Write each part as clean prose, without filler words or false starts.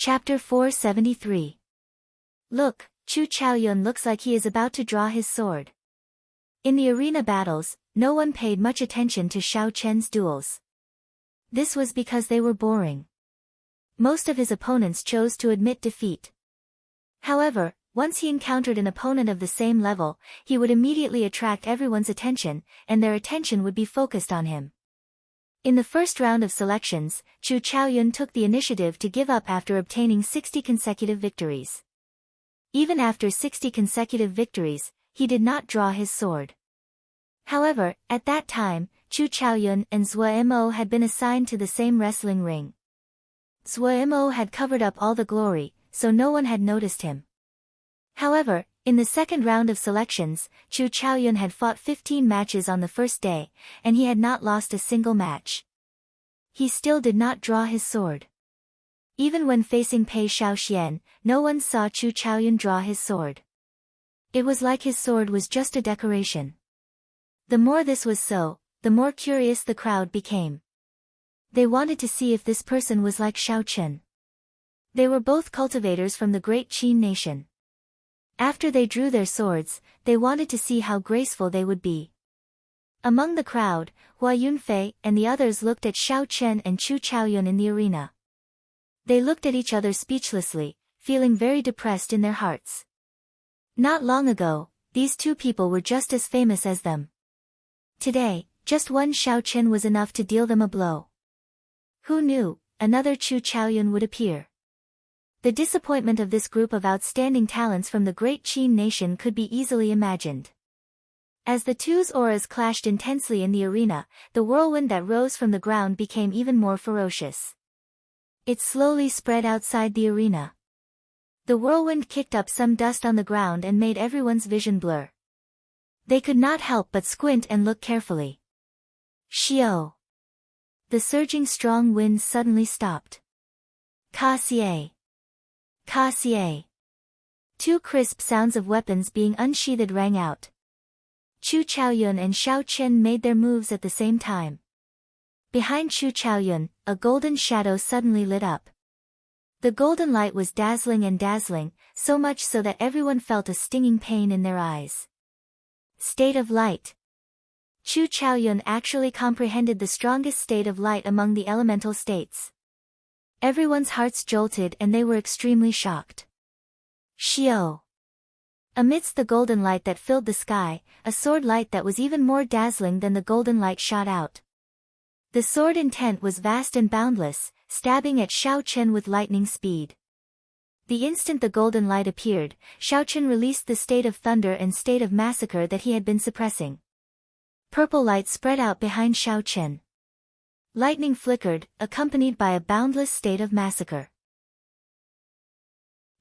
Chapter 473. Look, Chu Chaoyun looks like he is about to draw his sword. In the arena battles, no one paid much attention to Xiao Chen's duels. This was because they were boring. Most of his opponents chose to admit defeat. However, once he encountered an opponent of the same level, he would immediately attract everyone's attention, and their attention would be focused on him. In the first round of selections, Chu Chaoyun took the initiative to give up after obtaining 60 consecutive victories. Even after 60 consecutive victories, he did not draw his sword. However, at that time, Chu Chaoyun and Zhou Mo had been assigned to the same wrestling ring. Zhou Mo had covered up all the glory, so no one had noticed him. However, in the second round of selections, Chu Chaoyun had fought 15 matches on the first day, and he had not lost a single match. He still did not draw his sword. Even when facing Pei Shaoxian, no one saw Chu Chaoyun draw his sword. It was like his sword was just a decoration. The more this was so, the more curious the crowd became. They wanted to see if this person was like Xiao Chen. They were both cultivators from the great Qin nation. After they drew their swords, they wanted to see how graceful they would be. Among the crowd, Hua Yunfei and the others looked at Xiao Chen and Chu Chaoyun in the arena. They looked at each other speechlessly, feeling very depressed in their hearts. Not long ago, these two people were just as famous as them. Today, just one Xiao Chen was enough to deal them a blow. Who knew, another Chu Chaoyun would appear? The disappointment of this group of outstanding talents from the great Qin nation could be easily imagined. As the two's auras clashed intensely in the arena, the whirlwind that rose from the ground became even more ferocious. It slowly spread outside the arena. The whirlwind kicked up some dust on the ground and made everyone's vision blur. They could not help but squint and look carefully. Xiao! The surging strong wind suddenly stopped. Ka-xie! Ka-xie! Two crisp sounds of weapons being unsheathed rang out. Chu Chaoyun and Xiao Chen made their moves at the same time. Behind Chu Chaoyun, a golden shadow suddenly lit up. The golden light was dazzling, so much so that everyone felt a stinging pain in their eyes. State of light. Chu Chaoyun actually comprehended the strongest state of light among the elemental states. Everyone's hearts jolted and they were extremely shocked. Xiao! Amidst the golden light that filled the sky, a sword light that was even more dazzling than the golden light shot out. The sword intent was vast and boundless, stabbing at Xiao Chen with lightning speed. The instant the golden light appeared, Xiao Chen released the state of thunder and state of massacre that he had been suppressing. Purple light spread out behind Xiao Chen. Lightning flickered, accompanied by a boundless state of massacre.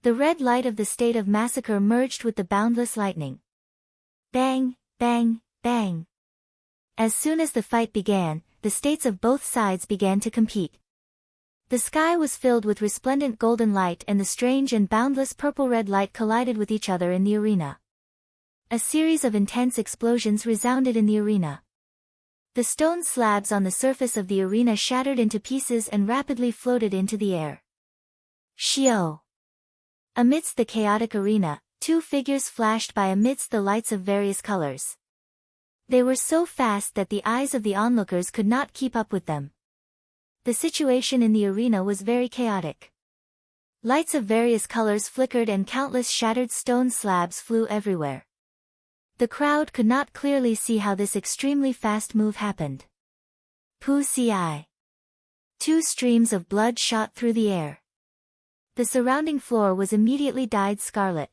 The red light of the state of massacre merged with the boundless lightning. Bang, bang, bang. As soon as the fight began, the states of both sides began to compete. The sky was filled with resplendent golden light and the strange and boundless purple-red light collided with each other in the arena. A series of intense explosions resounded in the arena. The stone slabs on the surface of the arena shattered into pieces and rapidly floated into the air. Xiao! Amidst the chaotic arena, two figures flashed by amidst the lights of various colors. They were so fast that the eyes of the onlookers could not keep up with them. The situation in the arena was very chaotic. Lights of various colors flickered and countless shattered stone slabs flew everywhere. The crowd could not clearly see how this extremely fast move happened. Pu-ci. Two streams of blood shot through the air. The surrounding floor was immediately dyed scarlet.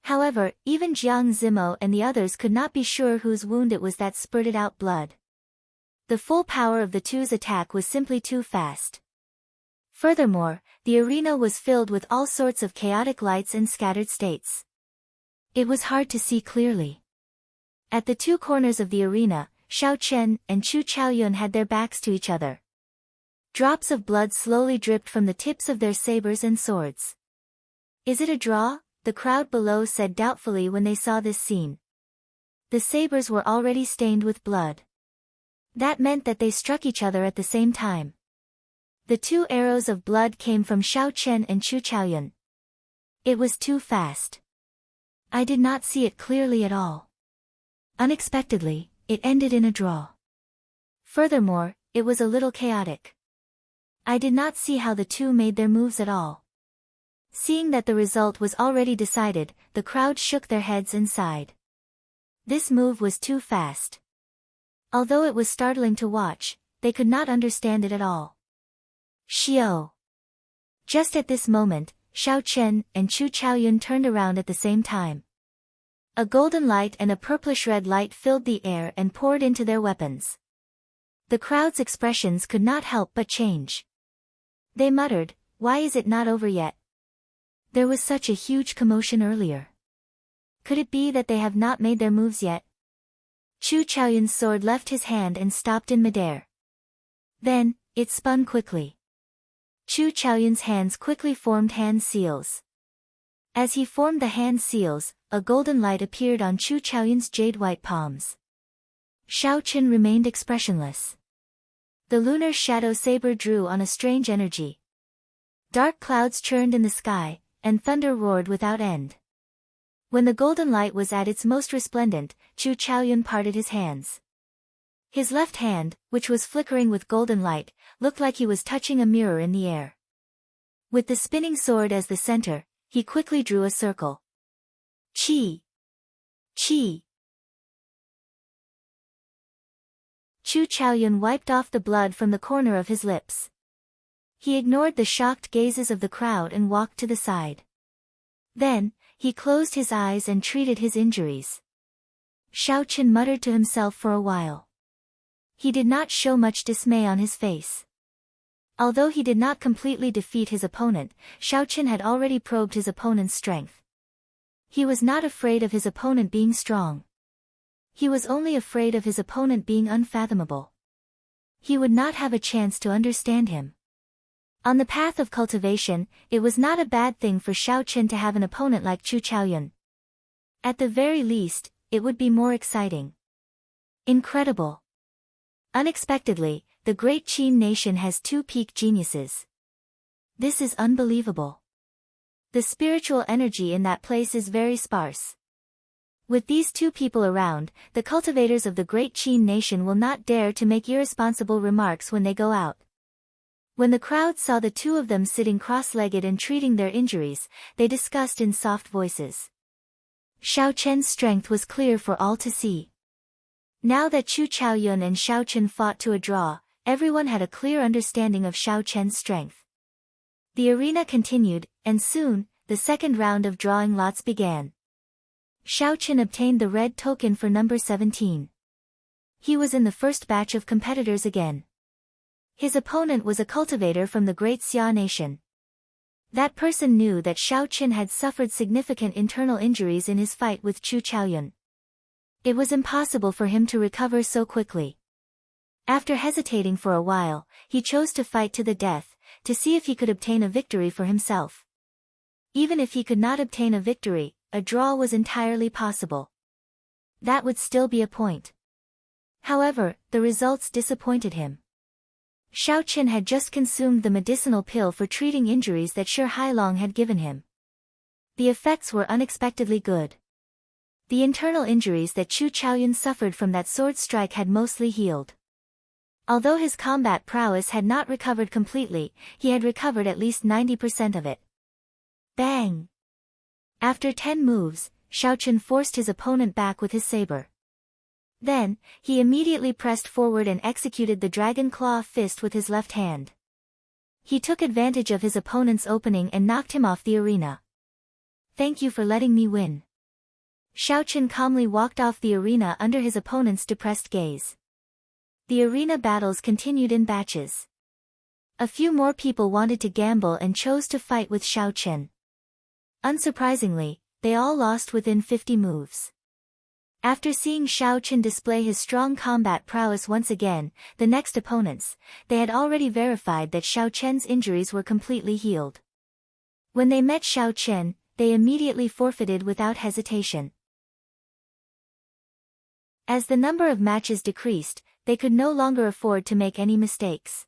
However, even Jiang Zimo and the others could not be sure whose wound it was that spurted out blood. The full power of the two's attack was simply too fast. Furthermore, the arena was filled with all sorts of chaotic lights and scattered states. It was hard to see clearly. At the two corners of the arena, Xiao Chen and Chu Chaoyun had their backs to each other. Drops of blood slowly dripped from the tips of their sabers and swords. Is it a draw? The crowd below said doubtfully when they saw this scene. The sabers were already stained with blood. That meant that they struck each other at the same time. The 2 arrows of blood came from Xiao Chen and Chu Chaoyun. It was too fast. I did not see it clearly at all. Unexpectedly, it ended in a draw. Furthermore, it was a little chaotic. I did not see how the 2 made their moves at all. Seeing that the result was already decided, the crowd shook their heads and sighed. This move was too fast. Although it was startling to watch, they could not understand it at all. Xiao. Just at this moment, Xiao Chen and Chu Chaoyun turned around at the same time. A golden light and a purplish-red light filled the air and poured into their weapons. The crowd's expressions could not help but change. They muttered, "Why is it not over yet? There was such a huge commotion earlier. Could it be that they have not made their moves yet?" Chu Chaoyun's sword left his hand and stopped in midair. Then, it spun quickly. Chu Chaoyun's hands quickly formed hand seals. As he formed the hand seals, a golden light appeared on Chu Chaoyun's jade-white palms. Xiao Chen remained expressionless. The lunar shadow saber drew on a strange energy. Dark clouds churned in the sky, and thunder roared without end. When the golden light was at its most resplendent, Chu Chaoyun parted his hands. His left hand, which was flickering with golden light, looked like he was touching a mirror in the air. With the spinning sword as the center, he quickly drew a circle. Chi! Chi! Chu Chaoyun wiped off the blood from the corner of his lips. He ignored the shocked gazes of the crowd and walked to the side. Then, he closed his eyes and treated his injuries. Xiao Chen muttered to himself for a while. He did not show much dismay on his face. Although he did not completely defeat his opponent, Xiao Chen had already probed his opponent's strength. He was not afraid of his opponent being strong. He was only afraid of his opponent being unfathomable. He would not have a chance to understand him. On the path of cultivation, it was not a bad thing for Xiao Chen to have an opponent like Chu Chaoyun. At the very least, it would be more exciting. Incredible. Unexpectedly, the great Qin nation has 2 peak geniuses. This is unbelievable. The spiritual energy in that place is very sparse. With these 2 people around, the cultivators of the great Qin nation will not dare to make irresponsible remarks when they go out. When the crowd saw the 2 of them sitting cross-legged and treating their injuries, they discussed in soft voices. Xiao Chen's strength was clear for all to see. Now that Chu Chaoyun and Xiao Chen fought to a draw, everyone had a clear understanding of Xiao Chen's strength. The arena continued, and soon, the second round of drawing lots began. Xiao Chen obtained the red token for number 17. He was in the first batch of competitors again. His opponent was a cultivator from the Great Xia nation. That person knew that Xiao Chen had suffered significant internal injuries in his fight with Chu Chaoyun. It was impossible for him to recover so quickly. After hesitating for a while, he chose to fight to the death, to see if he could obtain a victory for himself. Even if he could not obtain a victory, a draw was entirely possible. That would still be a point. However, the results disappointed him. Xiao Chen had just consumed the medicinal pill for treating injuries that Shi Hailong had given him. The effects were unexpectedly good. The internal injuries that Chu Chaoyun suffered from that sword strike had mostly healed. Although his combat prowess had not recovered completely, he had recovered at least 90% of it. Bang! After 10 moves, Xiao Chen forced his opponent back with his saber. Then, he immediately pressed forward and executed the dragon claw fist with his left hand. He took advantage of his opponent's opening and knocked him off the arena. "Thank you for letting me win." Xiao Chen calmly walked off the arena under his opponent's depressed gaze. The arena battles continued in batches. A few more people wanted to gamble and chose to fight with Xiao Chen. Unsurprisingly, they all lost within 50 moves. After seeing Xiao Chen display his strong combat prowess once again, the next opponents, they had already verified that Xiao Chen's injuries were completely healed. When they met Xiao Chen, they immediately forfeited without hesitation. As the number of matches decreased, they could no longer afford to make any mistakes.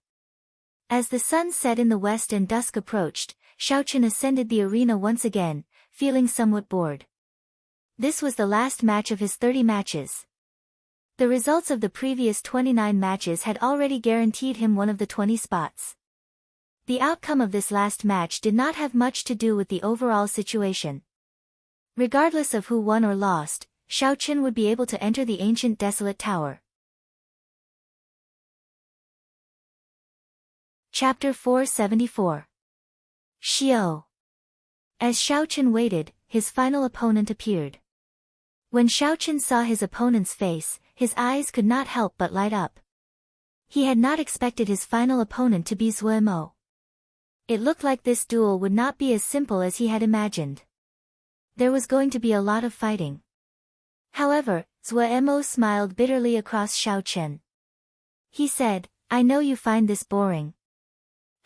As the sun set in the west and dusk approached, Xiaochen ascended the arena once again, feeling somewhat bored. This was the last match of his 30 matches. The results of the previous 29 matches had already guaranteed him one of the 20 spots. The outcome of this last match did not have much to do with the overall situation. Regardless of who won or lost, Xiaochen would be able to enter the ancient desolate tower. Chapter 474. Xiao. As Xiaochen waited, his final opponent appeared. When Xiaochen saw his opponent's face, his eyes could not help but light up. He had not expected his final opponent to be Zuemo. It looked like this duel would not be as simple as he had imagined. There was going to be a lot of fighting. However, Zuemo smiled bitterly across Xiaochen. He said, "I know you find this boring.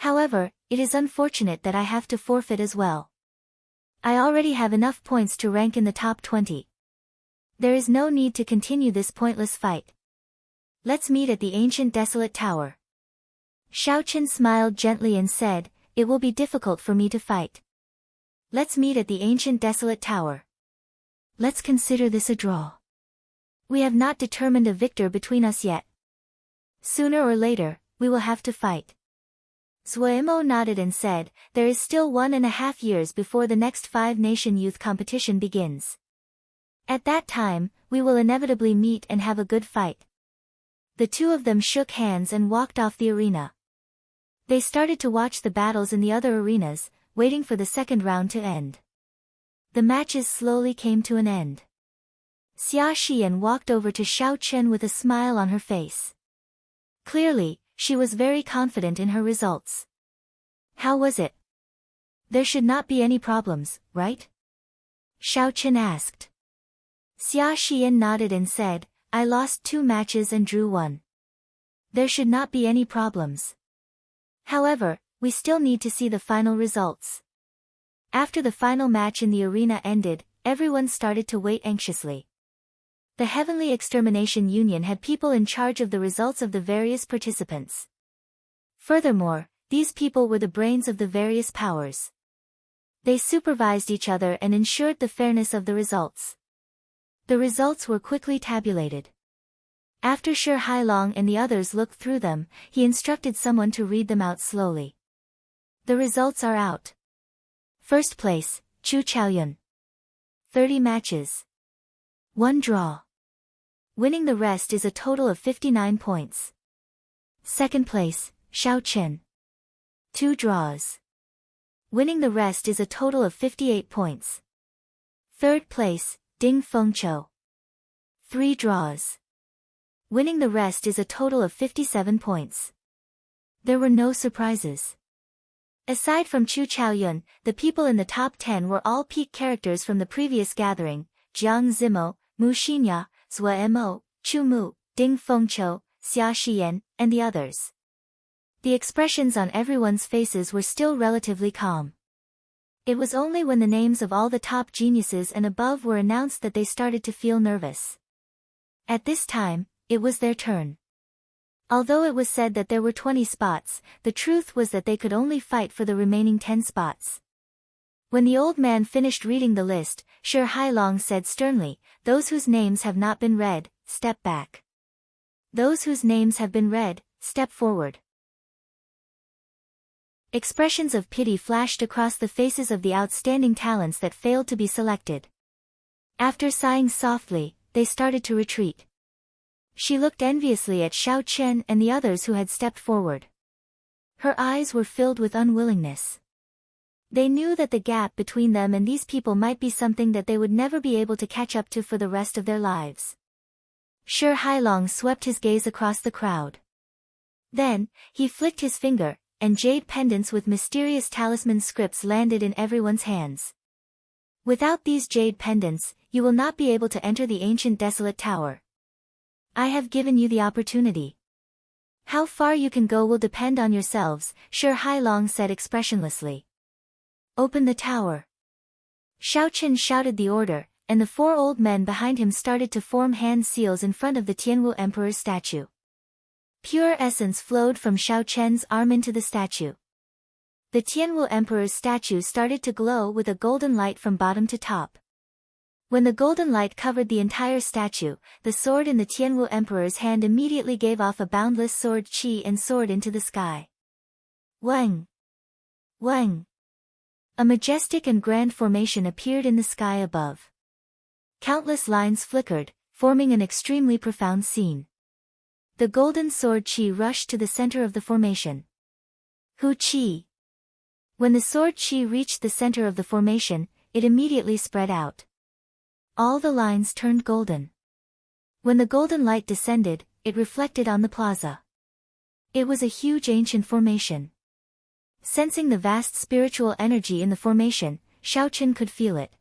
However, it is unfortunate that I have to forfeit as well. I already have enough points to rank in the top 20. There is no need to continue this pointless fight. Let's meet at the ancient desolate tower." Xiaochen smiled gently and said, "It will be difficult for me to fight. Let's meet at the ancient desolate tower. Let's consider this a draw. We have not determined a victor between us yet. Sooner or later, we will have to fight." Zuemo nodded and said, "There is still 1.5 years before the next 5-nation youth competition begins. At that time, we will inevitably meet and have a good fight." The two of them shook hands and walked off the arena. They started to watch the battles in the other arenas, waiting for the second round to end. The matches slowly came to an end. Xia Xian walked over to Xiaochen with a smile on her face. Clearly, she was very confident in her results. "How was it? There should not be any problems, right?" Xiaochen asked. Xia Xian nodded and said, "I lost 2 matches and drew 1. There should not be any problems. However, we still need to see the final results." After the final match in the arena ended, everyone started to wait anxiously. The Heavenly Extermination Union had people in charge of the results of the various participants. Furthermore, these people were the brains of the various powers. They supervised each other and ensured the fairness of the results. The results were quickly tabulated. After Shi Hailong and the others looked through them, he instructed someone to read them out slowly. The results are out. First place, Chu Chaoyun. 30 matches. 1 draw. Winning the rest is a total of 59 points. Second place, Xiao Chen. 2 draws. Winning the rest is a total of 58 points. Third place, Ding Fengqiu. 3 draws. Winning the rest is a total of 57 points. There were no surprises. Aside from Chu Chaoyun, the people in the top 10 were all peak characters from the previous gathering: Jiang Zimo, Mu Xinya, Zuemo, Chu Mu, Ding Fengqiu, Xia Xian, and the others. The expressions on everyone's faces were still relatively calm. It was only when the names of all the top geniuses and above were announced that they started to feel nervous. At this time, it was their turn. Although it was said that there were 20 spots, the truth was that they could only fight for the remaining 10 spots. When the old man finished reading the list, Shi Hailong said sternly, "Those whose names have not been read, step back. Those whose names have been read, step forward." Expressions of pity flashed across the faces of the outstanding talents that failed to be selected. After sighing softly, they started to retreat. She looked enviously at Xiao Chen and the others who had stepped forward. Her eyes were filled with unwillingness. They knew that the gap between them and these people might be something that they would never be able to catch up to for the rest of their lives. Shi Hailong swept his gaze across the crowd. Then, he flicked his finger, and jade pendants with mysterious talisman scripts landed in everyone's hands. "Without these jade pendants, you will not be able to enter the ancient desolate tower. I have given you the opportunity. How far you can go will depend on yourselves," Shi Hailong said expressionlessly. "Open the tower." Xiaochen shouted the order, and the 4 old men behind him started to form hand seals in front of the Tianwu Emperor's statue. Pure essence flowed from Xiao Chen's arm into the statue. The Tianwu Emperor's statue started to glow with a golden light from bottom to top. When the golden light covered the entire statue, the sword in the Tianwu Emperor's hand immediately gave off a boundless sword qi and soared into the sky. Wang! Wang! A majestic and grand formation appeared in the sky above. Countless lines flickered, forming an extremely profound scene. The golden sword qi rushed to the center of the formation. Hu qi! When the sword qi reached the center of the formation, it immediately spread out. All the lines turned golden. When the golden light descended, it reflected on the plaza. It was a huge ancient formation. Sensing the vast spiritual energy in the formation, Xiao Chen could feel it.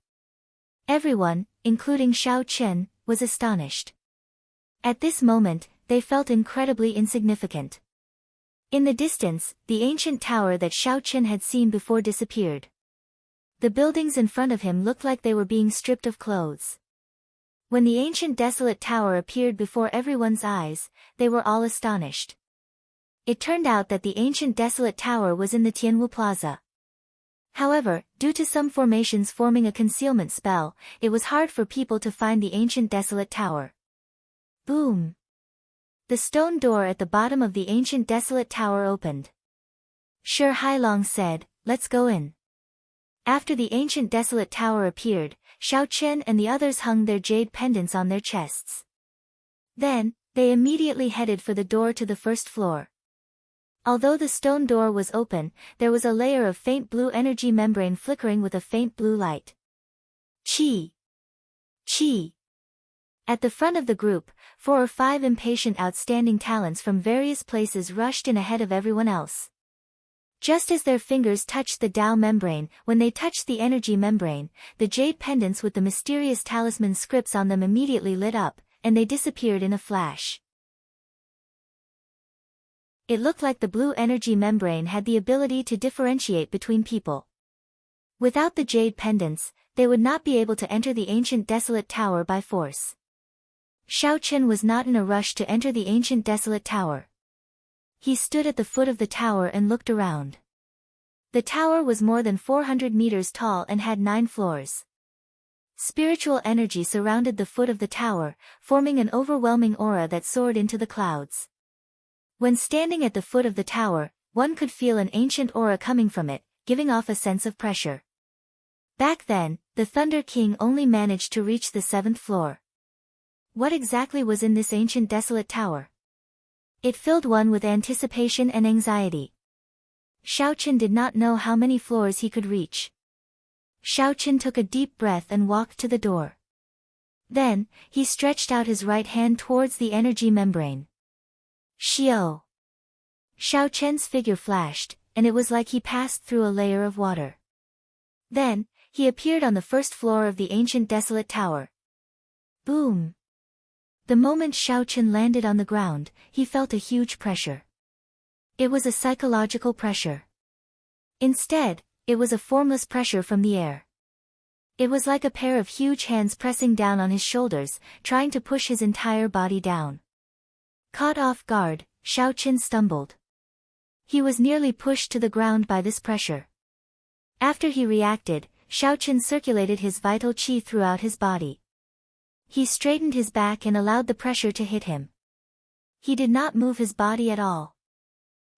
Everyone, including Xiao Chen, was astonished. At this moment, they felt incredibly insignificant. In the distance, the ancient tower that Xiao Chen had seen before disappeared. The buildings in front of him looked like they were being stripped of clothes. When the ancient desolate tower appeared before everyone's eyes, they were all astonished. It turned out that the ancient desolate tower was in the Tianwu Plaza. However, due to some formations forming a concealment spell, it was hard for people to find the ancient desolate tower. Boom! The stone door at the bottom of the ancient desolate tower opened. Shi Hailong said, "Let's go in." After the ancient desolate tower appeared, Xiao Chen and the others hung their jade pendants on their chests. Then, they immediately headed for the door to the first floor. Although the stone door was open, there was a layer of faint blue energy membrane flickering with a faint blue light. Qi! Qi! At the front of the group, 4 or 5 impatient outstanding talents from various places rushed in ahead of everyone else. Just as their fingers touched the Tao membrane, when they touched the energy membrane, the jade pendants with the mysterious talisman scripts on them immediately lit up, and they disappeared in a flash. It looked like the blue energy membrane had the ability to differentiate between people. Without the jade pendants, they would not be able to enter the ancient desolate tower by force. Xiao Chen was not in a rush to enter the ancient desolate tower. He stood at the foot of the tower and looked around. The tower was more than 400 meters tall and had 9 floors. Spiritual energy surrounded the foot of the tower, forming an overwhelming aura that soared into the clouds. When standing at the foot of the tower, one could feel an ancient aura coming from it, giving off a sense of pressure. Back then, the Thunder King only managed to reach the 7th floor. What exactly was in this ancient desolate tower? It filled one with anticipation and anxiety. Xiao Chen did not know how many floors he could reach. Xiao Chen took a deep breath and walked to the door. Then, he stretched out his right hand towards the energy membrane. Xiao! Xiao Chen's figure flashed, and it was like he passed through a layer of water. Then, he appeared on the first floor of the ancient desolate tower. Boom! The moment Xiao Chen landed on the ground, he felt a huge pressure. It was a psychological pressure. Instead, it was a formless pressure from the air. It was like a pair of huge hands pressing down on his shoulders, trying to push his entire body down. Caught off guard, Xiao Chen stumbled. He was nearly pushed to the ground by this pressure. After he reacted, Xiao Chen circulated his vital qi throughout his body. He straightened his back and allowed the pressure to hit him. He did not move his body at all.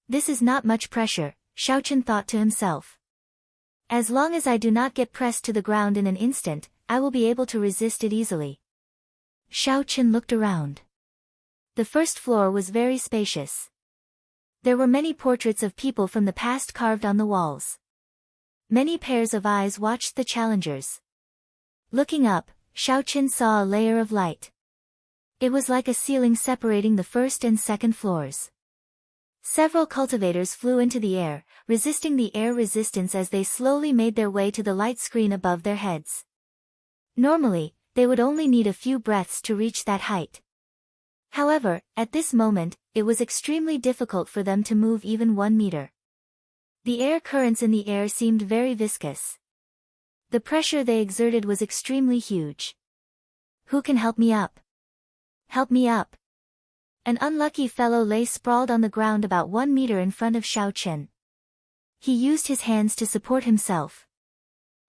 This is not much pressure, Xiao Chen thought to himself. As long as I do not get pressed to the ground in an instant, I will be able to resist it easily. Xiao Chen looked around. The first floor was very spacious. There were many portraits of people from the past carved on the walls. Many pairs of eyes watched the challengers. Looking up, Xiao Chen saw a layer of light. It was like a ceiling separating the first and second floors. Several cultivators flew into the air, resisting the air resistance as they slowly made their way to the light screen above their heads. Normally, they would only need a few breaths to reach that height. However, at this moment, it was extremely difficult for them to move even 1 meter. The air currents in the air seemed very viscous. The pressure they exerted was extremely huge. Who can help me up? Help me up! An unlucky fellow lay sprawled on the ground about 1 meter in front of Xiao Chen. He used his hands to support himself.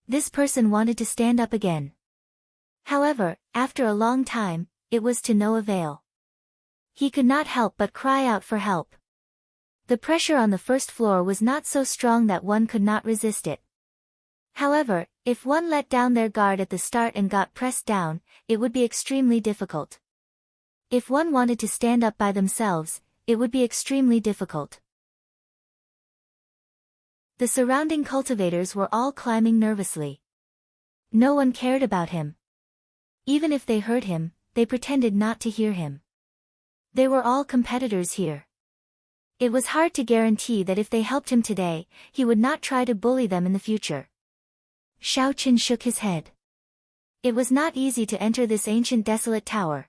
This person wanted to stand up again. However, after a long time, it was to no avail. He could not help but cry out for help. The pressure on the first floor was not so strong that one could not resist it. However, if one let down their guard at the start and got pressed down, it would be extremely difficult. If one wanted to stand up by themselves, it would be extremely difficult. The surrounding cultivators were all climbing nervously. No one cared about him. Even if they heard him, they pretended not to hear him. They were all competitors here. It was hard to guarantee that if they helped him today, he would not try to bully them in the future. Xiao Chen shook his head. It was not easy to enter this ancient desolate tower.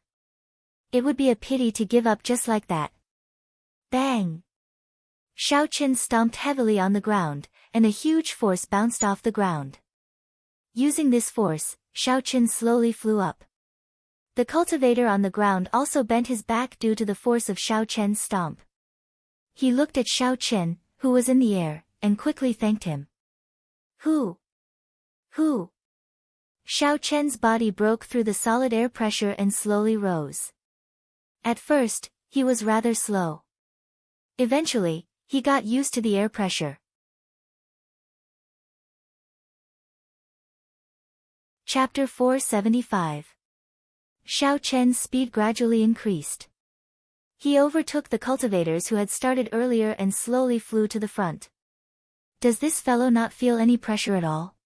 It would be a pity to give up just like that. Bang! Xiao Chen stomped heavily on the ground, and a huge force bounced off the ground. Using this force, Xiao Chen slowly flew up. The cultivator on the ground also bent his back due to the force of Xiao Chen's stomp. He looked at Xiao Chen, who was in the air, and quickly thanked him. Who? Xiao Chen's body broke through the solid air pressure and slowly rose. At first, he was rather slow. Eventually, he got used to the air pressure. Chapter 475. Xiao Chen's speed gradually increased. He overtook the cultivators who had started earlier and slowly flew to the front. Does this fellow not feel any pressure at all?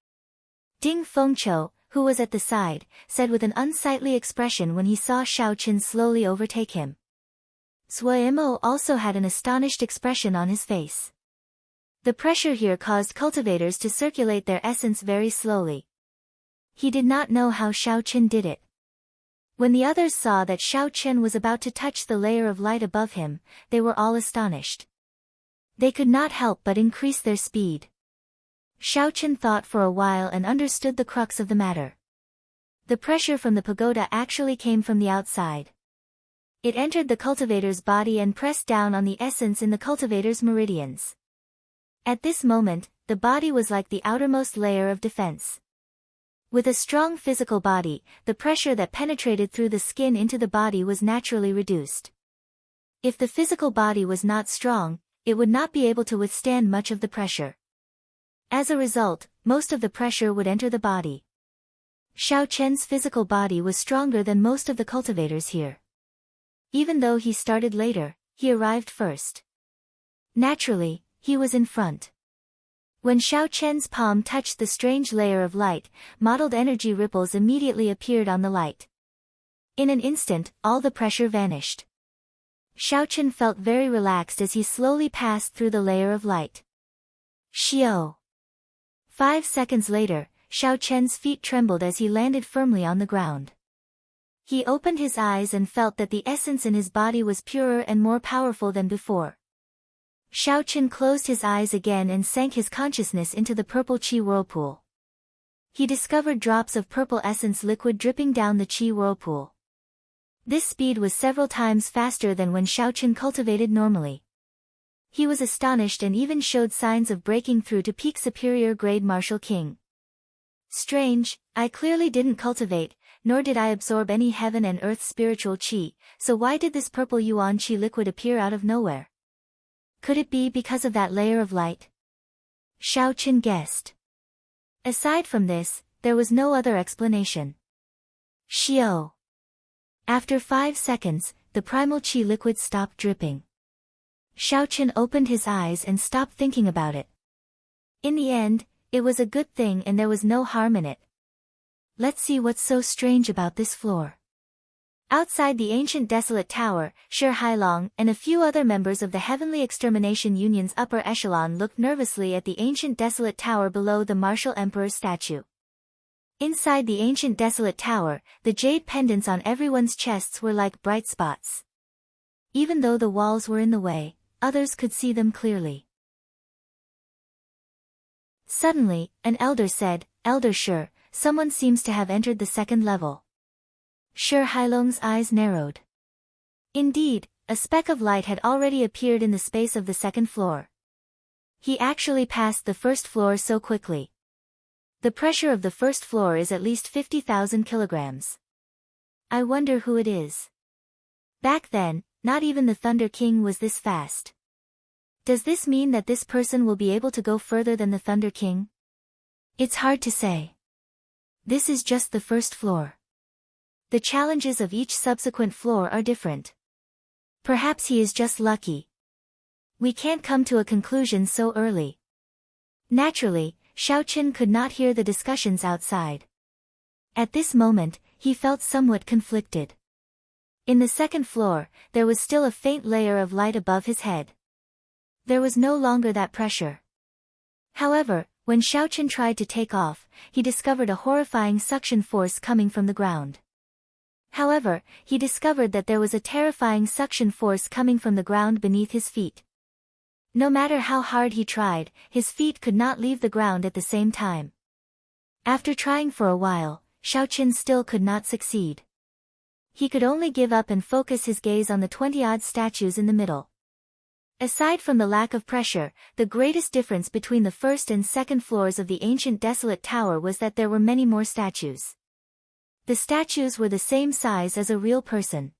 Ding Fengqiu, who was at the side, said with an unsightly expression when he saw Xiao Chen slowly overtake him. Sui Mo also had an astonished expression on his face. The pressure here caused cultivators to circulate their essence very slowly. He did not know how Xiao Chen did it. When the others saw that Xiao Chen was about to touch the layer of light above him, they were all astonished. They could not help but increase their speed. Xiao Chen thought for a while and understood the crux of the matter. The pressure from the pagoda actually came from the outside. It entered the cultivator's body and pressed down on the essence in the cultivator's meridians. At this moment, the body was like the outermost layer of defense. With a strong physical body, the pressure that penetrated through the skin into the body was naturally reduced. If the physical body was not strong, it would not be able to withstand much of the pressure. As a result, most of the pressure would enter the body. Xiao Chen's physical body was stronger than most of the cultivators here. Even though he started later, he arrived first. Naturally, he was in front. When Xiao Chen's palm touched the strange layer of light, mottled energy ripples immediately appeared on the light. In an instant, all the pressure vanished. Xiao Chen felt very relaxed as he slowly passed through the layer of light. Xiao! 5 seconds later, Xiao Chen's feet trembled as he landed firmly on the ground. He opened his eyes and felt that the essence in his body was purer and more powerful than before. Xiao Chen closed his eyes again and sank his consciousness into the purple qi whirlpool. He discovered drops of purple essence liquid dripping down the qi whirlpool. This speed was several times faster than when Xiao Chen cultivated normally. He was astonished and even showed signs of breaking through to peak superior grade martial king. Strange, I clearly didn't cultivate, nor did I absorb any heaven and earth spiritual qi, so why did this purple yuan qi liquid appear out of nowhere? Could it be because of that layer of light? Xiao Chen guessed. Aside from this, there was no other explanation. Xiao. After 5 seconds, the primal qi liquid stopped dripping. Xiao Chen opened his eyes and stopped thinking about it. In the end, it was a good thing and there was no harm in it. Let's see what's so strange about this floor. Outside the ancient desolate tower, Shi Hailong and a few other members of the Heavenly Extermination Union's upper echelon looked nervously at the ancient desolate tower below the martial emperor's statue. Inside the ancient desolate tower, the jade pendants on everyone's chests were like bright spots. Even though the walls were in the way, others could see them clearly. Suddenly, an elder said, "Elder Shi, someone seems to have entered the second level." Shi Hailong's eyes narrowed. Indeed, a speck of light had already appeared in the space of the second floor. He actually passed the first floor so quickly. The pressure of the first floor is at least 50,000 kilograms. I wonder who it is. Back then, not even the Thunder King was this fast. Does this mean that this person will be able to go further than the Thunder King? It's hard to say. This is just the first floor. The challenges of each subsequent floor are different. Perhaps he is just lucky. We can't come to a conclusion so early. Naturally, Xiaoqin could not hear the discussions outside. At this moment, he felt somewhat conflicted. In the second floor, there was still a faint layer of light above his head. There was no longer that pressure. However, when Xiaoqin tried to take off, he discovered a horrifying suction force coming from the ground. However, he discovered that there was a terrifying suction force coming from the ground beneath his feet. No matter how hard he tried, his feet could not leave the ground at the same time. After trying for a while, Xiaoqin still could not succeed. He could only give up and focus his gaze on the 20-odd statues in the middle. Aside from the lack of pressure, the greatest difference between the first and second floors of the ancient desolate tower was that there were many more statues. The statues were the same size as a real person.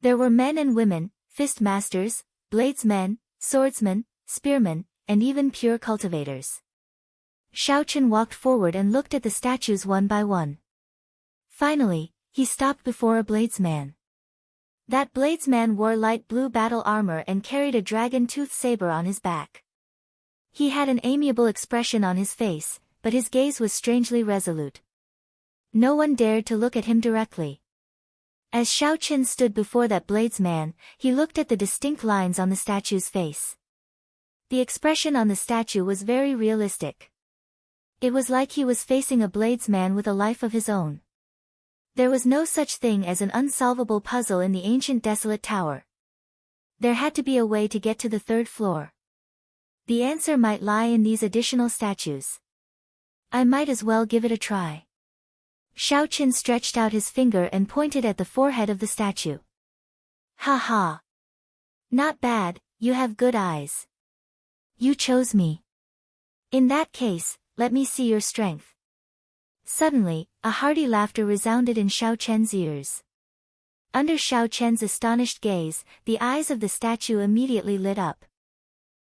There were men and women, fist masters, bladesmen, swordsmen, spearmen, and even pure cultivators. Xiaoqin walked forward and looked at the statues one by one. Finally, he stopped before a bladesman. That bladesman wore light blue battle armor and carried a dragon-tooth saber on his back. He had an amiable expression on his face, but his gaze was strangely resolute. No one dared to look at him directly. As Xiaoqin stood before that bladesman, he looked at the distinct lines on the statue's face. The expression on the statue was very realistic. It was like he was facing a bladesman with a life of his own. There was no such thing as an unsolvable puzzle in the ancient desolate tower. There had to be a way to get to the third floor. The answer might lie in these additional statues. I might as well give it a try. Xiaoqin stretched out his finger and pointed at the forehead of the statue. Ha ha! Not bad, you have good eyes. You chose me. In that case, let me see your strength. Suddenly, a hearty laughter resounded in Xiaoqian's ears. Under Xiaoqian's astonished gaze, the eyes of the statue immediately lit up.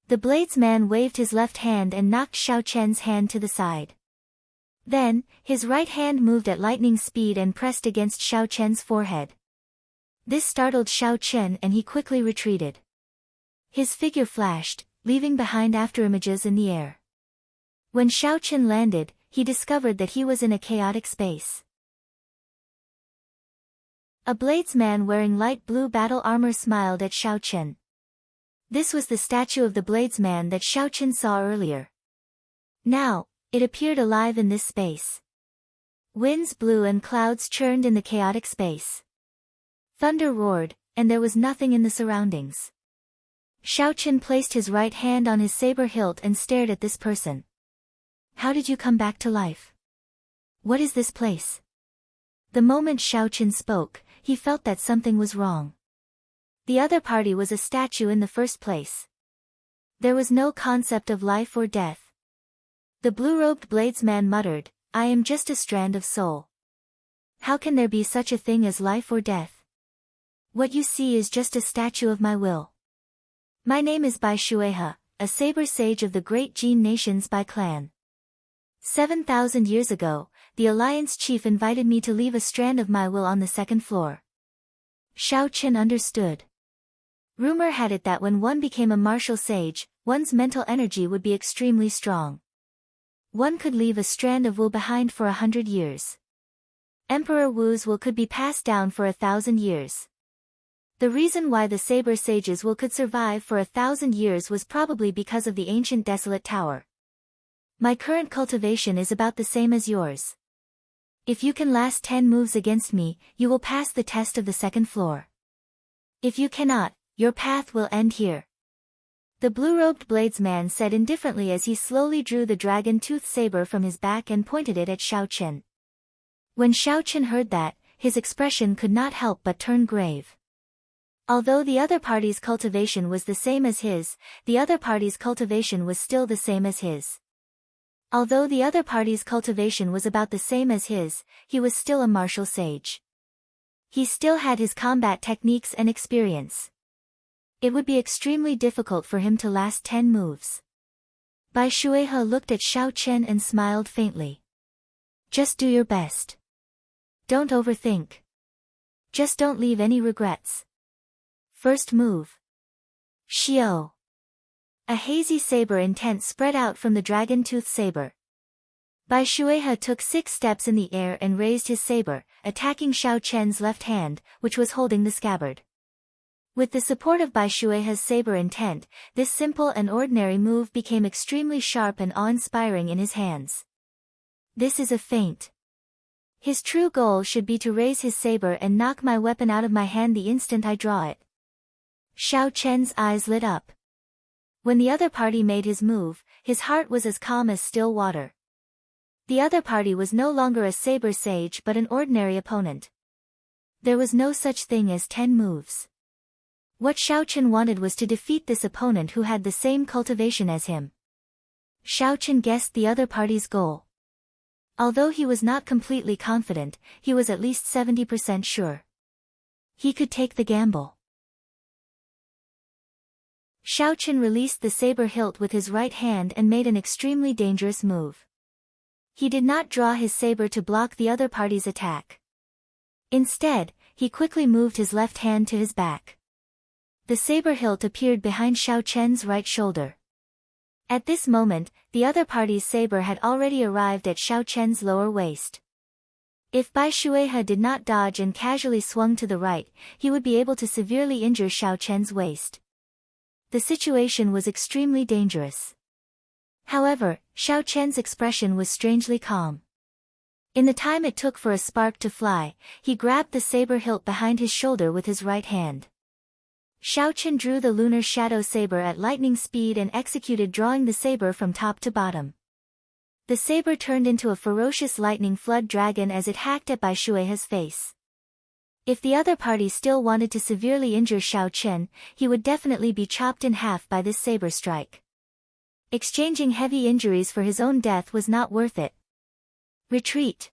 The bladesman waved his left hand and knocked Xiaoqian's hand to the side. Then, his right hand moved at lightning speed and pressed against Xiaoqian's forehead. This startled Xiaoqian and he quickly retreated. His figure flashed, leaving behind afterimages in the air. When Xiaoqian landed, he discovered that he was in a chaotic space. A bladesman wearing light blue battle armor smiled at Xiaoqian. This was the statue of the bladesman that Xiaoqian saw earlier. Now, it appeared alive in this space. Winds blew and clouds churned in the chaotic space. Thunder roared, and there was nothing in the surroundings. Xiaoqian placed his right hand on his saber hilt and stared at this person. How did you come back to life? What is this place? The moment Xiaoqian spoke, he felt that something was wrong. The other party was a statue in the first place. There was no concept of life or death. The blue-robed bladesman muttered, I am just a strand of soul. How can there be such a thing as life or death? What you see is just a statue of my will. My name is Bai Shuehe, a saber sage of the great Jin nation's Bai clan. 7,000 years ago, the Alliance chief invited me to leave a strand of my will on the second floor. Xiaoqian understood. Rumor had it that when one became a martial sage, one's mental energy would be extremely strong. One could leave a strand of will behind for 100 years. Emperor Wu's will could be passed down for 1,000 years. The reason why the saber sage's will could survive for 1,000 years was probably because of the ancient desolate tower. My current cultivation is about the same as yours. If you can last 10 moves against me, you will pass the test of the second floor. If you cannot, your path will end here. The blue-robed bladesman said indifferently as he slowly drew the dragon-tooth saber from his back and pointed it at Xiaoqian. When Xiaoqian heard that, his expression could not help but turn grave. Although the other party's cultivation was the same as his, the other party's cultivation was still the same as his. Although the other party's cultivation was about the same as his, he was still a martial sage. He still had his combat techniques and experience. It would be extremely difficult for him to last 10 moves. Bai Shuihe looked at Xiao Chen and smiled faintly. Just do your best. Don't overthink. Just don't leave any regrets. First move. Xiao. A hazy saber intent spread out from the dragon-tooth saber. Bai Shuihe took 6 steps in the air and raised his saber, attacking Xiao Chen's left hand, which was holding the scabbard. With the support of Bai Shuihe's saber intent, this simple and ordinary move became extremely sharp and awe-inspiring in his hands. This is a feint. His true goal should be to raise his saber and knock my weapon out of my hand the instant I draw it. Xiao Chen's eyes lit up. When the other party made his move, his heart was as calm as still water. The other party was no longer a saber sage but an ordinary opponent. There was no such thing as 10 moves. What Xiao Chen wanted was to defeat this opponent who had the same cultivation as him. Xiao Chen guessed the other party's goal. Although he was not completely confident, he was at least 70% sure. He could take the gamble. Xiao Chen released the saber hilt with his right hand and made an extremely dangerous move. He did not draw his saber to block the other party's attack. Instead, he quickly moved his left hand to his back. The saber hilt appeared behind Xiao Chen's right shoulder. At this moment, the other party's saber had already arrived at Xiao Chen's lower waist. If Bai Shuihe did not dodge and casually swung to the right, he would be able to severely injure Xiao Chen's waist. The situation was extremely dangerous. However, Xiao Chen's expression was strangely calm. In the time it took for a spark to fly, he grabbed the saber hilt behind his shoulder with his right hand. Xiao Chen drew the lunar shadow saber at lightning speed and executed drawing the saber from top to bottom. The saber turned into a ferocious lightning flood dragon as it hacked at Bai Shuihe's face. If the other party still wanted to severely injure Xiao Chen, he would definitely be chopped in half by this saber strike. Exchanging heavy injuries for his own death was not worth it. Retreat.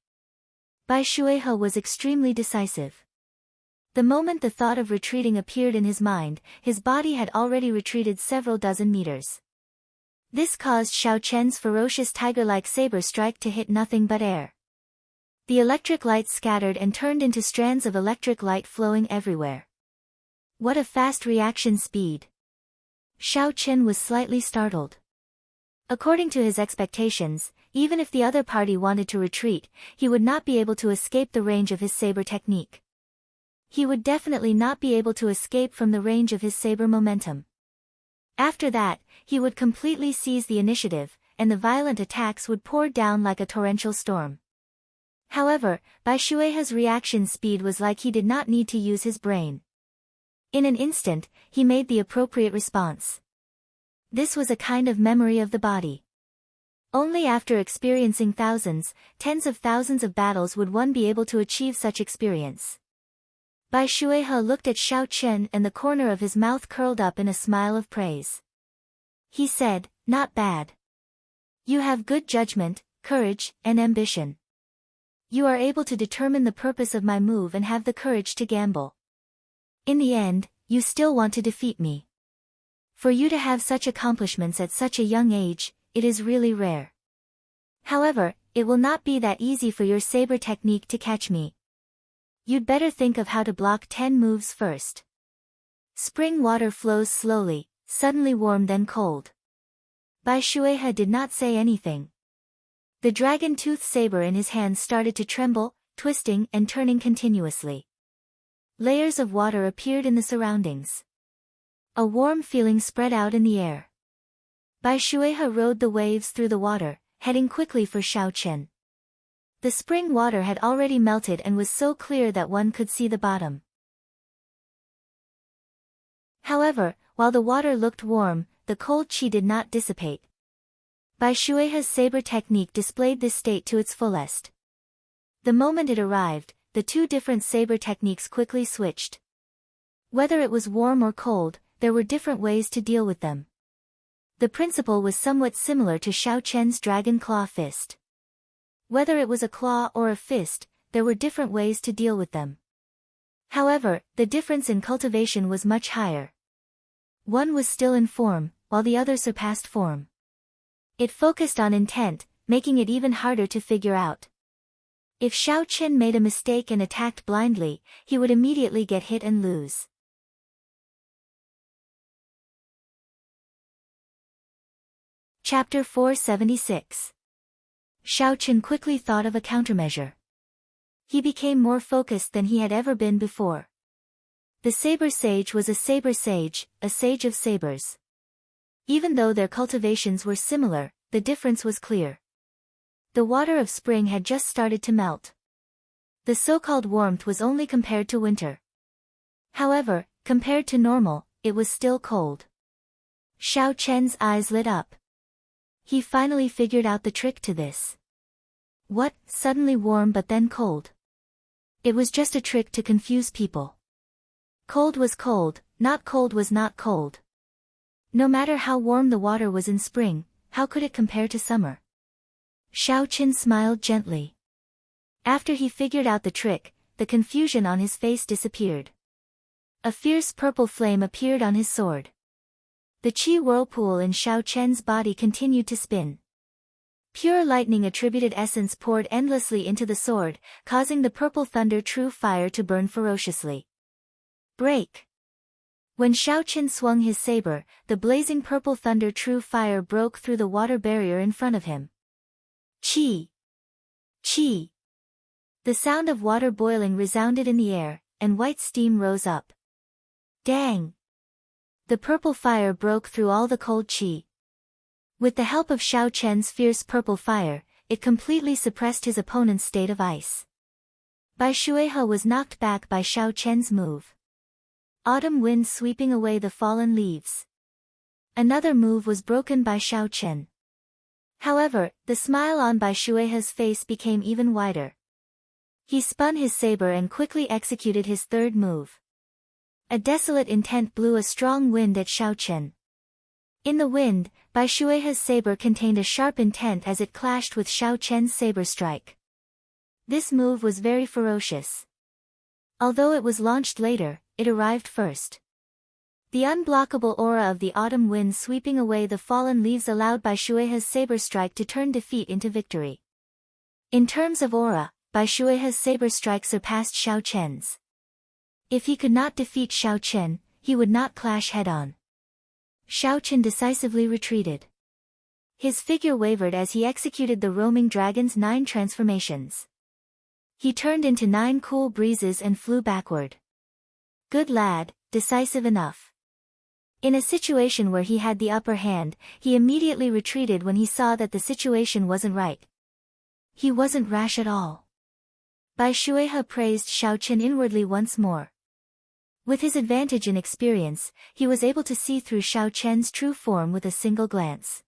Bai Shuihe was extremely decisive. The moment the thought of retreating appeared in his mind, his body had already retreated several dozen meters. This caused Xiao Chen's ferocious tiger-like saber strike to hit nothing but air. The electric light scattered and turned into strands of electric light flowing everywhere. What a fast reaction speed! Xiao Chen was slightly startled. According to his expectations, even if the other party wanted to retreat, he would not be able to escape the range of his saber technique. He would definitely not be able to escape from the range of his saber momentum. After that, he would completely seize the initiative, and the violent attacks would pour down like a torrential storm. However, Bai Shuihe's reaction speed was like he did not need to use his brain. In an instant, he made the appropriate response. This was a kind of memory of the body. Only after experiencing thousands, tens of thousands of battles would one be able to achieve such experience. Bai Shuihe looked at Xiao Chen and the corner of his mouth curled up in a smile of praise. He said, "Not bad. You have good judgment, courage, and ambition. You are able to determine the purpose of my move and have the courage to gamble. In the end, you still want to defeat me. For you to have such accomplishments at such a young age, it is really rare. However, it will not be that easy for your saber technique to catch me. You'd better think of how to block 10 moves first." Spring water flows slowly, suddenly warm then cold. Bai Shuihe did not say anything. The dragon-tooth saber in his hand started to tremble, twisting and turning continuously. Layers of water appeared in the surroundings. A warm feeling spread out in the air. Bai Shuihe rode the waves through the water, heading quickly for Xiao Chen. The spring water had already melted and was so clear that one could see the bottom. However, while the water looked warm, the cold qi did not dissipate. Bai Shuihe's saber technique displayed this state to its fullest. The moment it arrived, the two different saber techniques quickly switched. Whether it was warm or cold, there were different ways to deal with them. The principle was somewhat similar to Xiao Chen's dragon claw fist. Whether it was a claw or a fist, there were different ways to deal with them. However, the difference in cultivation was much higher. One was still in form, while the other surpassed form. It focused on intent, making it even harder to figure out. If Xiao Chen made a mistake and attacked blindly, he would immediately get hit and lose. Chapter 476. Xiao Chen quickly thought of a countermeasure. He became more focused than he had ever been before. The saber sage was a saber sage, a sage of sabers. Even though their cultivations were similar, the difference was clear. The water of spring had just started to melt. The so-called warmth was only compared to winter. However, compared to normal, it was still cold. Xiao Chen's eyes lit up. He finally figured out the trick to this. What, suddenly warm but then cold? It was just a trick to confuse people. Cold was cold, not cold was not cold. No matter how warm the water was in spring, how could it compare to summer? Xiao Chen smiled gently. After he figured out the trick, the confusion on his face disappeared. A fierce purple flame appeared on his sword. The qi whirlpool in Xiao Chen's body continued to spin. Pure lightning attributed essence poured endlessly into the sword, causing the purple thunder true fire to burn ferociously. Break! When Xiao Chen swung his saber, the blazing purple thunder true fire broke through the water barrier in front of him. Qi! Qi! The sound of water boiling resounded in the air, and white steam rose up. Dang! The purple fire broke through all the cold qi. With the help of Xiao Chen's fierce purple fire, it completely suppressed his opponent's state of ice. Bai Shuihe was knocked back by Xiao Chen's move. Autumn wind sweeping away the fallen leaves. Another move was broken by Xiao Chen. However, the smile on Bai Shuihe's face became even wider. He spun his saber and quickly executed his third move. A desolate intent blew a strong wind at Xiao Chen. In the wind, Bai Shuihe's saber contained a sharp intent as it clashed with Xiao Chen's saber strike. This move was very ferocious. Although it was launched later, it arrived first. The unblockable aura of the autumn wind sweeping away the fallen leaves allowed Bai Shuihe's saber strike to turn defeat into victory. In terms of aura, Bai Shuihe's saber strike surpassed Xiao Chen's. If he could not defeat Xiao Chen, he would not clash head-on. Xiao Chen decisively retreated. His figure wavered as he executed the roaming dragon's 9 transformations. He turned into 9 cool breezes and flew backward. Good lad, decisive enough. In a situation where he had the upper hand, he immediately retreated when he saw that the situation wasn't right. He wasn't rash at all. Bai Shuihe praised Xiao Chen inwardly once more. With his advantage in experience, he was able to see through Xiao Chen's true form with a single glance.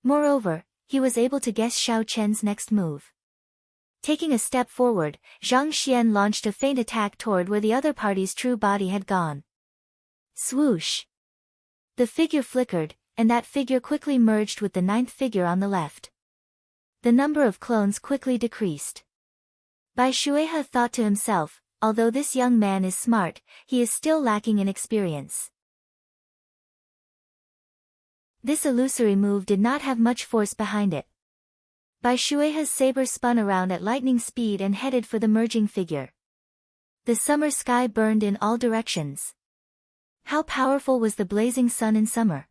Moreover, he was able to guess Xiao Chen's next move. Taking a step forward, Zhang Xian launched a feint attack toward where the other party's true body had gone. Swoosh! The figure flickered, and that figure quickly merged with the 9th figure on the left. The number of clones quickly decreased. Bai Shuihe thought to himself, although this young man is smart, he is still lacking in experience. This illusory move did not have much force behind it. Bai Shuihe's saber spun around at lightning speed and headed for the merging figure. The summer sky burned in all directions. How powerful was the blazing sun in summer?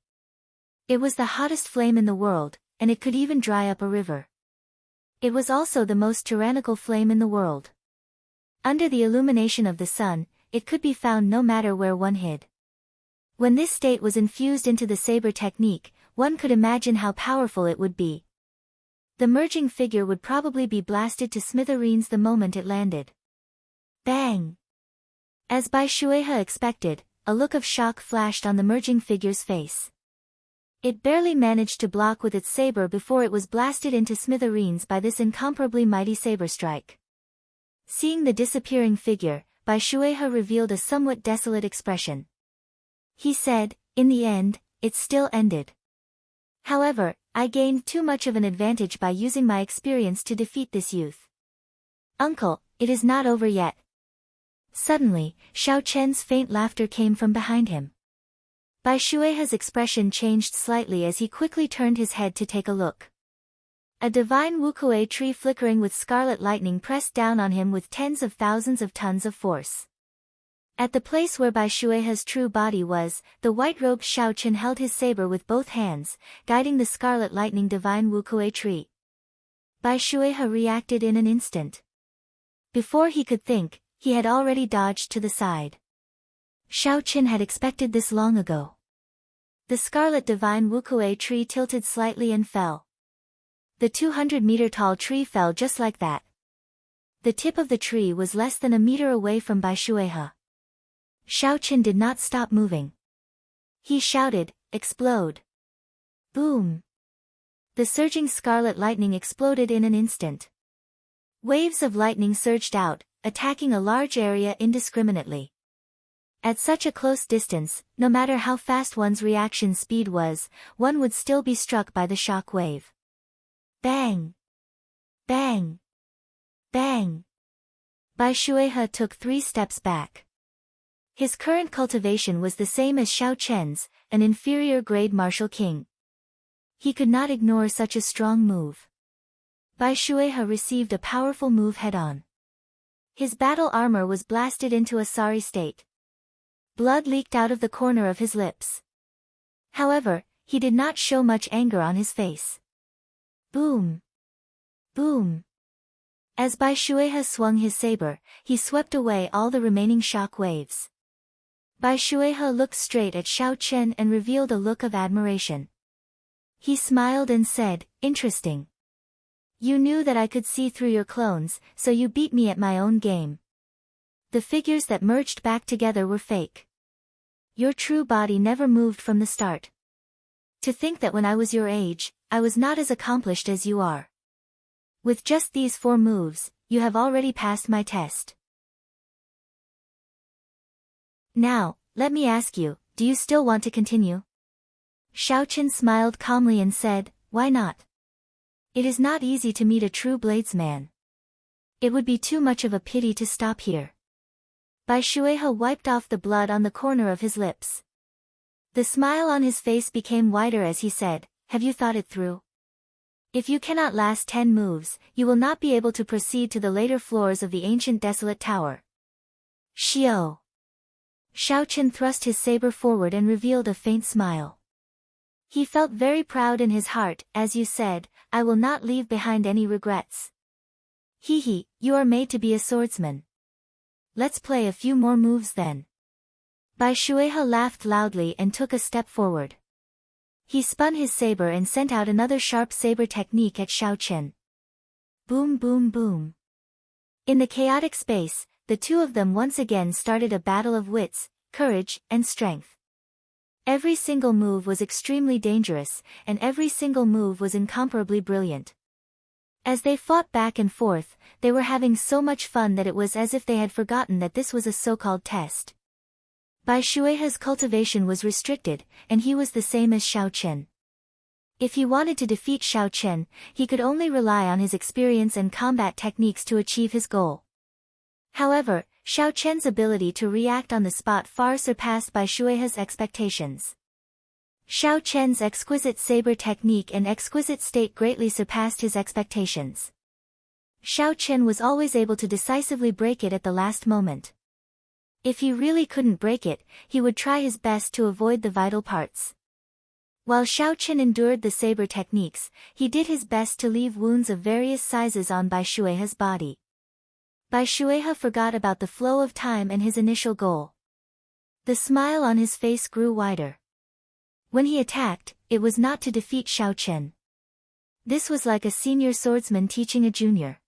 It was the hottest flame in the world, and it could even dry up a river. It was also the most tyrannical flame in the world. Under the illumination of the sun, it could be found no matter where one hid. When this state was infused into the saber technique, one could imagine how powerful it would be. The merging figure would probably be blasted to smithereens the moment it landed. Bang! As Bai Shuihe expected, a look of shock flashed on the merging figure's face. It barely managed to block with its saber before it was blasted into smithereens by this incomparably mighty saber strike. Seeing the disappearing figure, Bai Shuihe revealed a somewhat desolate expression. He said, "In the end, it still ended. However, I gained too much of an advantage by using my experience to defeat this youth. Uncle, it is not over yet." Suddenly, Xiao Chen's faint laughter came from behind him. Bai Shuihe's expression changed slightly as he quickly turned his head to take a look. A divine wukuei tree flickering with scarlet lightning pressed down on him with tens of thousands of tons of force. At the place where Bai Shuihe's true body was, the white-robed Xiao Chen held his saber with both hands, guiding the scarlet lightning divine wukuei tree. Bai Shuihe reacted in an instant. Before he could think, he had already dodged to the side. Xiao Chen had expected this long ago. The scarlet divine wukuei tree tilted slightly and fell. The 200-meter-tall tree fell just like that. The tip of the tree was less than a meter away from Bai Shuihe. Xiao Chen did not stop moving. He shouted, "Explode!" Boom! The surging scarlet lightning exploded in an instant. Waves of lightning surged out, attacking a large area indiscriminately. At such a close distance, no matter how fast one's reaction speed was, one would still be struck by the shock wave. Bang! Bang! Bang! Bai Shuihe took 3 steps back. His current cultivation was the same as Xiao Chen's, an inferior grade martial king. He could not ignore such a strong move. Bai Shuihe received a powerful move head-on. His battle armor was blasted into a sorry state. Blood leaked out of the corner of his lips. However, he did not show much anger on his face. Boom! Boom! As Bai Shuihe swung his saber, he swept away all the remaining shock waves. Bai Shuihe looked straight at Xiao Chen and revealed a look of admiration. He smiled and said, "Interesting. You knew that I could see through your clones, so you beat me at my own game. The figures that merged back together were fake. Your true body never moved from the start. To think that when I was your age, I was not as accomplished as you are. With just these 4 moves, you have already passed my test. Now, let me ask you, do you still want to continue?" Xiao Chen smiled calmly and said, "Why not? It is not easy to meet a true bladesman. It would be too much of a pity to stop here." Bai Shuihe wiped off the blood on the corner of his lips. The smile on his face became wider as he said, "Have you thought it through? If you cannot last 10 moves, you will not be able to proceed to the later floors of the ancient desolate tower." Shio! Xiao Chen thrust his saber forward and revealed a faint smile. He felt very proud in his heart. "As you said, I will not leave behind any regrets. Hee, you are made to be a swordsman. Let's play a few more moves then." Bai Shuihe laughed loudly and took a step forward. He spun his saber and sent out another sharp saber technique at Xiao Chen. Boom boom boom. In the chaotic space, the two of them once again started a battle of wits, courage, and strength. Every single move was extremely dangerous, and every single move was incomparably brilliant. As they fought back and forth, they were having so much fun that it was as if they had forgotten that this was a so-called test. Bai Shuihe's cultivation was restricted, and he was the same as Xiao Chen. If he wanted to defeat Xiao Chen, he could only rely on his experience and combat techniques to achieve his goal. However, Xiao Chen's ability to react on the spot far surpassed Bai Shuihe's expectations. Xiao Chen's exquisite saber technique and exquisite state greatly surpassed his expectations. Xiao Chen was always able to decisively break it at the last moment. If he really couldn't break it, he would try his best to avoid the vital parts. While Xiao Chen endured the saber techniques, he did his best to leave wounds of various sizes on Bai Shuihe's body. Bai Shuihe forgot about the flow of time and his initial goal. The smile on his face grew wider. When he attacked, it was not to defeat Xiao Chen. This was like a senior swordsman teaching a junior.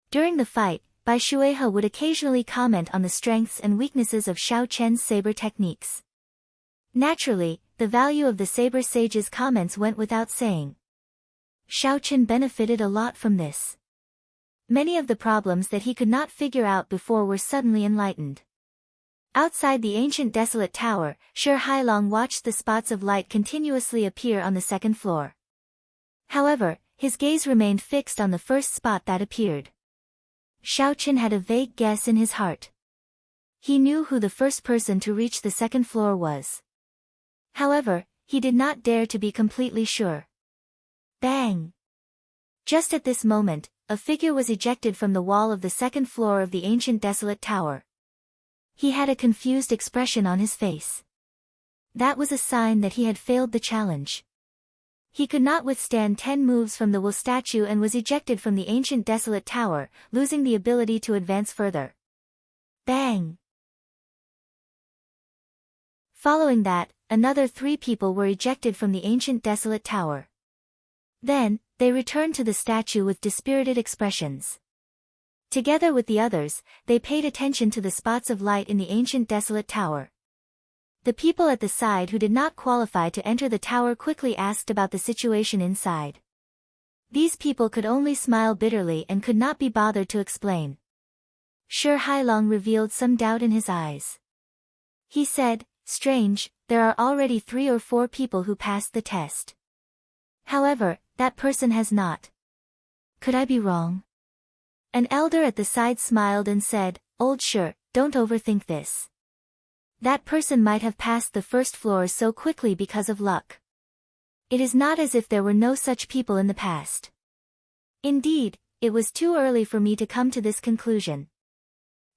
During the fight, Bai Shuihe would occasionally comment on the strengths and weaknesses of Xiao Chen's saber techniques. Naturally, the value of the saber sage's comments went without saying. Xiao Chen benefited a lot from this. Many of the problems that he could not figure out before were suddenly enlightened. Outside the ancient desolate tower, Sure Hailong watched the spots of light continuously appear on the second floor. However, his gaze remained fixed on the first spot that appeared. Xiao Chen had a vague guess in his heart. He knew who the first person to reach the second floor was. However, he did not dare to be completely sure. Bang! Just at this moment, a figure was ejected from the wall of the second floor of the ancient desolate tower. He had a confused expression on his face. That was a sign that he had failed the challenge. He could not withstand 10 moves from the wool statue and was ejected from the ancient desolate tower, losing the ability to advance further. Bang! Following that, another 3 people were ejected from the ancient desolate tower. Then, they returned to the statue with dispirited expressions. Together with the others, they paid attention to the spots of light in the ancient desolate tower. The people at the side who did not qualify to enter the tower quickly asked about the situation inside. These people could only smile bitterly and could not be bothered to explain. Sure Hailong revealed some doubt in his eyes. He said, "Strange, there are already 3 or 4 people who passed the test. However, that person has not. Could I be wrong?" An elder at the side smiled and said, "Old Sure, don't overthink this. That person might have passed the first floor so quickly because of luck. It is not as if there were no such people in the past. Indeed, it was too early for me to come to this conclusion.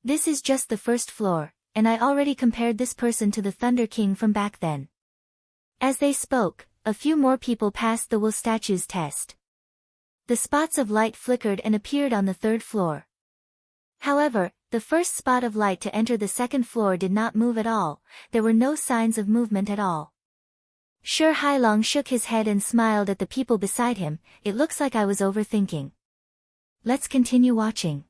This is just the first floor, and I already compared this person to the Thunder King from back then." As they spoke, a few more people passed the wool statue's test. The spots of light flickered and appeared on the 3rd floor. However, the first spot of light to enter the 2nd floor did not move at all. There were no signs of movement at all. Sure Hailong shook his head and smiled at the people beside him. "It looks like I was overthinking. Let's continue watching."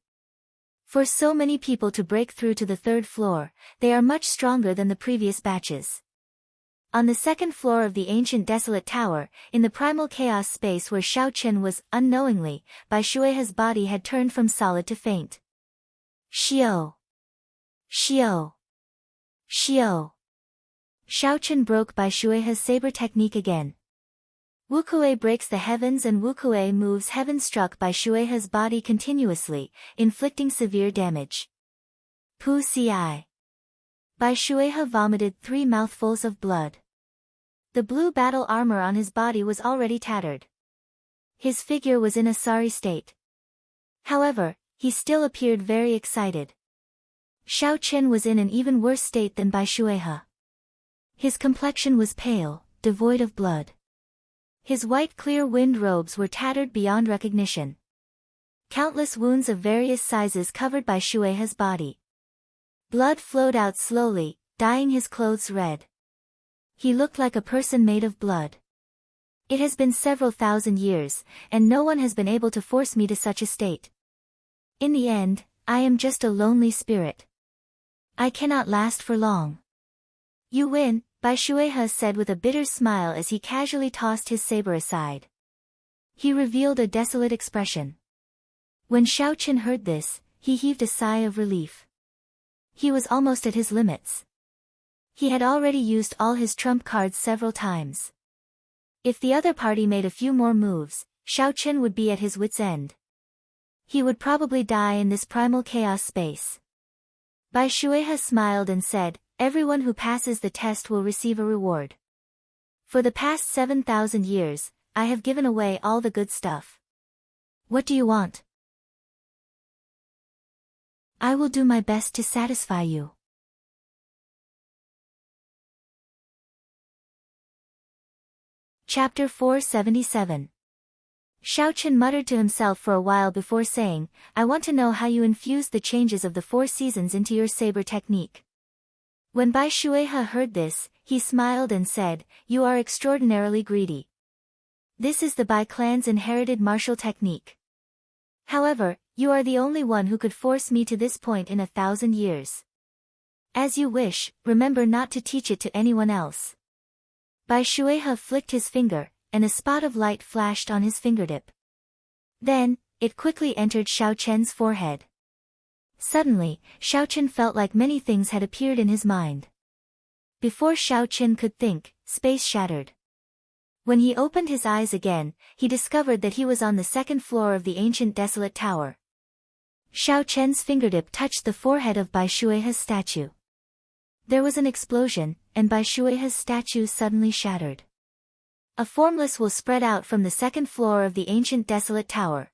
For so many people to break through to the 3rd floor, they are much stronger than the previous batches. On the 2nd floor of the ancient desolate tower, in the primal chaos space where Xiao Chen was, unknowingly, Bai Shuihe's body had turned from solid to faint. Xiao! Xiao! Xiao! Xiao Chen broke Bai Shuihe's saber technique again. Wukue breaks the heavens and Wukue moves heaven struck Bai Shuihe's body continuously, inflicting severe damage. Pu Ci. Bai Shuihe vomited 3 mouthfuls of blood. The blue battle armor on his body was already tattered. His figure was in a sorry state. However, he still appeared very excited. Xiao Chen was in an even worse state than Bai Shuihe. His complexion was pale, devoid of blood. His white clear wind robes were tattered beyond recognition. Countless wounds of various sizes covered Bai Shuihe's body. Blood flowed out slowly, dyeing his clothes red. He looked like a person made of blood. It has been several thousand years, and no one has been able to force me to such a state. In the end, I am just a lonely spirit. I cannot last for long. You win, Bai Shuihe said with a bitter smile as he casually tossed his saber aside. He revealed a desolate expression. When Xiao Chen heard this, he heaved a sigh of relief. He was almost at his limits. He had already used all his trump cards several times. If the other party made a few more moves, Xiao Chen would be at his wits' end. He would probably die in this primal chaos space. Bai Shuihe smiled and said, "Everyone who passes the test will receive a reward. For the past 7,000 years, I have given away all the good stuff. What do you want? I will do my best to satisfy you." Chapter 477. Xiao Chen muttered to himself for a while before saying, "I want to know how you infused the changes of the 4 seasons into your saber technique." When Bai Shuihe heard this, he smiled and said, "You are extraordinarily greedy. This is the Bai clan's inherited martial technique. However, you are the only one who could force me to this point in 1,000 years. As you wish, remember not to teach it to anyone else." Bai Shuihe flicked his finger, and a spot of light flashed on his fingertip. Then, it quickly entered Xiao Chen's forehead. Suddenly, Xiao Chen felt like many things had appeared in his mind. Before Xiao Chen could think, space shattered. When he opened his eyes again, he discovered that he was on the second floor of the ancient desolate tower. Xiao Chen's fingertip touched the forehead of Bai Shuihe's statue. There was an explosion, and Bai Shuihe's statue suddenly shattered. A formless will spread out from the second floor of the ancient desolate tower.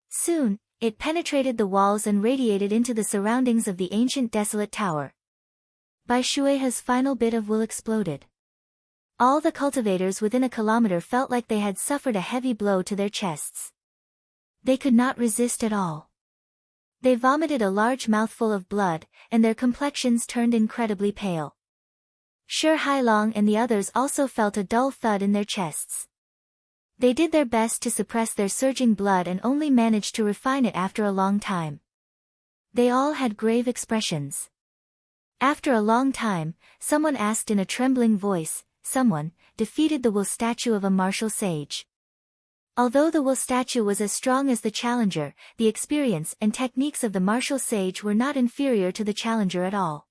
Soon, it penetrated the walls and radiated into the surroundings of the ancient desolate tower. Bai Shuihe's final bit of will exploded. All the cultivators within a kilometer felt like they had suffered a heavy blow to their chests. They could not resist at all. They vomited a large mouthful of blood, and their complexions turned incredibly pale. Shi Hailong and the others also felt a dull thud in their chests. They did their best to suppress their surging blood and only managed to refine it after a long time. They all had grave expressions. After a long time, someone asked in a trembling voice, "Someone defeated the will statue of a martial sage." Although the will statue was as strong as the challenger, the experience and techniques of the martial sage were not inferior to the challenger at all.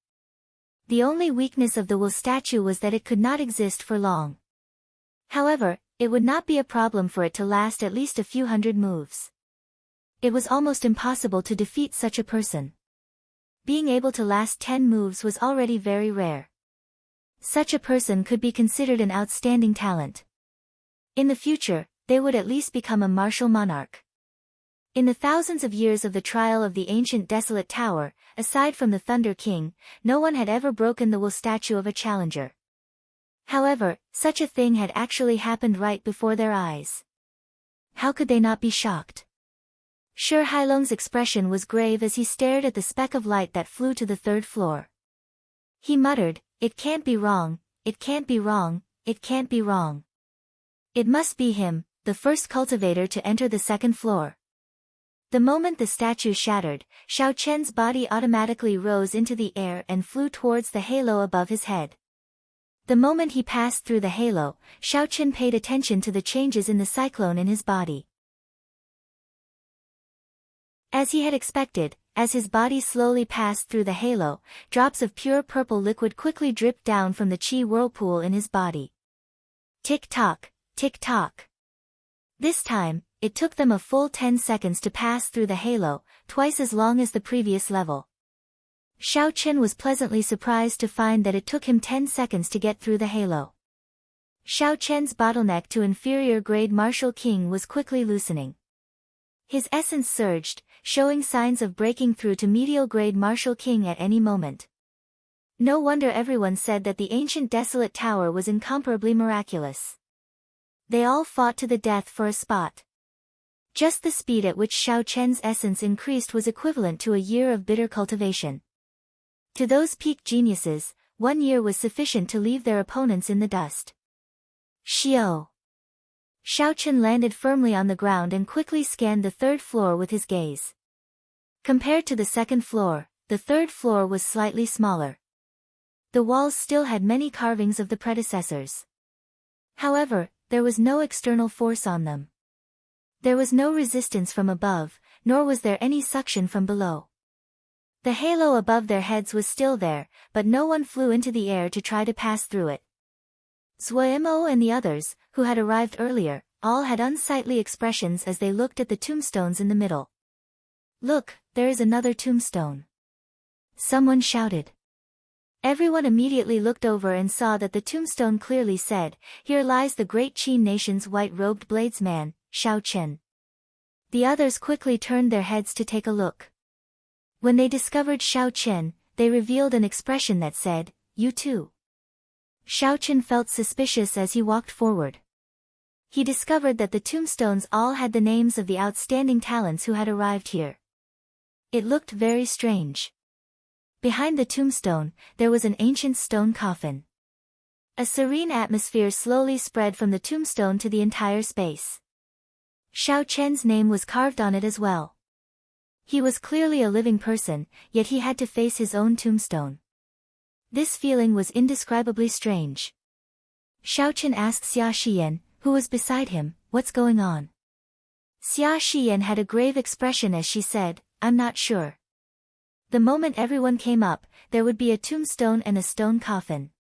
The only weakness of the will statue was that it could not exist for long. However, it would not be a problem for it to last at least a few hundred moves. It was almost impossible to defeat such a person. Being able to last 10 moves was already very rare. Such a person could be considered an outstanding talent. In the future, they would at least become a martial monarch. In the thousands of years of the trial of the ancient desolate tower, aside from the Thunder King, no one had ever broken the will statue of a challenger. However, such a thing had actually happened right before their eyes. How could they not be shocked? Shi Hailong's expression was grave as he stared at the speck of light that flew to the third floor. He muttered, "It can't be wrong, it can't be wrong, it can't be wrong. It must be him, the first cultivator to enter the second floor." The moment the statue shattered, Xiao Chen's body automatically rose into the air and flew towards the halo above his head. The moment he passed through the halo, Xiao Chen paid attention to the changes in the cyclone in his body. As he had expected, as his body slowly passed through the halo, drops of pure purple liquid quickly dripped down from the chi whirlpool in his body. Tick-tock, tick-tock. This time, it took them a full 10 seconds to pass through the halo, twice as long as the previous level. Xiao Chen was pleasantly surprised to find that it took him 10 seconds to get through the halo. Xiao Chen's bottleneck to inferior grade martial king was quickly loosening. His essence surged, showing signs of breaking through to medial grade martial king at any moment. No wonder everyone said that the ancient desolate tower was incomparably miraculous. They all fought to the death for a spot. Just the speed at which Xiao Chen's essence increased was equivalent to a year of bitter cultivation. To those peak geniuses, 1 year was sufficient to leave their opponents in the dust. Xiao. Xiao Chen landed firmly on the ground and quickly scanned the third floor with his gaze. Compared to the second floor, the third floor was slightly smaller. The walls still had many carvings of the predecessors. However, there was no external force on them. There was no resistance from above, nor was there any suction from below. The halo above their heads was still there, but no one flew into the air to try to pass through it. Zuomo and the others, who had arrived earlier, all had unsightly expressions as they looked at the tombstones in the middle. "Look, there is another tombstone," someone shouted. Everyone immediately looked over and saw that the tombstone clearly said, "Here lies the great Qin nation's white-robed bladesman, Xiao Chen." The others quickly turned their heads to take a look. When they discovered Xiao Chen, they revealed an expression that said, "You too." Xiao Chen felt suspicious as he walked forward. He discovered that the tombstones all had the names of the outstanding talents who had arrived here. It looked very strange. Behind the tombstone, there was an ancient stone coffin. A serene atmosphere slowly spread from the tombstone to the entire space. Xiao Chen's name was carved on it as well. He was clearly a living person, yet he had to face his own tombstone. This feeling was indescribably strange. Xiao Chen asked Xia Xiyan, who was beside him, "What's going on?" Xia Xian had a grave expression as she said, "I'm not sure." The moment everyone came up, there would be a tombstone and a stone coffin.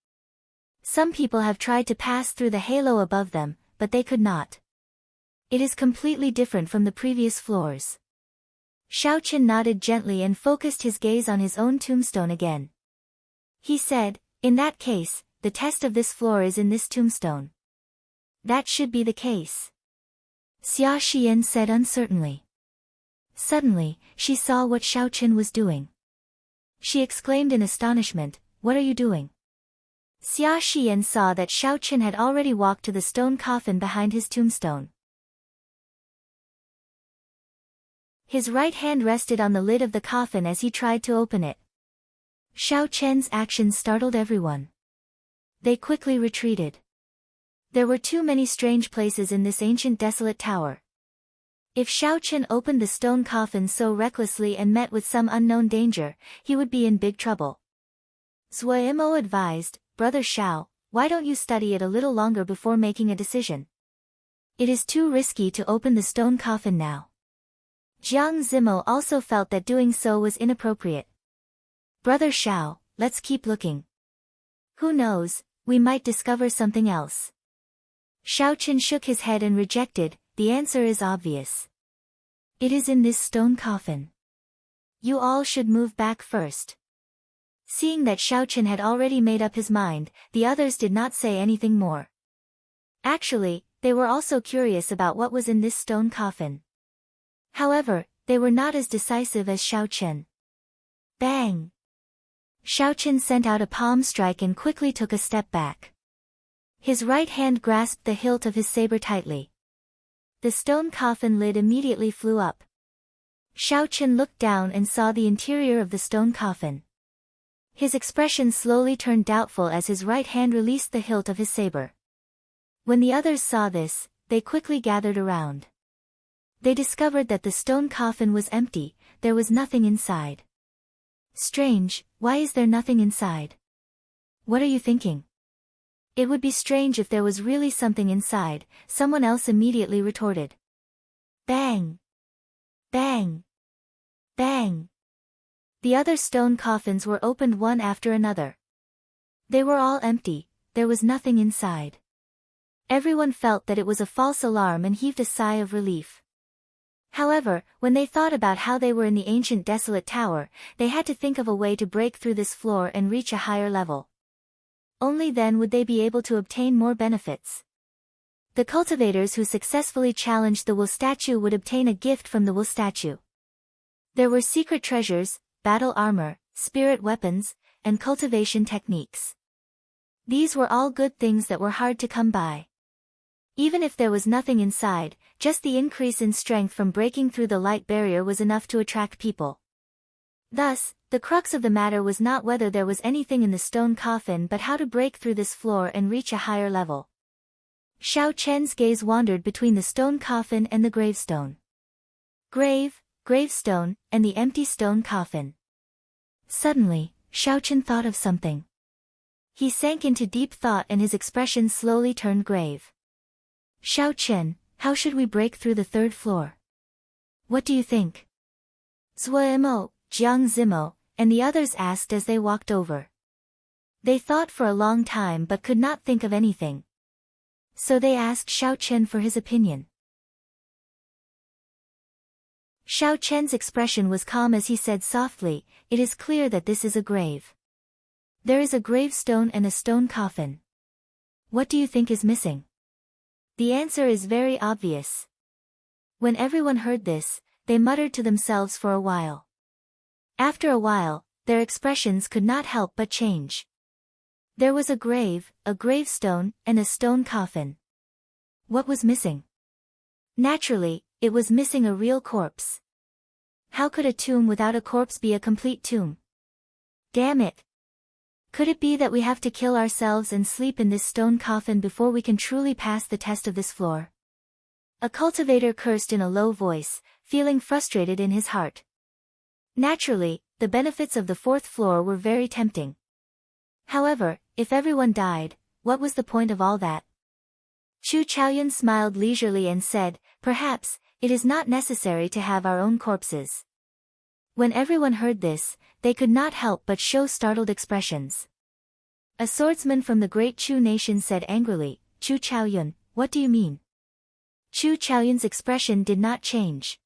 Some people have tried to pass through the halo above them, but they could not. It is completely different from the previous floors. Xiaoqian nodded gently and focused his gaze on his own tombstone again. He said, "In that case, the test of this floor is in this tombstone." "That should be the case," Xia Xian said uncertainly. Suddenly, she saw what Xiaoqian was doing. She exclaimed in astonishment, "What are you doing?" Xia Xian saw that Xiaoqian had already walked to the stone coffin behind his tombstone. His right hand rested on the lid of the coffin as he tried to open it. Xiaoqian's actions startled everyone. They quickly retreated. There were too many strange places in this ancient desolate tower. If Xiaoqian opened the stone coffin so recklessly and met with some unknown danger, he would be in big trouble. Zuoimo advised, "Brother Xiao, why don't you study it a little longer before making a decision? It is too risky to open the stone coffin now." Jiang Zimo also felt that doing so was inappropriate. "Brother Xiao, let's keep looking. Who knows, we might discover something else." Xiaoqian shook his head and rejected, "The answer is obvious. It is in this stone coffin. You all should move back first." Seeing that Xiaoqian had already made up his mind, the others did not say anything more. Actually, they were also curious about what was in this stone coffin. However, they were not as decisive as Xiaoqian. Bang! Xiaoqian sent out a palm strike and quickly took a step back. His right hand grasped the hilt of his saber tightly. The stone coffin lid immediately flew up. Xiaoqian looked down and saw the interior of the stone coffin. His expression slowly turned doubtful as his right hand released the hilt of his saber. When the others saw this, they quickly gathered around. They discovered that the stone coffin was empty, there was nothing inside. "Strange, why is there nothing inside? What are you thinking?" "It would be strange if there was really something inside," someone else immediately retorted. Bang! Bang! Bang! The other stone coffins were opened one after another. They were all empty, there was nothing inside. Everyone felt that it was a false alarm and heaved a sigh of relief. However, when they thought about how they were in the ancient desolate tower, they had to think of a way to break through this floor and reach a higher level. Only then would they be able to obtain more benefits. The cultivators who successfully challenged the wool statue would obtain a gift from the wool statue. There were secret treasures, battle armor, spirit weapons, and cultivation techniques. These were all good things that were hard to come by. Even if there was nothing inside, just the increase in strength from breaking through the light barrier was enough to attract people. Thus, the crux of the matter was not whether there was anything in the stone coffin but how to break through this floor and reach a higher level. Xiaoqian's gaze wandered between the stone coffin and the gravestone. Gravestone, and the empty stone coffin. Suddenly, Xiaoqian thought of something. He sank into deep thought and his expression slowly turned grave. "Xiaoqian, how should we break through the third floor? What do you think?" Zuoimo, Jiang Zimo, and the others asked as they walked over. They thought for a long time but could not think of anything. So they asked Xiaoqian for his opinion. Xiaoqian's expression was calm as he said softly, "It is clear that this is a grave. There is a gravestone and a stone coffin. What do you think is missing?" The answer is very obvious. When everyone heard this, they muttered to themselves for a while. After a while, their expressions could not help but change. There was a grave, a gravestone, and a stone coffin. What was missing? Naturally, it was missing a real corpse. How could a tomb without a corpse be a complete tomb? Damn it! Could it be that we have to kill ourselves and sleep in this stone coffin before we can truly pass the test of this floor? A cultivator cursed in a low voice, feeling frustrated in his heart. Naturally, the benefits of the fourth floor were very tempting. However, if everyone died, what was the point of all that? Chu Chaoyun smiled leisurely and said, "Perhaps, it is not necessary to have our own corpses. When everyone heard this, they could not help but show startled expressions. A swordsman from the great Chu nation said angrily, "Chu Chaoyun, what do you mean?" Chu Chaoyun's expression did not change.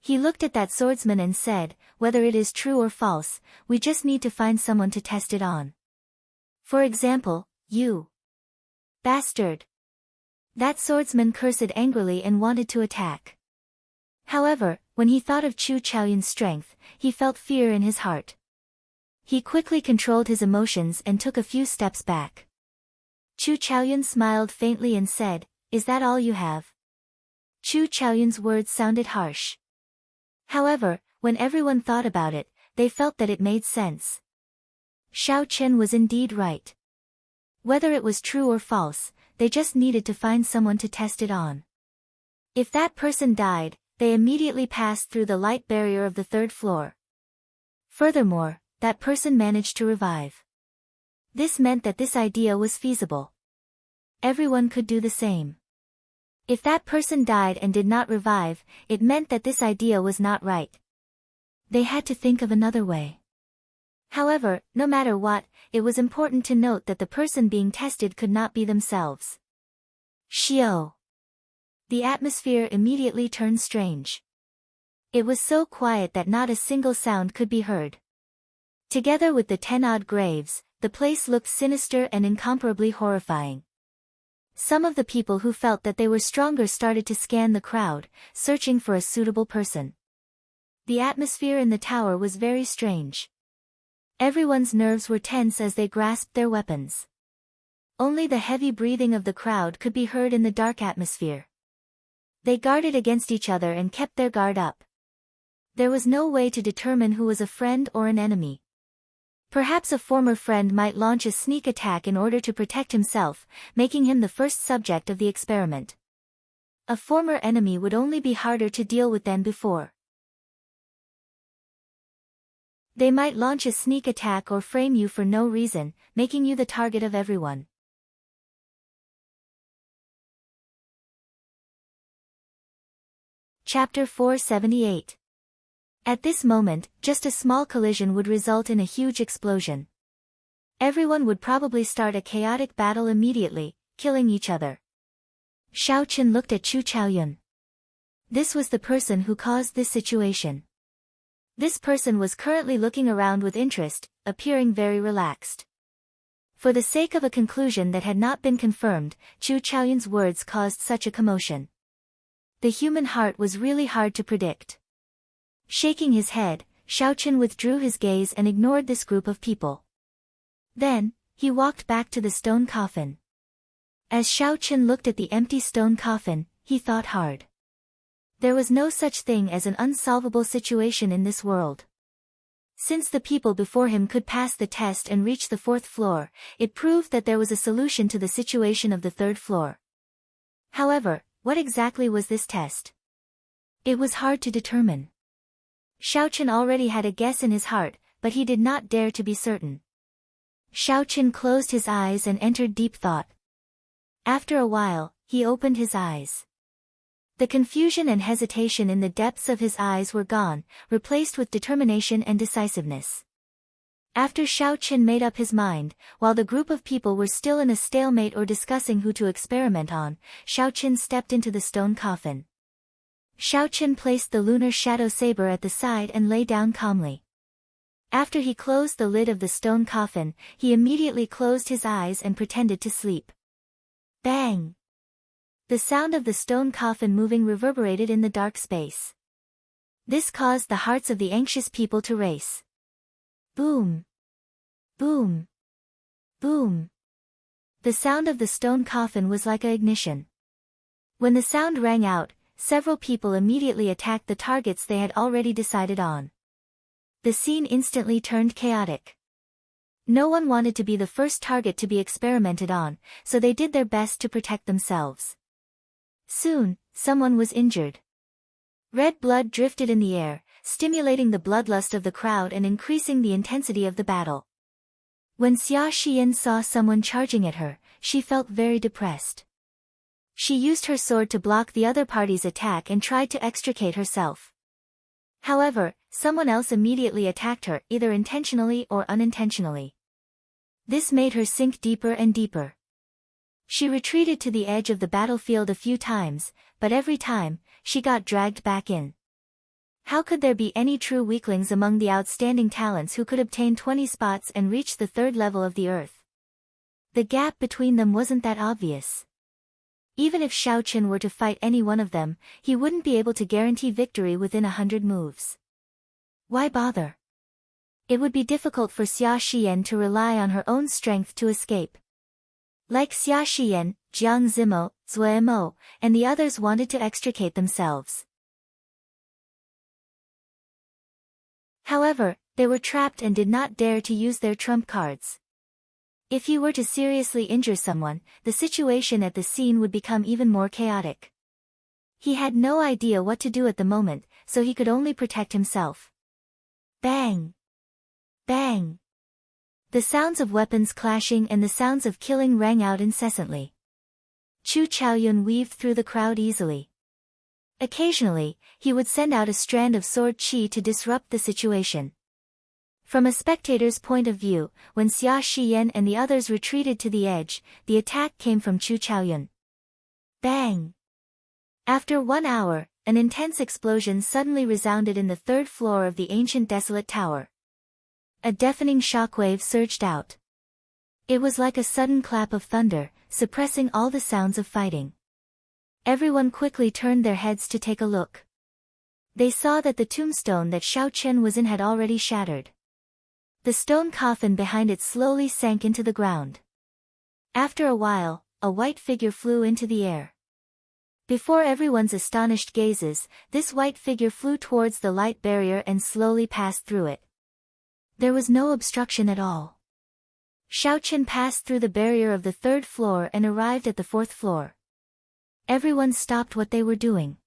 He looked at that swordsman and said, "Whether it is true or false, we just need to find someone to test it on. For example, you. Bastard." That swordsman cursed angrily and wanted to attack. However, when he thought of Chu Chaoyun's strength, he felt fear in his heart. He quickly controlled his emotions and took a few steps back. Chu Chaoyun smiled faintly and said, "Is that all you have?" Chu Chaoyun's words sounded harsh. However, when everyone thought about it, they felt that it made sense. Xiao Chen was indeed right. Whether it was true or false, they just needed to find someone to test it on. If that person died, they immediately passed through the light barrier of the third floor. Furthermore, that person managed to revive. This meant that this idea was feasible. Everyone could do the same. If that person died and did not revive, it meant that this idea was not right. They had to think of another way. However, no matter what, it was important to note that the person being tested could not be themselves. Xiao. The atmosphere immediately turned strange. It was so quiet that not a single sound could be heard. Together with the 10-odd graves, the place looked sinister and incomparably horrifying. Some of the people who felt that they were stronger started to scan the crowd, searching for a suitable person. The atmosphere in the tower was very strange. Everyone's nerves were tense as they grasped their weapons. Only the heavy breathing of the crowd could be heard in the dark atmosphere. They guarded against each other and kept their guard up. There was no way to determine who was a friend or an enemy. Perhaps a former friend might launch a sneak attack in order to protect himself, making him the first subject of the experiment. A former enemy would only be harder to deal with than before. They might launch a sneak attack or frame you for no reason, making you the target of everyone. Chapter 478. At this moment, just a small collision would result in a huge explosion. Everyone would probably start a chaotic battle immediately, killing each other. Xiao Chen looked at Chu Chaoyun. This was the person who caused this situation. This person was currently looking around with interest, appearing very relaxed. For the sake of a conclusion that had not been confirmed, Chu Chaoyun's words caused such a commotion. The human heart was really hard to predict. Shaking his head, Xiao Chen withdrew his gaze and ignored this group of people. Then, he walked back to the stone coffin. As Xiao Chen looked at the empty stone coffin, he thought hard. There was no such thing as an unsolvable situation in this world. Since the people before him could pass the test and reach the fourth floor, it proved that there was a solution to the situation of the third floor. However, what exactly was this test? It was hard to determine. Xiao Chen already had a guess in his heart, but he did not dare to be certain. Xiao Chen closed his eyes and entered deep thought. After a while, he opened his eyes. The confusion and hesitation in the depths of his eyes were gone, replaced with determination and decisiveness. After Xiao Chen made up his mind, while the group of people were still in a stalemate or discussing who to experiment on, Xiao Chen stepped into the stone coffin. Xiao Chen placed the lunar shadow saber at the side and lay down calmly. After he closed the lid of the stone coffin, he immediately closed his eyes and pretended to sleep. Bang! The sound of the stone coffin moving reverberated in the dark space. This caused the hearts of the anxious people to race. Boom! Boom! Boom! The sound of the stone coffin was like an ignition. When the sound rang out, several people immediately attacked the targets they had already decided on. The scene instantly turned chaotic. No one wanted to be the first target to be experimented on, so they did their best to protect themselves. Soon, someone was injured. Red blood drifted in the air, stimulating the bloodlust of the crowd and increasing the intensity of the battle. When Xia Xian saw someone charging at her, she felt very depressed. She used her sword to block the other party's attack and tried to extricate herself. However, someone else immediately attacked her, either intentionally or unintentionally. This made her sink deeper and deeper. She retreated to the edge of the battlefield a few times, but every time, she got dragged back in. How could there be any true weaklings among the outstanding talents who could obtain 20 spots and reach the third level of the earth? The gap between them wasn't that obvious. Even if Xiao Chen were to fight any one of them, he wouldn't be able to guarantee victory within 100 moves. Why bother? It would be difficult for Xia Xiyan to rely on her own strength to escape. Like Xia Xiyan, Jiang Zimo, Zui Mo, and the others wanted to extricate themselves. However, they were trapped and did not dare to use their trump cards. If he were to seriously injure someone, the situation at the scene would become even more chaotic. He had no idea what to do at the moment, so he could only protect himself. Bang! Bang! The sounds of weapons clashing and the sounds of killing rang out incessantly. Chu Chaoyun weaved through the crowd easily. Occasionally, he would send out a strand of sword qi to disrupt the situation. From a spectator's point of view, when Xia Xiyan and the others retreated to the edge, the attack came from Chu Chaoyun. Bang! After 1 hour, an intense explosion suddenly resounded in the third floor of the ancient desolate tower. A deafening shockwave surged out. It was like a sudden clap of thunder, suppressing all the sounds of fighting. Everyone quickly turned their heads to take a look. They saw that the tombstone that Xiao Chen was in had already shattered. The stone coffin behind it slowly sank into the ground. After a while, a white figure flew into the air. Before everyone's astonished gazes, this white figure flew towards the light barrier and slowly passed through it. There was no obstruction at all. Xiao Chen passed through the barrier of the third floor and arrived at the fourth floor. Everyone stopped what they were doing.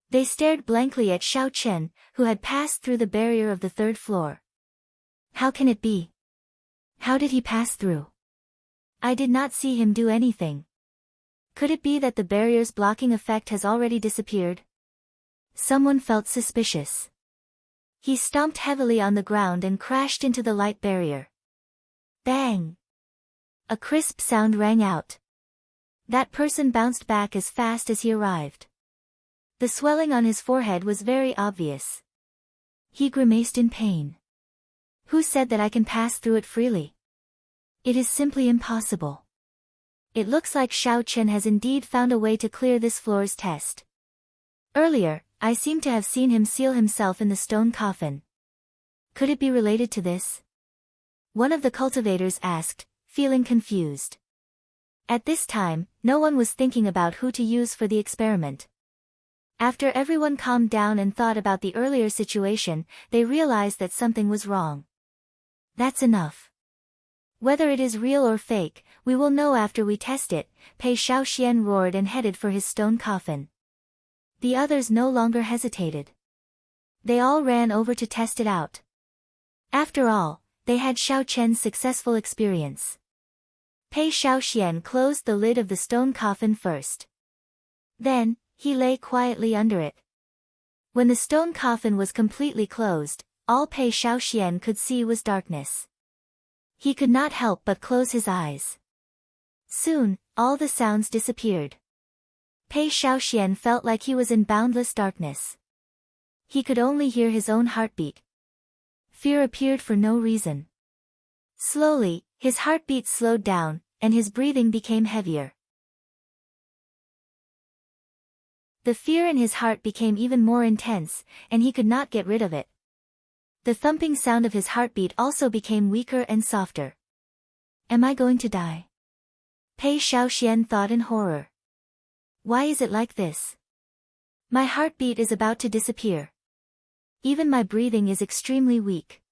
They stared blankly at Xiao Chen, who had passed through the barrier of the third floor. How can it be? How did he pass through? I did not see him do anything. Could it be that the barrier's blocking effect has already disappeared? Someone felt suspicious. He stomped heavily on the ground and crashed into the light barrier. Bang! A crisp sound rang out. That person bounced back as fast as he arrived. The swelling on his forehead was very obvious. He grimaced in pain. Who said that I can pass through it freely? It is simply impossible. It looks like Xiao Chen has indeed found a way to clear this floor's test. Earlier, I seem to have seen him seal himself in the stone coffin. Could it be related to this? One of the cultivators asked, feeling confused. At this time, no one was thinking about who to use for the experiment. After everyone calmed down and thought about the earlier situation, they realized that something was wrong. That's enough. Whether it is real or fake, we will know after we test it, Pei Shaoxian roared and headed for his stone coffin. The others no longer hesitated. They all ran over to test it out. After all, they had Xiao Chen's successful experience. Pei Shaoxian closed the lid of the stone coffin first. Then, he lay quietly under it. When the stone coffin was completely closed, all Pei Shaoxian could see was darkness. He could not help but close his eyes. Soon, all the sounds disappeared. Pei Shaoxian felt like he was in boundless darkness. He could only hear his own heartbeat. Fear appeared for no reason. Slowly, his heartbeat slowed down, and his breathing became heavier. The fear in his heart became even more intense, and he could not get rid of it. The thumping sound of his heartbeat also became weaker and softer. Am I going to die? Pei Shaoxian thought in horror. Why is it like this? My heartbeat is about to disappear. Even my breathing is extremely weak.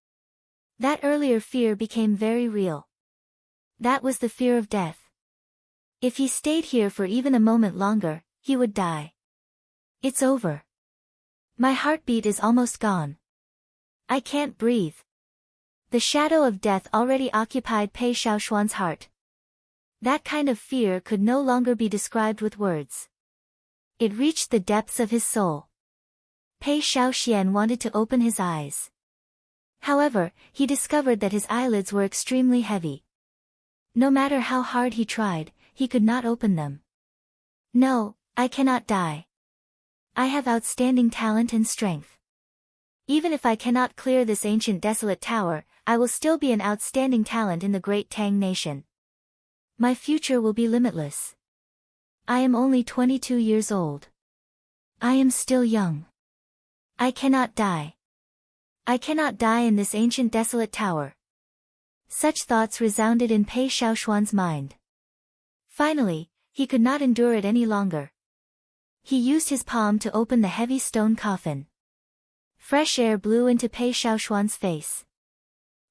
That earlier fear became very real. That was the fear of death. If he stayed here for even a moment longer, he would die. It's over. My heartbeat is almost gone. I can't breathe. The shadow of death already occupied Pei Shaoxuan's heart. That kind of fear could no longer be described with words. It reached the depths of his soul. Pei Shaoxian wanted to open his eyes. However, he discovered that his eyelids were extremely heavy. No matter how hard he tried, he could not open them. No, I cannot die. I have outstanding talent and strength. Even if I cannot clear this ancient desolate tower, I will still be an outstanding talent in the great Tang nation. My future will be limitless. I am only 22 years old. I am still young. I cannot die. I cannot die in this ancient desolate tower. Such thoughts resounded in Pei Shaoxuan's mind. Finally, he could not endure it any longer. He used his palm to open the heavy stone coffin. Fresh air blew into Pei Shaoxuan's face.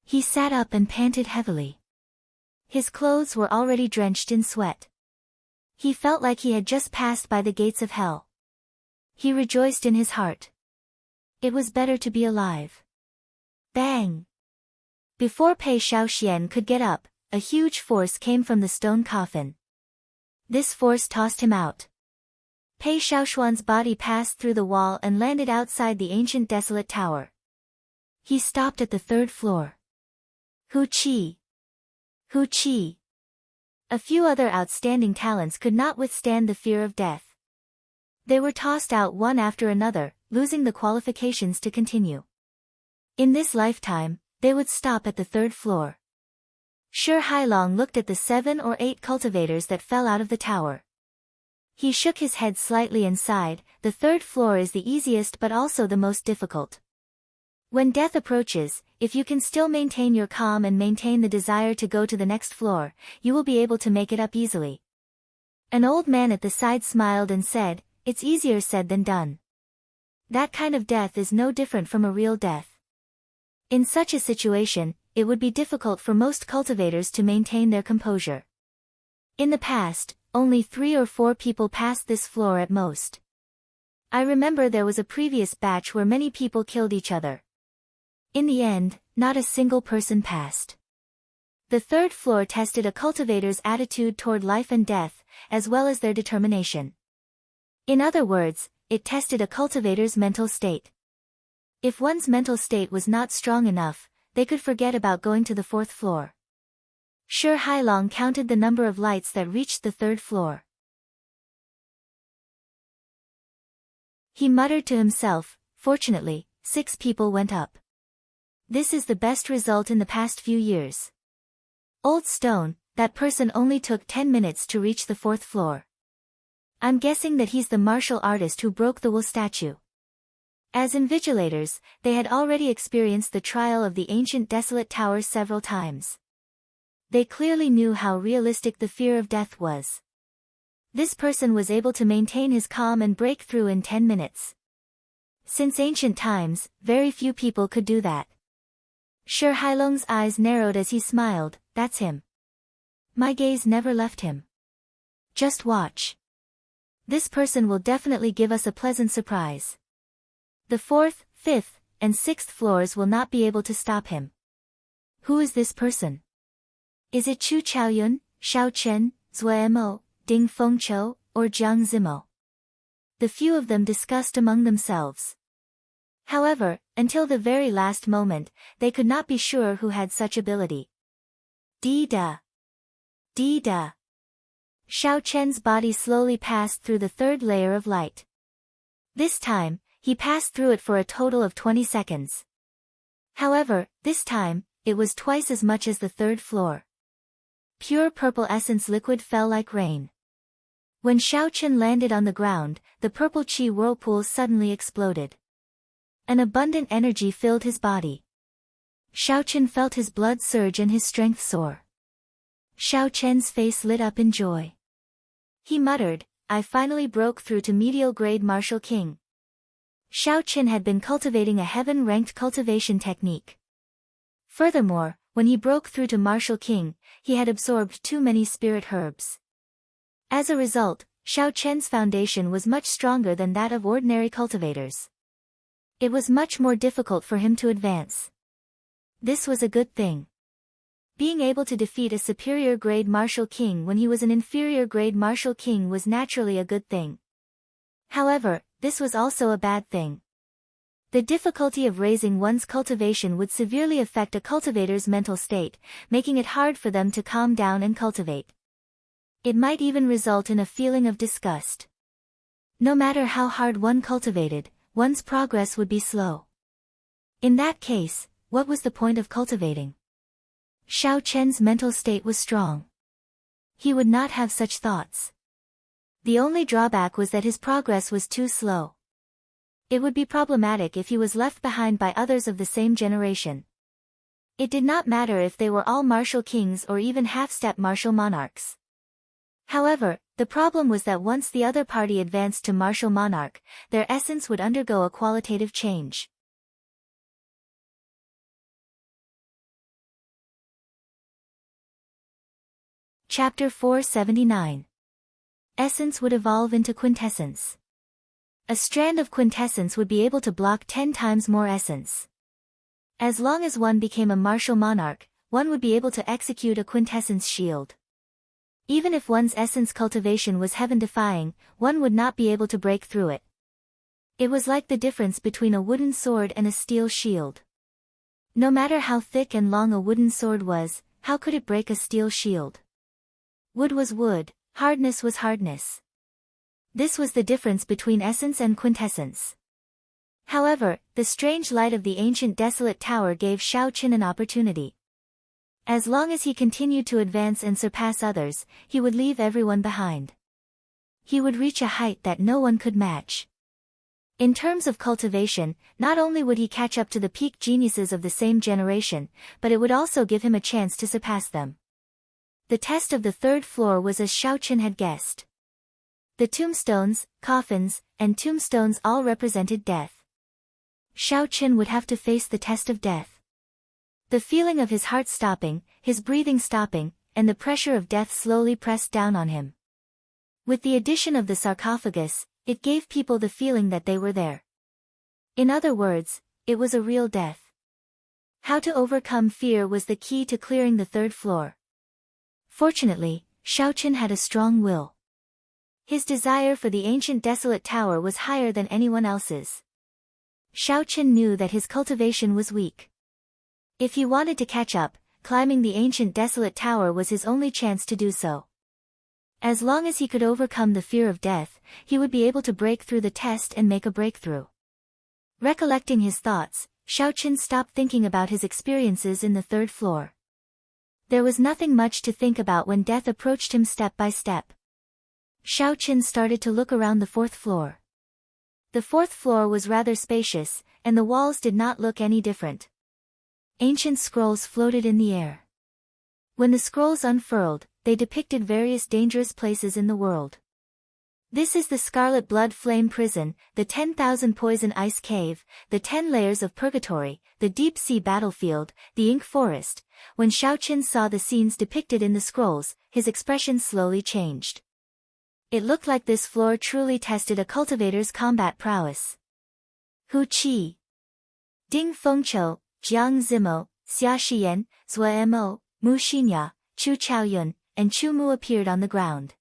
He sat up and panted heavily. His clothes were already drenched in sweat. He felt like he had just passed by the gates of hell. He rejoiced in his heart. It was better to be alive. Bang! Before Pei Shaoxian could get up, a huge force came from the stone coffin. This force tossed him out. Pei Shaoxuan's body passed through the wall and landed outside the ancient desolate tower. He stopped at the 3rd floor. Hu Qi! Hu Qi! A few other outstanding talents could not withstand the fear of death. They were tossed out one after another, losing the qualifications to continue. In this lifetime, they would stop at the 3rd floor. Shi Hailong looked at the 7 or 8 cultivators that fell out of the tower. He shook his head slightly and sighed. The 3rd floor is the easiest but also the most difficult. When death approaches, if you can still maintain your calm and maintain the desire to go to the next floor, you will be able to make it up easily. An old man at the side smiled and said, "It's easier said than done." That kind of death is no different from a real death. In such a situation, it would be difficult for most cultivators to maintain their composure. In the past, only 3 or 4 people passed this floor at most. I remember there was a previous batch where many people killed each other. In the end, not a single person passed. The 3rd floor tested a cultivator's attitude toward life and death, as well as their determination. In other words, it tested a cultivator's mental state. If one's mental state was not strong enough, they could forget about going to the 4th floor. Shi Hailong counted the number of lights that reached the 3rd floor. He muttered to himself, "Fortunately, 6 people went up. This is the best result in the past few years." Old stone, that person only took 10 minutes to reach the 4th floor. I'm guessing that he's the martial artist who broke the wool statue. As invigilators, they had already experienced the trial of the ancient desolate tower several times. They clearly knew how realistic the fear of death was. This person was able to maintain his calm and break through in 10 minutes. Since ancient times, very few people could do that. Shi Hailong's eyes narrowed as he smiled. "That's him." My gaze never left him. Just watch. This person will definitely give us a pleasant surprise. The 4th, 5th, and 6th floors will not be able to stop him. Who is this person? Is it Chu Chaoyun, Xiao Chen, Zui Mo, Ding Fengqiu, or Jiang Zimo? The few of them discussed among themselves. However, until the very last moment, they could not be sure who had such ability. Di-da. Di-da. Xiao Chen's body slowly passed through the 3rd layer of light. This time, he passed through it for a total of 20 seconds. However, this time, it was twice as much as the 3rd floor. Pure purple essence liquid fell like rain. When Xiao Chen landed on the ground, the purple qi whirlpool suddenly exploded. An abundant energy filled his body. Xiao Chen felt his blood surge and his strength soar. Xiao Chen's face lit up in joy. He muttered, "I finally broke through to medial grade martial king." Xiao Chen had been cultivating a heaven-ranked cultivation technique. Furthermore, when he broke through to martial king, he had absorbed too many spirit herbs. As a result, Xiao Chen's foundation was much stronger than that of ordinary cultivators. It was much more difficult for him to advance. This was a good thing. Being able to defeat a superior grade martial king when he was an inferior grade martial king was naturally a good thing. However, this was also a bad thing. The difficulty of raising one's cultivation would severely affect a cultivator's mental state, making it hard for them to calm down and cultivate. It might even result in a feeling of disgust. No matter how hard one cultivated, one's progress would be slow. In that case, what was the point of cultivating? Xiao Chen's mental state was strong. He would not have such thoughts. The only drawback was that his progress was too slow. It would be problematic if he was left behind by others of the same generation. It did not matter if they were all martial kings or even half-step martial monarchs. However, the problem was that once the other party advanced to martial monarch, their essence would undergo a qualitative change. Chapter 479. Essence would evolve into quintessence. A strand of quintessence would be able to block 10 times more essence. As long as one became a martial monarch, one would be able to execute a quintessence shield. Even if one's essence cultivation was heaven-defying, one would not be able to break through it. It was like the difference between a wooden sword and a steel shield. No matter how thick and long a wooden sword was, how could it break a steel shield? Wood was wood, hardness was hardness. This was the difference between essence and quintessence. However, the strange light of the ancient desolate tower gave Xiao Chen an opportunity. As long as he continued to advance and surpass others, he would leave everyone behind. He would reach a height that no one could match. In terms of cultivation, not only would he catch up to the peak geniuses of the same generation, but it would also give him a chance to surpass them. The test of the third floor was as Xiao Chen had guessed. The tombstones, coffins, and tombstones all represented death. Xiao Chen would have to face the test of death. The feeling of his heart stopping, his breathing stopping, and the pressure of death slowly pressed down on him. With the addition of the sarcophagus, it gave people the feeling that they were there. In other words, it was a real death. How to overcome fear was the key to clearing the third floor. Fortunately, Xiao Chen had a strong will. His desire for the ancient desolate tower was higher than anyone else's. Xiao Chen knew that his cultivation was weak. If he wanted to catch up, climbing the ancient desolate tower was his only chance to do so. As long as he could overcome the fear of death, he would be able to break through the test and make a breakthrough. Recollecting his thoughts, Xiao Chen stopped thinking about his experiences in the third floor. There was nothing much to think about when death approached him step by step. Xiao Chen started to look around the fourth floor. The fourth floor was rather spacious, and the walls did not look any different. Ancient scrolls floated in the air. When the scrolls unfurled, they depicted various dangerous places in the world. This is the Scarlet Blood Flame Prison, the 10,000 Poison Ice Cave, the 10 Layers of Purgatory, the Deep Sea Battlefield, the Ink Forest. When Xiao Chen saw the scenes depicted in the scrolls, his expression slowly changed. It looked like this floor truly tested a cultivator's combat prowess. Hu Qi, Ding Fengqiu, Jiang Zimo, Xia Shiyan, Zue Mo, Mu Xinya, Chu Chaoyun, and Chu Mu appeared on the ground.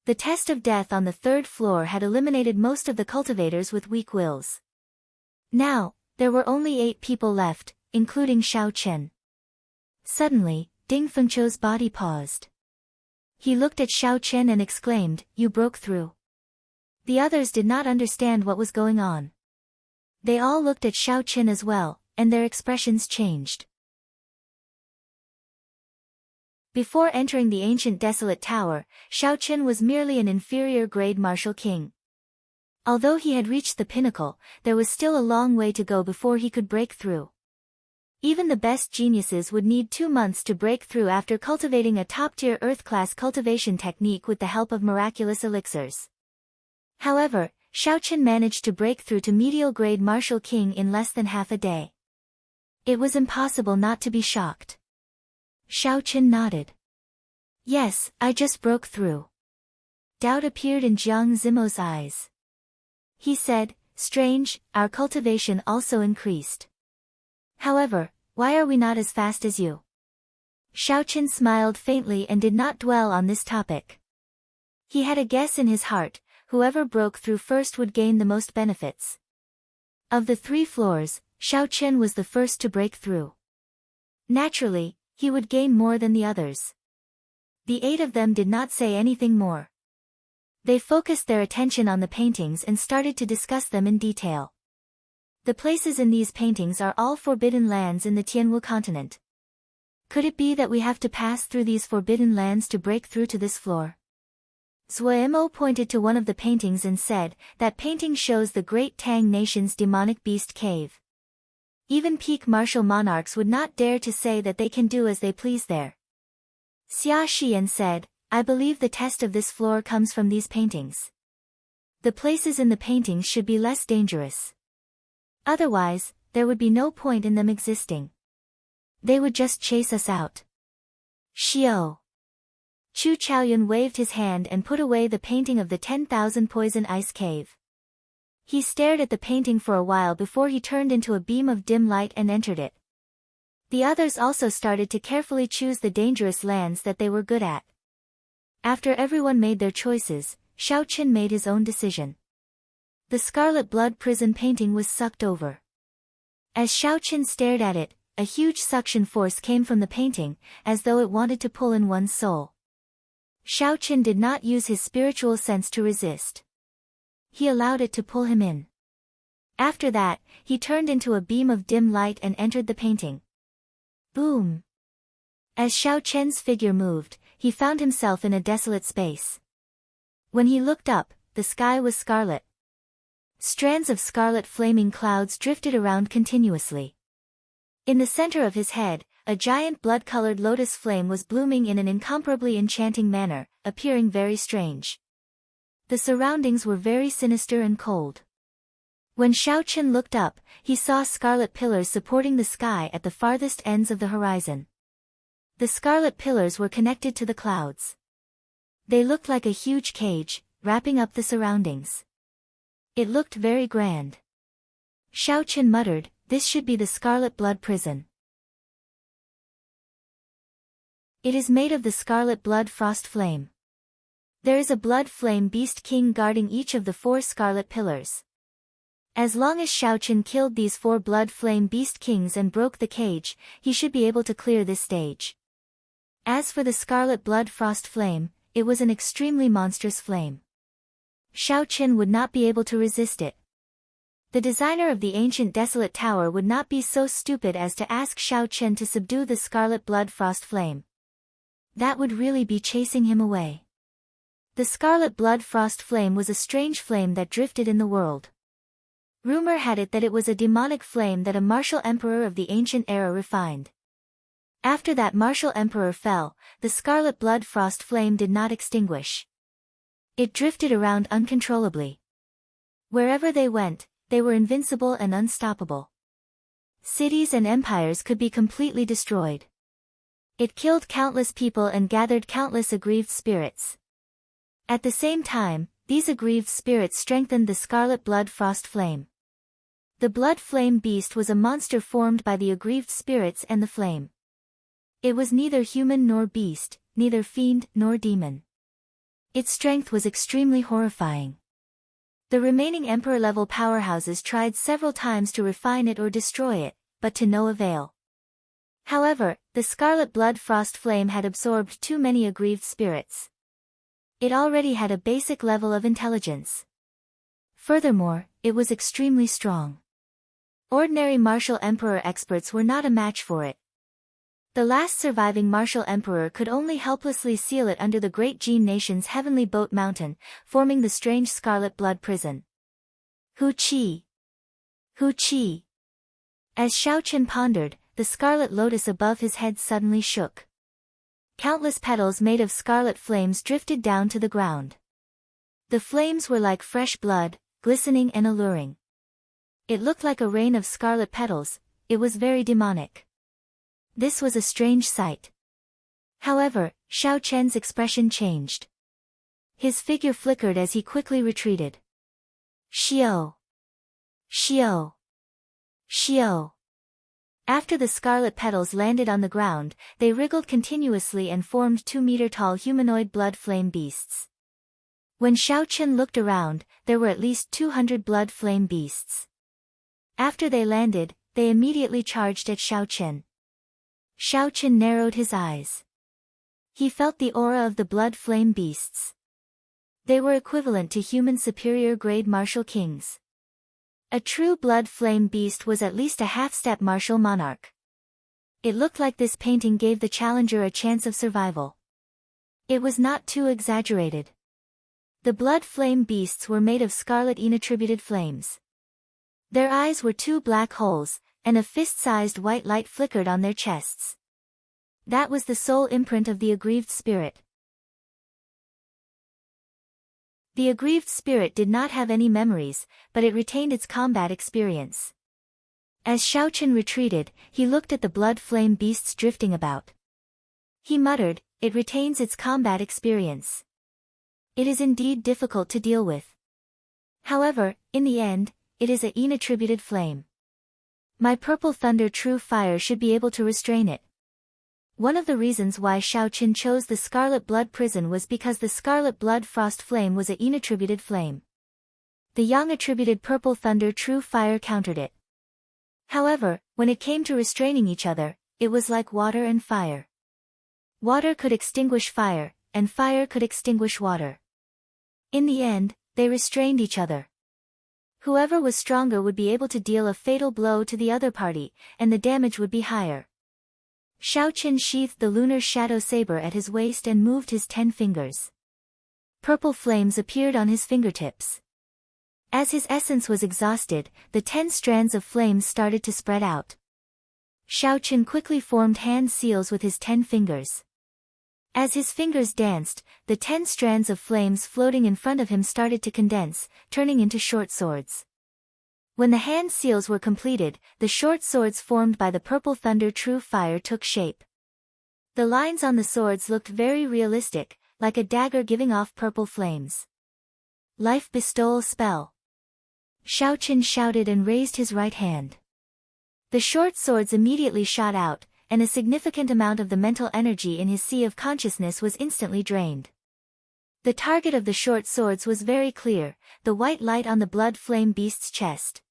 The test of death on the third floor had eliminated most of the cultivators with weak wills. Now, there were only 8 people left, including Xiao Chen. Suddenly, Ding Fengqiu's body paused. He looked at Xiao Chen and exclaimed, "You broke through." The others did not understand what was going on. They all looked at Xiao Chen as well, and their expressions changed. Before entering the ancient desolate tower, Xiao Chen was merely an inferior grade martial king. Although he had reached the pinnacle, there was still a long way to go before he could break through. Even the best geniuses would need 2 months to break through after cultivating a top-tier Earth-class cultivation technique with the help of miraculous elixirs. However, Xiao Chen managed to break through to medial grade martial king in less than half a day. It was impossible not to be shocked. Xiao Chen nodded. "Yes, I just broke through." Doubt appeared in Jiang Zimo's eyes. He said, "Strange, our cultivation also increased. However, why are we not as fast as you?" Xiaochen smiled faintly and did not dwell on this topic. He had a guess in his heart, whoever broke through first would gain the most benefits. Of the 3 floors, Xiaochen was the first to break through. Naturally, he would gain more than the others. The 8 of them did not say anything more. They focused their attention on the paintings and started to discuss them in detail. The places in these paintings are all forbidden lands in the Tianwu continent. Could it be that we have to pass through these forbidden lands to break through to this floor? Zuomo pointed to one of the paintings and said, that painting shows the great Tang nation's demonic beast cave. Even peak martial monarchs would not dare to say that they can do as they please there. Xia Xian said, I believe the test of this floor comes from these paintings. The places in the paintings should be less dangerous. Otherwise, there would be no point in them existing. They would just chase us out. Xiao. Chu Chaoyun waved his hand and put away the painting of the 10,000 poison ice cave. He stared at the painting for a while before he turned into a beam of dim light and entered it. The others also started to carefully choose the dangerous lands that they were good at. After everyone made their choices, Xiaochen made his own decision. The Scarlet Blood prison painting was sucked over. As Xiaochen stared at it, a huge suction force came from the painting, as though it wanted to pull in one's soul. Xiaochen did not use his spiritual sense to resist. He allowed it to pull him in. After that, he turned into a beam of dim light and entered the painting. Boom! As Xiaochen's figure moved, he found himself in a desolate space. When he looked up, the sky was scarlet. Strands of scarlet flaming clouds drifted around continuously. In the center of his head, a giant blood-colored lotus flame was blooming in an incomparably enchanting manner, appearing very strange. The surroundings were very sinister and cold. When Xiaochen looked up, he saw scarlet pillars supporting the sky at the farthest ends of the horizon. The scarlet pillars were connected to the clouds. They looked like a huge cage, wrapping up the surroundings. It looked very grand. Xiaochen muttered, this should be the Scarlet Blood prison. It is made of the Scarlet Blood Frost Flame. There is a Blood Flame Beast King guarding each of the 4 scarlet pillars. As long as Xiaochen killed these 4 Blood Flame Beast Kings and broke the cage, he should be able to clear this stage. As for the Scarlet Blood Frost Flame, it was an extremely monstrous flame. Xiaochen would not be able to resist it. The designer of the ancient desolate tower would not be so stupid as to ask Xiaochen to subdue the Scarlet Blood Frost Flame. That would really be chasing him away. The Scarlet Blood Frost Flame was a strange flame that drifted in the world. Rumor had it that it was a demonic flame that a martial emperor of the ancient era refined. After that martial emperor fell, the Scarlet Blood Frost Flame did not extinguish. It drifted around uncontrollably. Wherever they went, they were invincible and unstoppable. Cities and empires could be completely destroyed. It killed countless people and gathered countless aggrieved spirits. At the same time, these aggrieved spirits strengthened the Scarlet Blood Frost Flame. The Blood Flame Beast was a monster formed by the aggrieved spirits and the flame. It was neither human nor beast, neither fiend nor demon. Its strength was extremely horrifying. The remaining emperor-level powerhouses tried several times to refine it or destroy it, but to no avail. However, the Scarlet Blood Frost Flame had absorbed too many aggrieved spirits. It already had a basic level of intelligence. Furthermore, it was extremely strong. Ordinary martial emperor experts were not a match for it. The last surviving martial emperor could only helplessly seal it under the great Jin nation's heavenly boat mountain, forming the strange Scarlet Blood prison. Hu Qi! Hu Qi! As Xiaochen pondered, the scarlet lotus above his head suddenly shook. Countless petals made of scarlet flames drifted down to the ground. The flames were like fresh blood, glistening and alluring. It looked like a rain of scarlet petals. It was very demonic. This was a strange sight. However, Xiaochen's expression changed. His figure flickered as he quickly retreated. Xiao! Xiao! Xiao! After the scarlet petals landed on the ground, they wriggled continuously and formed 2-meter-tall humanoid blood flame beasts. When Xiao Chen looked around, there were at least 200 blood flame beasts. After they landed, they immediately charged at Xiao Chen. Xiao Chen narrowed his eyes. He felt the aura of the blood flame beasts. They were equivalent to human superior grade martial kings. A true blood flame beast was at least a half-step martial monarch. It looked like this painting gave the challenger a chance of survival. It was not too exaggerated. The blood flame beasts were made of scarlet inattributed flames. Their eyes were 2 black holes, and a fist-sized white light flickered on their chests. That was the soul imprint of the aggrieved spirit. The aggrieved spirit did not have any memories, but it retained its combat experience. As Xiao Chen retreated, he looked at the blood flame beasts drifting about. He muttered, "It retains its combat experience. It is indeed difficult to deal with. However, in the end, it is a inattributed flame. My purple thunder true fire should be able to restrain it." One of the reasons why Xiao Chen chose the Scarlet Blood Prison was because the Scarlet Blood Frost Flame was a inattributed flame. The Yang attributed Purple Thunder True Fire countered it. However, when it came to restraining each other, it was like water and fire. Water could extinguish fire, and fire could extinguish water. In the end, they restrained each other. Whoever was stronger would be able to deal a fatal blow to the other party, and the damage would be higher. Xiao Chen sheathed the lunar shadow saber at his waist and moved his 10 fingers. Purple flames appeared on his fingertips. As his essence was exhausted, the 10 strands of flames started to spread out. Xiao Chen quickly formed hand seals with his 10 fingers. As his fingers danced, the 10 strands of flames floating in front of him started to condense, turning into short swords. When the hand seals were completed, the short swords formed by the Purple Thunder True Fire took shape. The lines on the swords looked very realistic, like a dagger giving off purple flames. Life bestowal spell. Xiao Chen shouted and raised his right hand. The short swords immediately shot out, and a significant amount of the mental energy in his sea of consciousness was instantly drained. The target of the short swords was very clear, the white light on the blood flame beast's chest.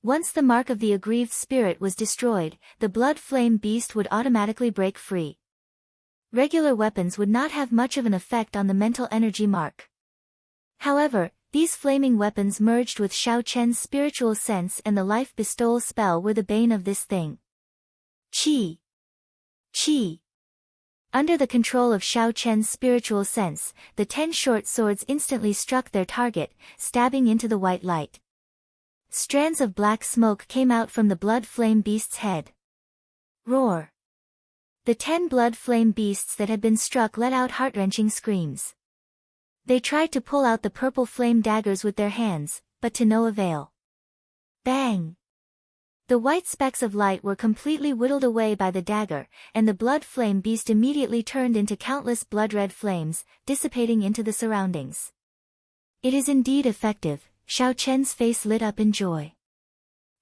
Once the mark of the aggrieved spirit was destroyed, the blood flame beast would automatically break free. Regular weapons would not have much of an effect on the mental energy mark. However, these flaming weapons merged with Xiao Chen's spiritual sense, and the life bestowal spell were the bane of this thing. Qi. Qi. Under the control of Xiao Chen's spiritual sense, the 10 short swords instantly struck their target, stabbing into the white light. Strands of black smoke came out from the blood flame beast's head. Roar. The 10 blood flame beasts that had been struck let out heart-wrenching screams. They tried to pull out the purple flame daggers with their hands, but to no avail. Bang! The white specks of light were completely whittled away by the dagger, and the blood flame beast immediately turned into countless blood-red flames, dissipating into the surroundings. It is indeed effective. Xiao Chen's face lit up in joy.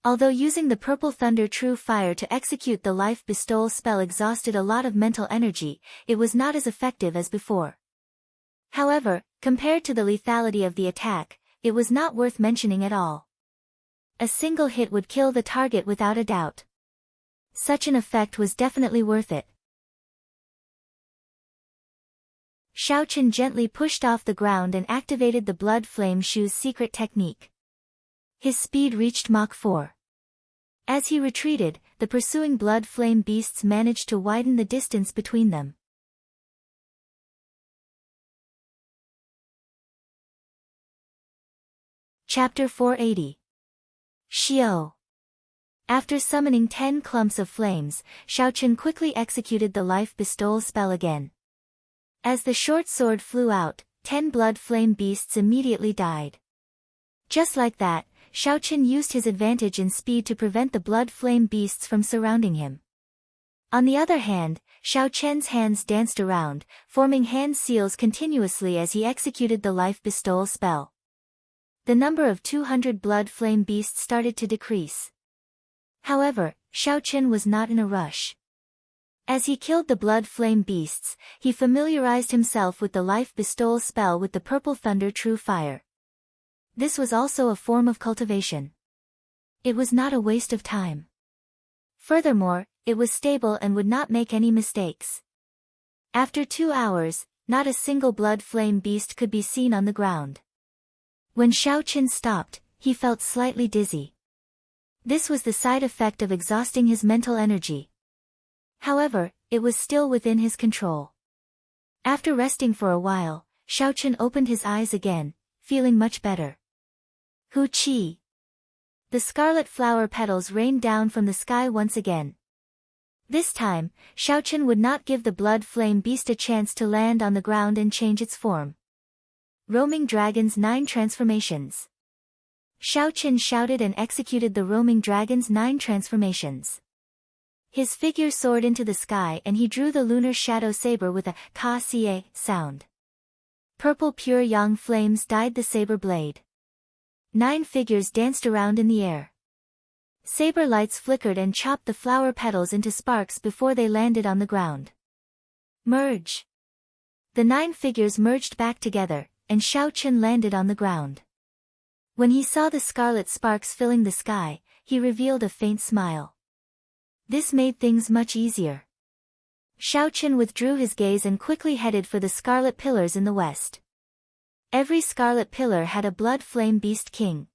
Although using the Purple Thunder True Fire to execute the life bestowal spell exhausted a lot of mental energy, it was not as effective as before. However, compared to the lethality of the attack, it was not worth mentioning at all. A single hit would kill the target without a doubt. Such an effect was definitely worth it. Xiao Chen gently pushed off the ground and activated the blood flame shoe's secret technique. His speed reached Mach 4. As he retreated, the pursuing blood flame beasts managed to widen the distance between them. Chapter 480. Xiao. After summoning 10 clumps of flames, Xiao Chen quickly executed the life bestowal spell again. As the short sword flew out, 10 blood flame beasts immediately died. Just like that, Xiao Chen used his advantage in speed to prevent the blood flame beasts from surrounding him. On the other hand, Xiao Chen's hands danced around, forming hand seals continuously as he executed the life bestowal spell. The number of 200 blood flame beasts started to decrease. However, Xiao Chen was not in a rush. As he killed the blood flame beasts, he familiarized himself with the life bestowal spell with the purple thunder true fire. This was also a form of cultivation. It was not a waste of time. Furthermore, it was stable and would not make any mistakes. After 2 hours, not a single blood flame beast could be seen on the ground. When Xiao Chen stopped, he felt slightly dizzy. This was the side effect of exhausting his mental energy. However, it was still within his control. After resting for a while, Xiao Chen opened his eyes again, feeling much better. Hu Qi. The scarlet flower petals rained down from the sky once again. This time, Xiao Chen would not give the blood flame beast a chance to land on the ground and change its form. Roaming Dragon's 9 Transformations. Xiao Chen shouted and executed the Roaming Dragon's 9 transformations. His figure soared into the sky and he drew the lunar shadow saber with a ka-cie sound. Purple pure yang flames dyed the saber blade. 9 figures danced around in the air. Saber lights flickered and chopped the flower petals into sparks before they landed on the ground. Merge. The 9 figures merged back together, and Xiao Chen landed on the ground. When he saw the scarlet sparks filling the sky, he revealed a faint smile. This made things much easier. Xiao Chen withdrew his gaze and quickly headed for the scarlet pillars in the west. Every scarlet pillar had a blood flame beast king.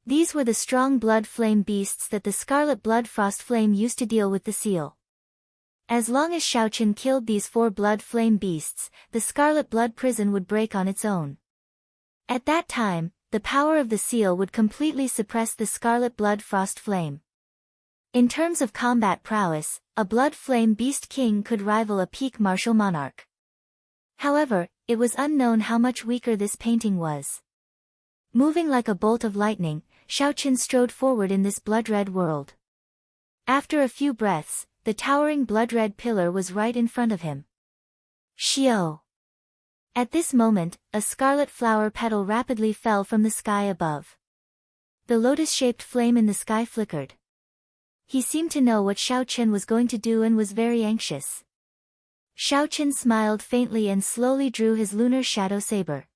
These were the strong blood flame beasts that the scarlet blood frost flame used to deal with the seal. As long as Xiao Chen killed these 4 blood flame beasts, the scarlet blood prison would break on its own. At that time, the power of the seal would completely suppress the scarlet blood frost flame. In terms of combat prowess, a blood flame beast king could rival a peak martial monarch. However, it was unknown how much weaker this painting was. Moving like a bolt of lightning, Xiao Chen strode forward in this blood-red world. After a few breaths, the towering blood-red pillar was right in front of him. Xiao. At this moment, a scarlet flower petal rapidly fell from the sky above. The lotus-shaped flame in the sky flickered. He seemed to know what Xiao Chen was going to do and was very anxious. Xiao Chen smiled faintly and slowly drew his lunar shadow saber.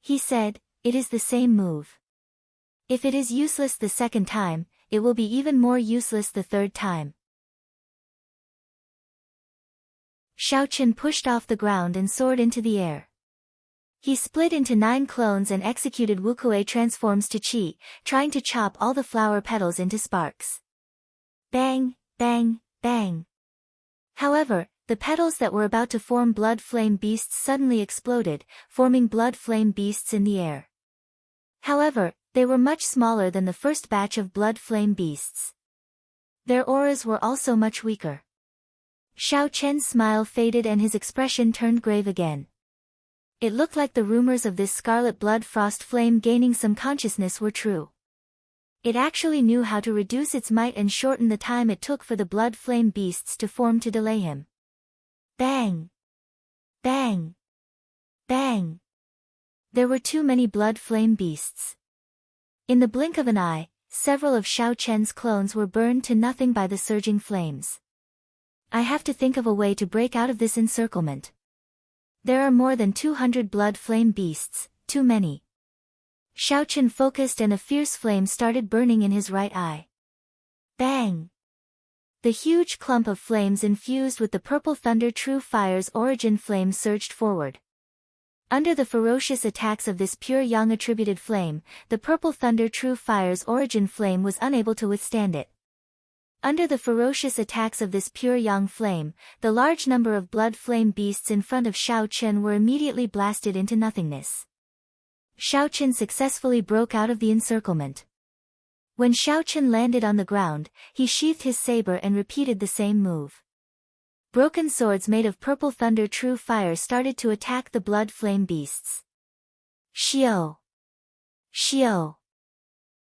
He said, "It is the same move. If it is useless the second time, it will be even more useless the third time." Xiao Chen pushed off the ground and soared into the air. He split into 9 clones and executed Wukuei transforms to Qi, trying to chop all the flower petals into sparks. Bang, bang, bang. However, the petals that were about to form blood flame beasts suddenly exploded, forming blood flame beasts in the air. However, they were much smaller than the first batch of blood flame beasts. Their auras were also much weaker. Xiao Chen's smile faded and his expression turned grave again. It looked like the rumors of this scarlet blood frost flame gaining some consciousness were true. It actually knew how to reduce its might and shorten the time it took for the blood flame beasts to form to delay him. Bang! Bang! Bang! There were too many blood flame beasts. In the blink of an eye, several of Xiao Chen's clones were burned to nothing by the surging flames. I have to think of a way to break out of this encirclement. There are more than 200 blood flame beasts, too many. Xiao Chen focused and a fierce flame started burning in his right eye. Bang! The huge clump of flames infused with the purple thunder true fire's origin flame surged forward. Under the ferocious attacks of this pure yang attributed flame, the purple thunder true fire's origin flame was unable to withstand it. Under the ferocious attacks of this pure yang flame, the large number of blood flame beasts in front of Xiao Chen were immediately blasted into nothingness. Xiao Chen successfully broke out of the encirclement. When Xiao Chen landed on the ground, he sheathed his saber and repeated the same move. Broken swords made of purple thunder true fire started to attack the blood flame beasts. Xiao! Xiao!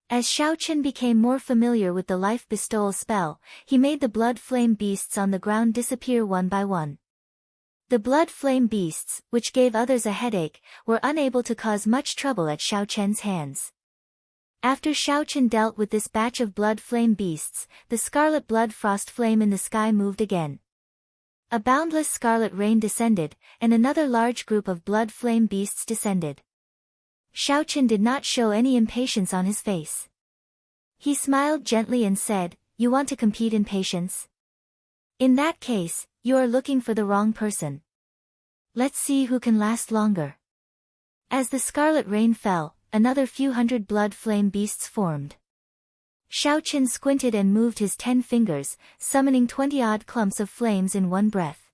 As Xiao Chen became more familiar with the life bestowal spell, he made the blood flame beasts on the ground disappear one by one. The blood flame beasts, which gave others a headache, were unable to cause much trouble at Xiao Chen's hands. After Xiao Chen dealt with this batch of blood flame beasts, the scarlet blood frost flame in the sky moved again. A boundless scarlet rain descended, and another large group of blood flame beasts descended. Xiao Chen did not show any impatience on his face. He smiled gently and said, "You want to compete in patience? In that case, you are looking for the wrong person. Let's see who can last longer." As the scarlet rain fell, another few hundred blood flame beasts formed. Xiao Chen squinted and moved his 10 fingers, summoning 20-odd clumps of flames in one breath.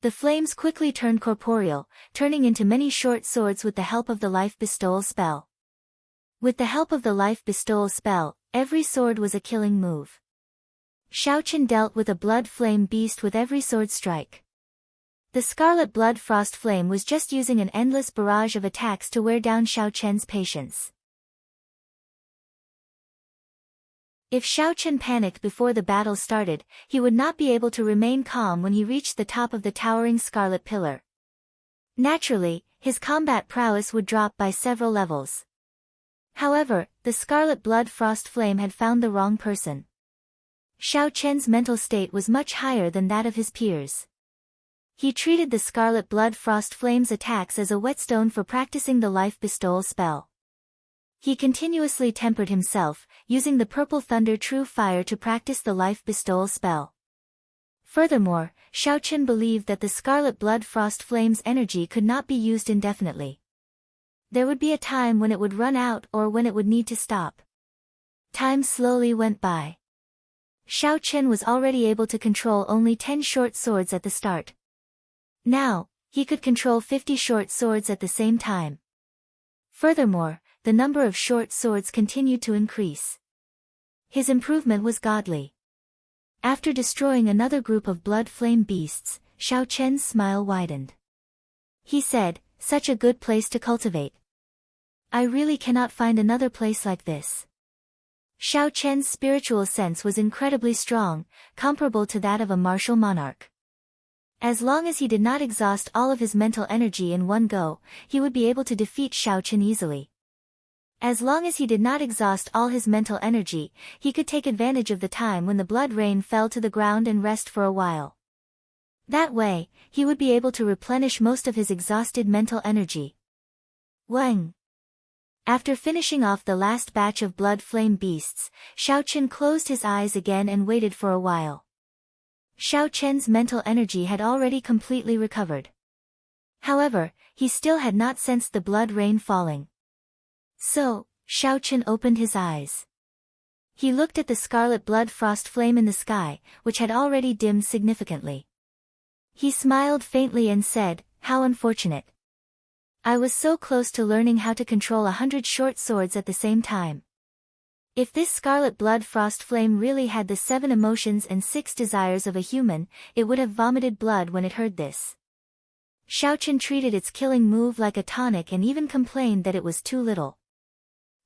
The flames quickly turned corporeal, turning into many short swords with the help of the life bestowal spell. With the help of the life bestowal spell, every sword was a killing move. Xiao Chen dealt with a blood flame beast with every sword strike. The scarlet blood frost flame was just using an endless barrage of attacks to wear down Xiao Chen's patience. If Xiao Chen panicked before the battle started, he would not be able to remain calm when he reached the top of the towering scarlet pillar. Naturally, his combat prowess would drop by several levels. However, the scarlet blood frost flame had found the wrong person. Xiao Chen's mental state was much higher than that of his peers. He treated the scarlet blood frost flame's attacks as a whetstone for practicing the life bestowal spell. He continuously tempered himself, using the purple thunder true fire to practice the life bestowal spell. Furthermore, Xiao Chen believed that the scarlet blood frost flame's energy could not be used indefinitely. There would be a time when it would run out or when it would need to stop. Time slowly went by. Xiao Chen was already able to control only 10 short swords at the start. Now, he could control 50 short swords at the same time. Furthermore, the number of short swords continued to increase. His improvement was godly. After destroying another group of blood flame beasts, Xiao Chen's smile widened. He said, "Such a good place to cultivate. I really cannot find another place like this." Xiao Chen's spiritual sense was incredibly strong, comparable to that of a martial monarch. As long as he did not exhaust all of his mental energy in one go, he would be able to defeat Xiao Chen easily. As long as he did not exhaust all his mental energy, he could take advantage of the time when the blood rain fell to the ground and rest for a while. That way, he would be able to replenish most of his exhausted mental energy. Wang. After finishing off the last batch of blood flame beasts, Xiao Chen closed his eyes again and waited for a while. Xiao Chen's mental energy had already completely recovered. However, he still had not sensed the blood rain falling. So, Xiao Chen opened his eyes. He looked at the scarlet blood frost flame in the sky, which had already dimmed significantly. He smiled faintly and said, "How unfortunate. I was so close to learning how to control 100 short swords at the same time." If this scarlet blood frost flame really had the 7 emotions and 6 desires of a human, it would have vomited blood when it heard this. Xiao Chen treated its killing move like a tonic and even complained that it was too little.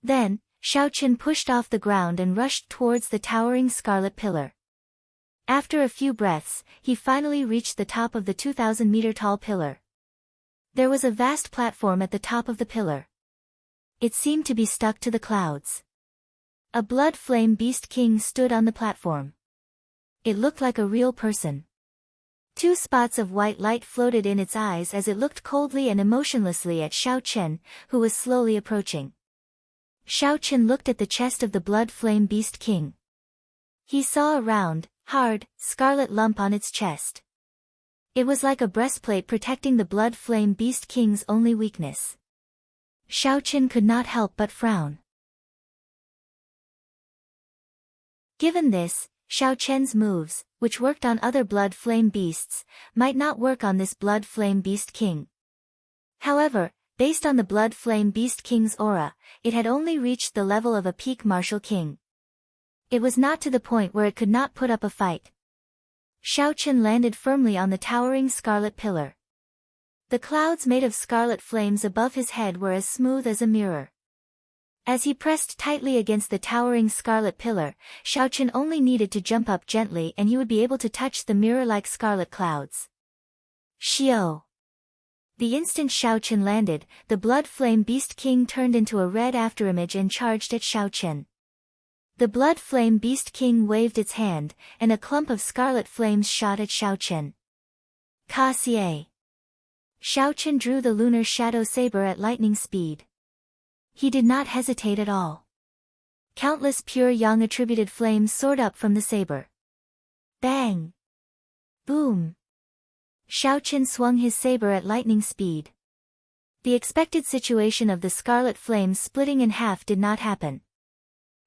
Then, Xiao Chen pushed off the ground and rushed towards the towering scarlet pillar. After a few breaths, he finally reached the top of the 2,000-meter-tall pillar. There was a vast platform at the top of the pillar. It seemed to be stuck to the clouds. A blood flame beast king stood on the platform. It looked like a real person. 2 spots of white light floated in its eyes as it looked coldly and emotionlessly at Xiao Chen, who was slowly approaching. Xiao Chen looked at the chest of the blood flame beast king. He saw a round, hard, scarlet lump on its chest. It was like a breastplate protecting the blood flame beast king's only weakness. Xiao Chen could not help but frown. Given this, Xiao Chen's moves, which worked on other blood flame beasts, might not work on this blood flame beast king. However, based on the blood flame beast king's aura, it had only reached the level of a peak martial king. It was not to the point where it could not put up a fight. Xiao Chen landed firmly on the towering scarlet pillar. The clouds made of scarlet flames above his head were as smooth as a mirror. As he pressed tightly against the towering scarlet pillar, Xiao Chen only needed to jump up gently and he would be able to touch the mirror-like scarlet clouds. Xiao! The instant Shao Chen landed, the blood flame beast king turned into a red afterimage and charged at Shao Chen. The blood flame beast king waved its hand, and a clump of scarlet flames shot at Shao Chen. Ka-xie. Shao Chen drew the lunar shadow saber at lightning speed. He did not hesitate at all. Countless pure yang attributed flames soared up from the saber. Bang! Boom! Shao Chen swung his saber at lightning speed. The expected situation of the scarlet flames splitting in half did not happen.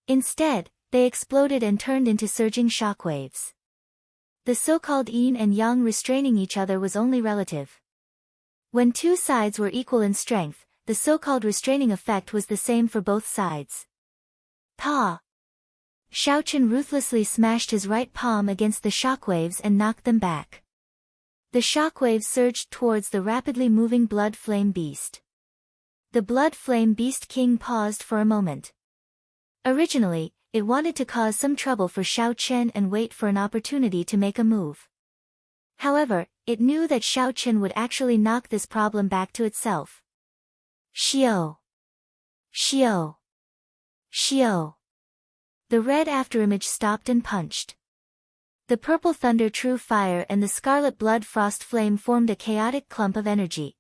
Instead, they exploded and turned into surging shockwaves. The so-called yin and yang restraining each other was only relative. When two sides were equal in strength, the so-called restraining effect was the same for both sides. Pa! Shao Chen ruthlessly smashed his right palm against the shockwaves and knocked them back. The shockwaves surged towards the rapidly moving blood flame beast. The blood flame beast king paused for a moment. Originally, it wanted to cause some trouble for Shao Chen and wait for an opportunity to make a move. However, it knew that Shao Chen would actually knock this problem back to itself. Xiao! Xiao! Xiao! The red afterimage stopped and punched. The purple thunder true fire and the scarlet blood frost flame formed a chaotic clump of energy.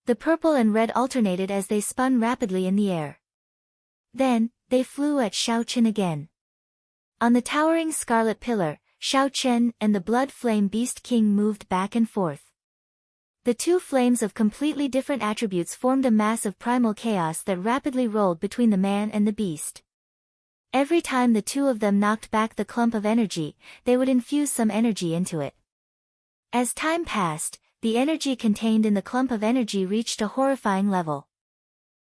The purple and red alternated as they spun rapidly in the air. Then, they flew at Shao Chen again. On the towering scarlet pillar, Shao Chen and the blood flame beast king moved back and forth. The two flames of completely different attributes formed a mass of primal chaos that rapidly rolled between the man and the beast. Every time the two of them knocked back the clump of energy, they would infuse some energy into it. As time passed, the energy contained in the clump of energy reached a horrifying level.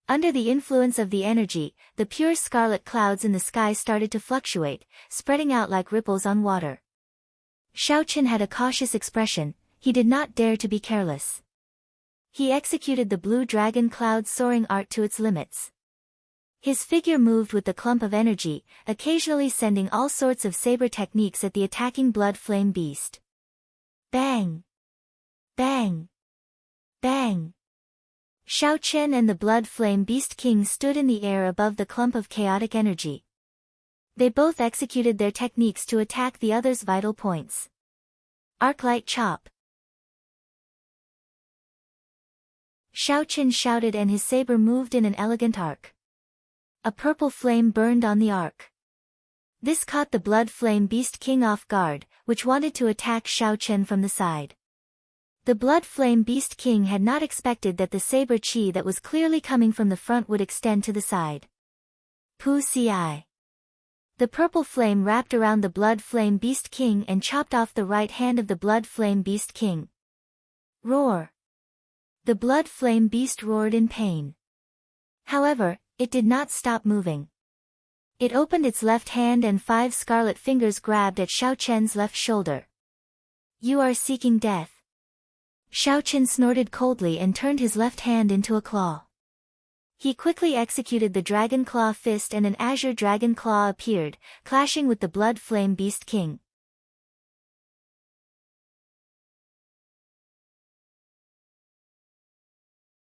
Under the influence of the energy, the pure scarlet clouds in the sky started to fluctuate, spreading out like ripples on water. Shao Chen had a cautious expression. He did not dare to be careless. He executed the blue dragon cloud soaring art to its limits. His figure moved with the clump of energy, occasionally sending all sorts of saber techniques at the attacking blood flame beast. Bang! Bang! Bang! Shao Chen and the blood flame beast king stood in the air above the clump of chaotic energy. They both executed their techniques to attack the other's vital points. Arc-light chop. Shao Chen shouted and his saber moved in an elegant arc. A purple flame burned on the arc. This caught the blood flame beast king off guard, which wanted to attack Shao Chen from the side. The blood flame beast king had not expected that the saber chi that was clearly coming from the front would extend to the side. Pu-ci. The purple flame wrapped around the blood flame beast king and chopped off the right hand of the blood flame beast king. Roar! The blood flame beast roared in pain. However, it did not stop moving. It opened its left hand and 5 scarlet fingers grabbed at Shao Chen's left shoulder. You are seeking death. Shao Chen snorted coldly and turned his left hand into a claw. He quickly executed the dragon claw fist and an azure dragon claw appeared, clashing with the blood flame beast king.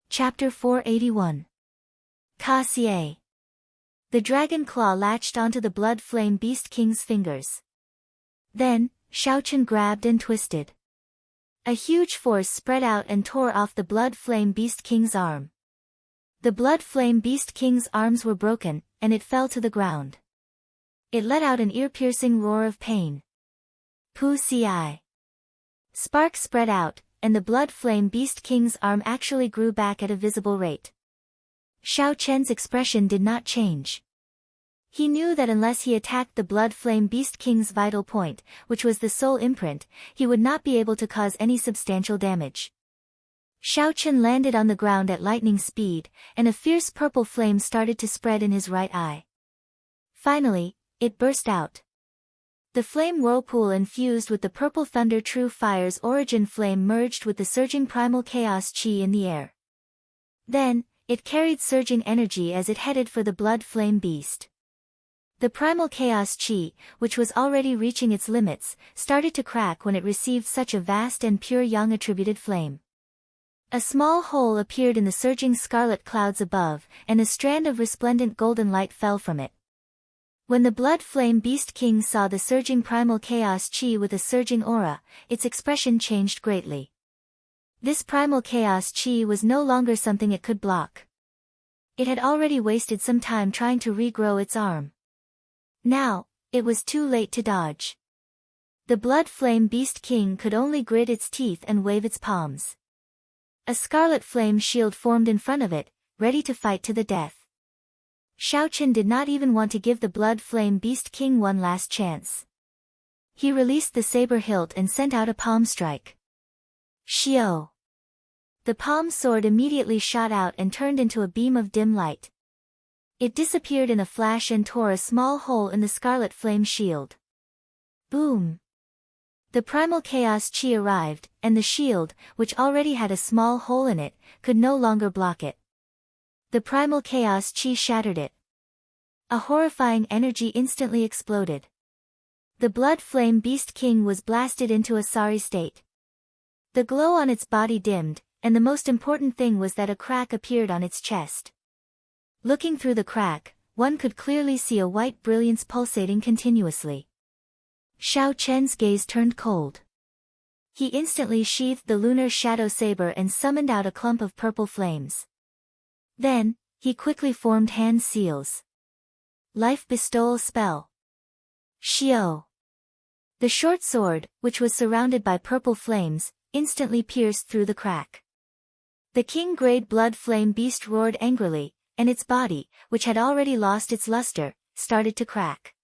Chapter 481. Ka-xie. The dragon claw latched onto the blood flame beast king's fingers. Then, Shao Chen grabbed and twisted. A huge force spread out and tore off the blood flame beast king's arm. The blood flame beast king's arms were broken, and it fell to the ground. It let out an ear-piercing roar of pain. Pu-ci. Sparks spread out, and the blood flame beast king's arm actually grew back at a visible rate. Shao Chen's expression did not change. He knew that unless he attacked the blood flame beast king's vital point, which was the soul imprint, he would not be able to cause any substantial damage. Shao Chen landed on the ground at lightning speed, and a fierce purple flame started to spread in his right eye. Finally, it burst out. The flame whirlpool infused with the purple thunder true fire's origin flame merged with the surging primal chaos chi in the air. Then, it carried surging energy as it headed for the blood flame beast. The primal chaos chi, which was already reaching its limits, started to crack when it received such a vast and pure yang-attributed flame. A small hole appeared in the surging scarlet clouds above, and a strand of resplendent golden light fell from it. When the Blood Flame Beast King saw the surging primal chaos chi with a surging aura, its expression changed greatly. This primal chaos chi was no longer something it could block. It had already wasted some time trying to regrow its arm. Now, it was too late to dodge. The Blood Flame Beast King could only grit its teeth and wave its palms. A scarlet flame shield formed in front of it, ready to fight to the death. Shao Chen did not even want to give the Blood Flame Beast King one last chance. He released the saber hilt and sent out a palm strike. Xiao! The palm sword immediately shot out and turned into a beam of dim light. It disappeared in a flash and tore a small hole in the scarlet flame shield. Boom! The primal chaos chi arrived, and the shield, which already had a small hole in it, could no longer block it. The primal chaos chi shattered it. A horrifying energy instantly exploded. The Blood Flame Beast King was blasted into a sorry state. The glow on its body dimmed, and the most important thing was that a crack appeared on its chest. Looking through the crack, one could clearly see a white brilliance pulsating continuously. Shao Chen's gaze turned cold. He instantly sheathed the lunar shadow saber and summoned out a clump of purple flames. Then, he quickly formed hand seals. Life bestowal spell. Xiao. The short sword, which was surrounded by purple flames, instantly pierced through the crack. The king-grade blood flame beast roared angrily, and its body, which had already lost its luster, started to crack.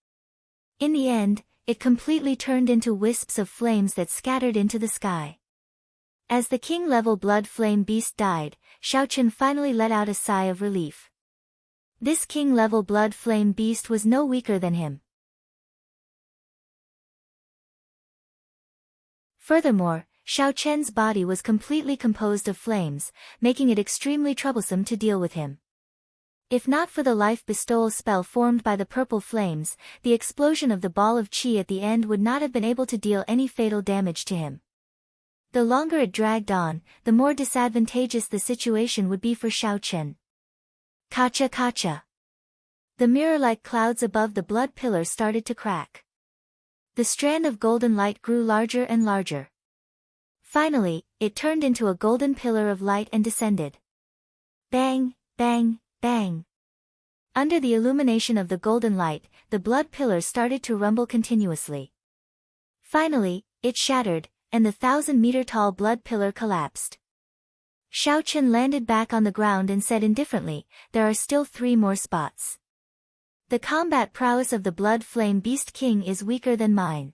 In the end, it completely turned into wisps of flames that scattered into the sky. As the king-level blood flame beast died, Shao Chen finally let out a sigh of relief. This king-level blood flame beast was no weaker than him. Furthermore, Shao Chen's body was completely composed of flames, making it extremely troublesome to deal with him. If not for the life bestowal spell formed by the purple flames, the explosion of the ball of chi at the end would not have been able to deal any fatal damage to him. The longer it dragged on, the more disadvantageous the situation would be for Shao Chen. Kacha kacha. The mirror-like clouds above the blood pillar started to crack. The strand of golden light grew larger and larger. Finally, it turned into a golden pillar of light and descended. Bang, bang, bang. Under the illumination of the golden light, the blood pillar started to rumble continuously. Finally, it shattered, and the 1,000-meter-tall blood pillar collapsed. Shao Chen landed back on the ground and said indifferently, "There are still 3 more spots. The combat prowess of the Blood Flame Beast King is weaker than mine.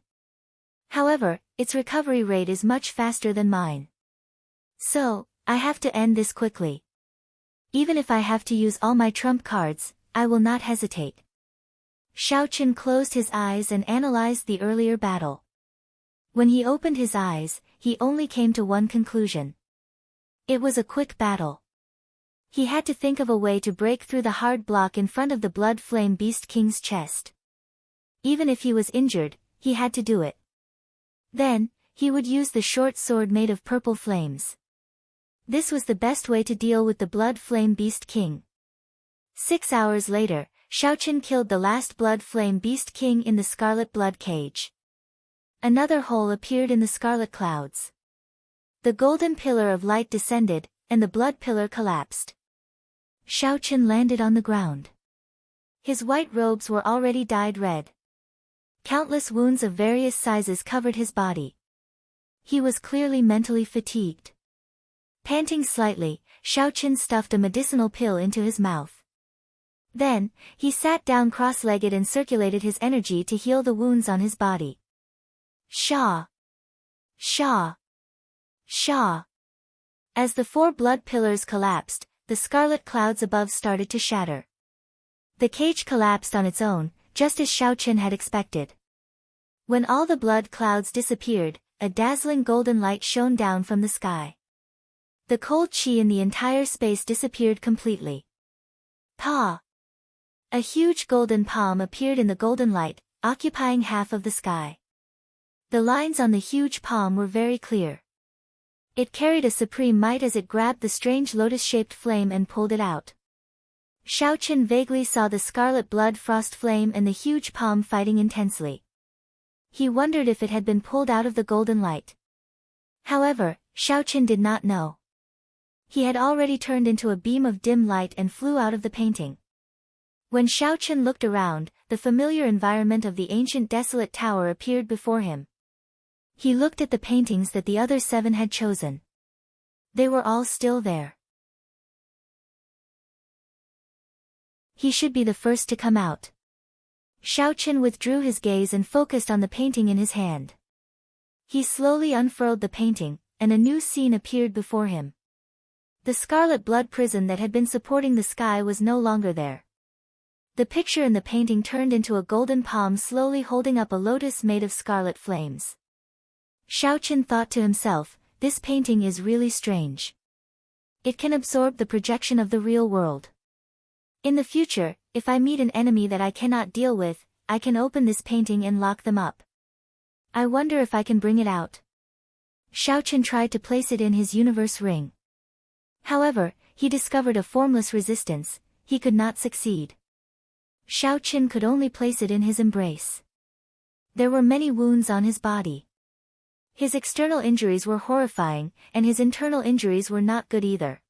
However, its recovery rate is much faster than mine. So, I have to end this quickly. Even if I have to use all my trump cards, I will not hesitate." Shao Chen closed his eyes and analyzed the earlier battle. When he opened his eyes, he only came to one conclusion. It was a quick battle. He had to think of a way to break through the hard block in front of the Blood Flame Beast King's chest. Even if he was injured, he had to do it. Then, he would use the short sword made of purple flames. This was the best way to deal with the Blood Flame Beast King. 6 hours later, Shao Chen killed the last Blood Flame Beast King in the Scarlet Blood Cage. Another hole appeared in the scarlet clouds. The golden pillar of light descended, and the blood pillar collapsed. Shao Chen landed on the ground. His white robes were already dyed red. Countless wounds of various sizes covered his body. He was clearly mentally fatigued. Panting slightly, Shao Chen stuffed a medicinal pill into his mouth. Then, he sat down cross-legged and circulated his energy to heal the wounds on his body. Sha! Sha! Sha! As the 4 blood pillars collapsed, the scarlet clouds above started to shatter. The cage collapsed on its own, just as Shao Chen had expected. When all the blood clouds disappeared, a dazzling golden light shone down from the sky. The cold chi in the entire space disappeared completely. Pa! A huge golden palm appeared in the golden light, occupying half of the sky. The lines on the huge palm were very clear. It carried a supreme might as it grabbed the strange lotus-shaped flame and pulled it out. Xiaochen vaguely saw the scarlet blood frost flame and the huge palm fighting intensely. He wondered if it had been pulled out of the golden light. However, Xiaochen did not know. He had already turned into a beam of dim light and flew out of the painting. When Xiaochen looked around, the familiar environment of the ancient desolate tower appeared before him. He looked at the paintings that the other 7 had chosen. They were all still there. He should be the first to come out. Xiaochen withdrew his gaze and focused on the painting in his hand. He slowly unfurled the painting, and a new scene appeared before him. The scarlet blood prison that had been supporting the sky was no longer there. The picture in the painting turned into a golden palm slowly holding up a lotus made of scarlet flames. Xiaochen thought to himself, this painting is really strange. It can absorb the projection of the real world. In the future, if I meet an enemy that I cannot deal with, I can open this painting and lock them up. I wonder if I can bring it out. Xiaochen tried to place it in his universe ring. However, he discovered a formless resistance, he could not succeed. Xiaochen could only place it in his embrace. There were many wounds on his body. His external injuries were horrifying, and his internal injuries were not good either.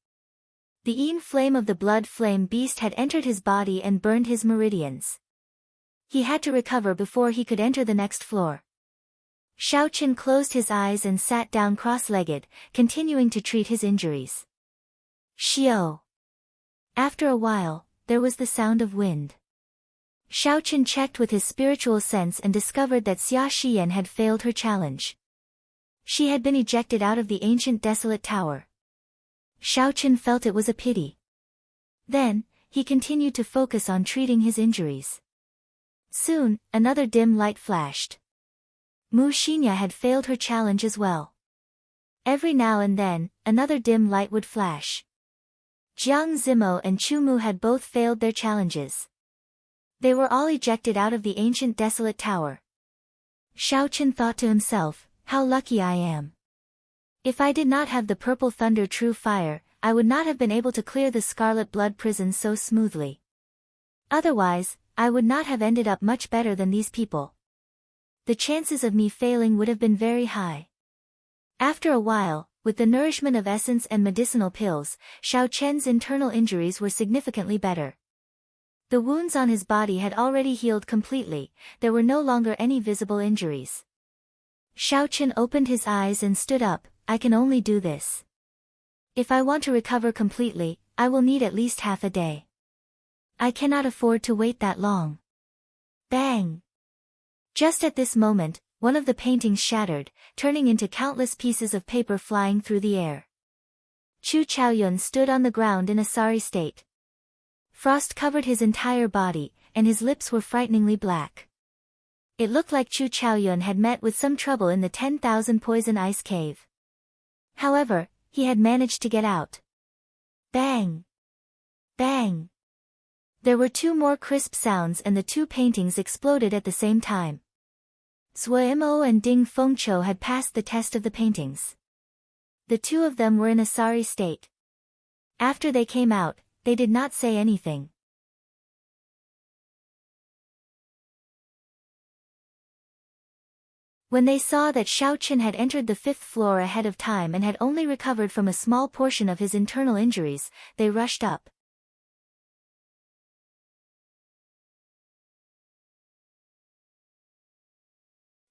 The Yin flame of the blood flame beast had entered his body and burned his meridians. He had to recover before he could enter the next floor. Xiaochen closed his eyes and sat down cross-legged, continuing to treat his injuries. Xiao. After a while, there was the sound of wind. Xiaochen checked with his spiritual sense and discovered that Xia Xiyan had failed her challenge. She had been ejected out of the ancient desolate tower. Xiaochen felt it was a pity. Then, he continued to focus on treating his injuries. Soon, another dim light flashed. Mu Xinya had failed her challenge as well. Every now and then, another dim light would flash. Jiang Zimo and Chu Mu had both failed their challenges. They were all ejected out of the ancient desolate tower. Xiaochen thought to himself, how lucky I am. If I did not have the purple thunder true fire, I would not have been able to clear the scarlet blood prison so smoothly. Otherwise, I would not have ended up much better than these people. The chances of me failing would have been very high. After a while, with the nourishment of essence and medicinal pills, Xiaochen's internal injuries were significantly better. The wounds on his body had already healed completely, there were no longer any visible injuries. Xiaochen opened his eyes and stood up, I can only do this. If I want to recover completely, I will need at least half a day. I cannot afford to wait that long. Bang! Just at this moment, one of the paintings shattered, turning into countless pieces of paper flying through the air. Chu Chaoyun stood on the ground in a sorry state. Frost covered his entire body, and his lips were frighteningly black. It looked like Chu Chaoyun had met with some trouble in the 10,000 poison ice cave. However, he had managed to get out. Bang! Bang! There were 2 more crisp sounds and the 2 paintings exploded at the same time. Zuo and Ding Fengqiu had passed the test of the paintings. The 2 of them were in a sorry state. After they came out, they did not say anything. When they saw that Xiaochen had entered the 5th floor ahead of time and had only recovered from a small portion of his internal injuries, they rushed up.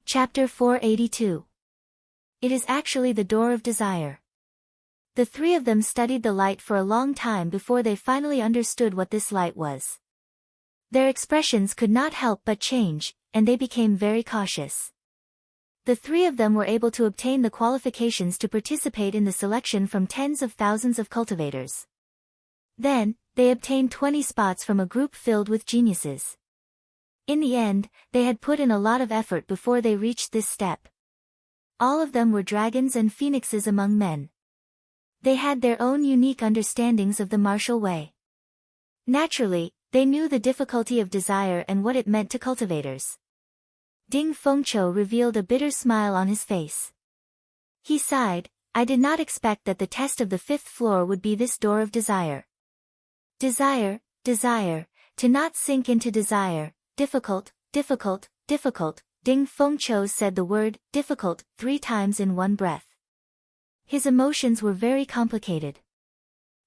Chapter 482. It is actually the door of desire. The 3 of them studied the light for a long time before they finally understood what this light was. Their expressions could not help but change, and they became very cautious. The 3 of them were able to obtain the qualifications to participate in the selection from tens of thousands of cultivators. Then, they obtained 20 spots from a group filled with geniuses. In the end, they had put in a lot of effort before they reached this step. All of them were dragons and phoenixes among men. They had their own unique understandings of the martial way. Naturally, they knew the difficulty of desire and what it meant to cultivators. Ding Fengqiu revealed a bitter smile on his face. He sighed, I did not expect that the test of the 5th floor would be this door of desire. Desire, desire, to not sink into desire, difficult, difficult, difficult. Ding Fengqiu said the word, difficult, 3 times in one breath. His emotions were very complicated.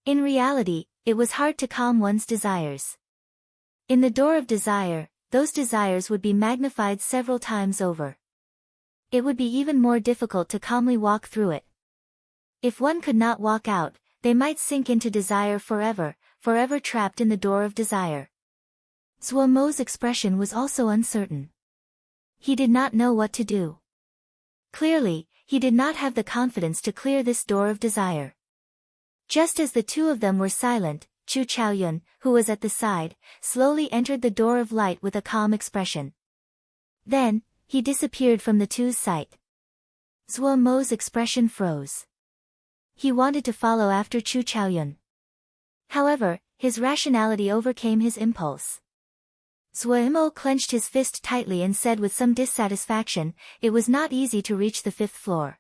In reality, it was hard to calm one's desires. In the door of desire, those desires would be magnified several times over. It would be even more difficult to calmly walk through it. If one could not walk out, they might sink into desire forever, forever trapped in the door of desire. Zhuo Mo's expression was also uncertain. He did not know what to do. Clearly, he did not have the confidence to clear this door of desire. Just as the two of them were silent, Chu Chaoyun, who was at the side, slowly entered the door of light with a calm expression. Then, he disappeared from the two's sight. Zhuo Mo's expression froze. He wanted to follow after Chu Chaoyun. However, his rationality overcame his impulse. Zhuo Mo clenched his fist tightly and said with some dissatisfaction, "It was not easy to reach the 5th floor.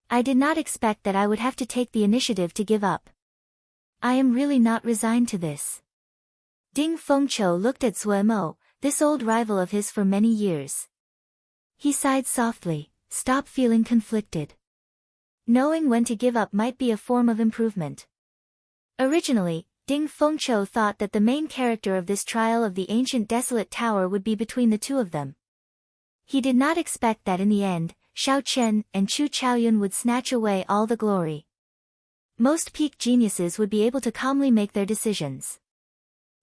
I did not expect that I would have to take the initiative to give up. I am really not resigned to this." Ding Fengqiu looked at Zhuo Mo, this old rival of his for many years. He sighed softly, "Stop feeling conflicted. Knowing when to give up might be a form of improvement." Originally, Ding Fengqiu thought that the main character of this trial of the ancient desolate tower would be between the two of them. He did not expect that in the end, Xiao Chen and Chu Chaoyun would snatch away all the glory. Most peak geniuses would be able to calmly make their decisions.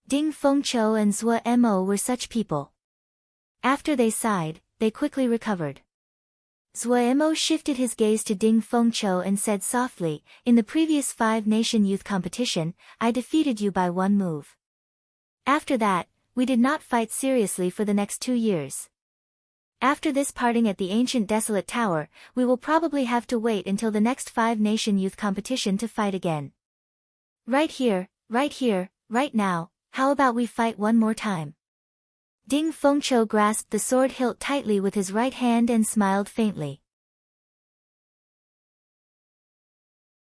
Ding Fengqiu and Zhuo Mo were such people. After they sighed, they quickly recovered. Zhuo Mo shifted his gaze to Ding Fengqiu and said softly, "In the previous 5-nation youth competition, I defeated you by 1 move. After that, we did not fight seriously for the next 2 years. After this parting at the ancient desolate tower, we will probably have to wait until the next 5-nation youth competition to fight again. Right here, right now, how about we fight one more time?" Ding Fengqiu grasped the sword hilt tightly with his right hand and smiled faintly.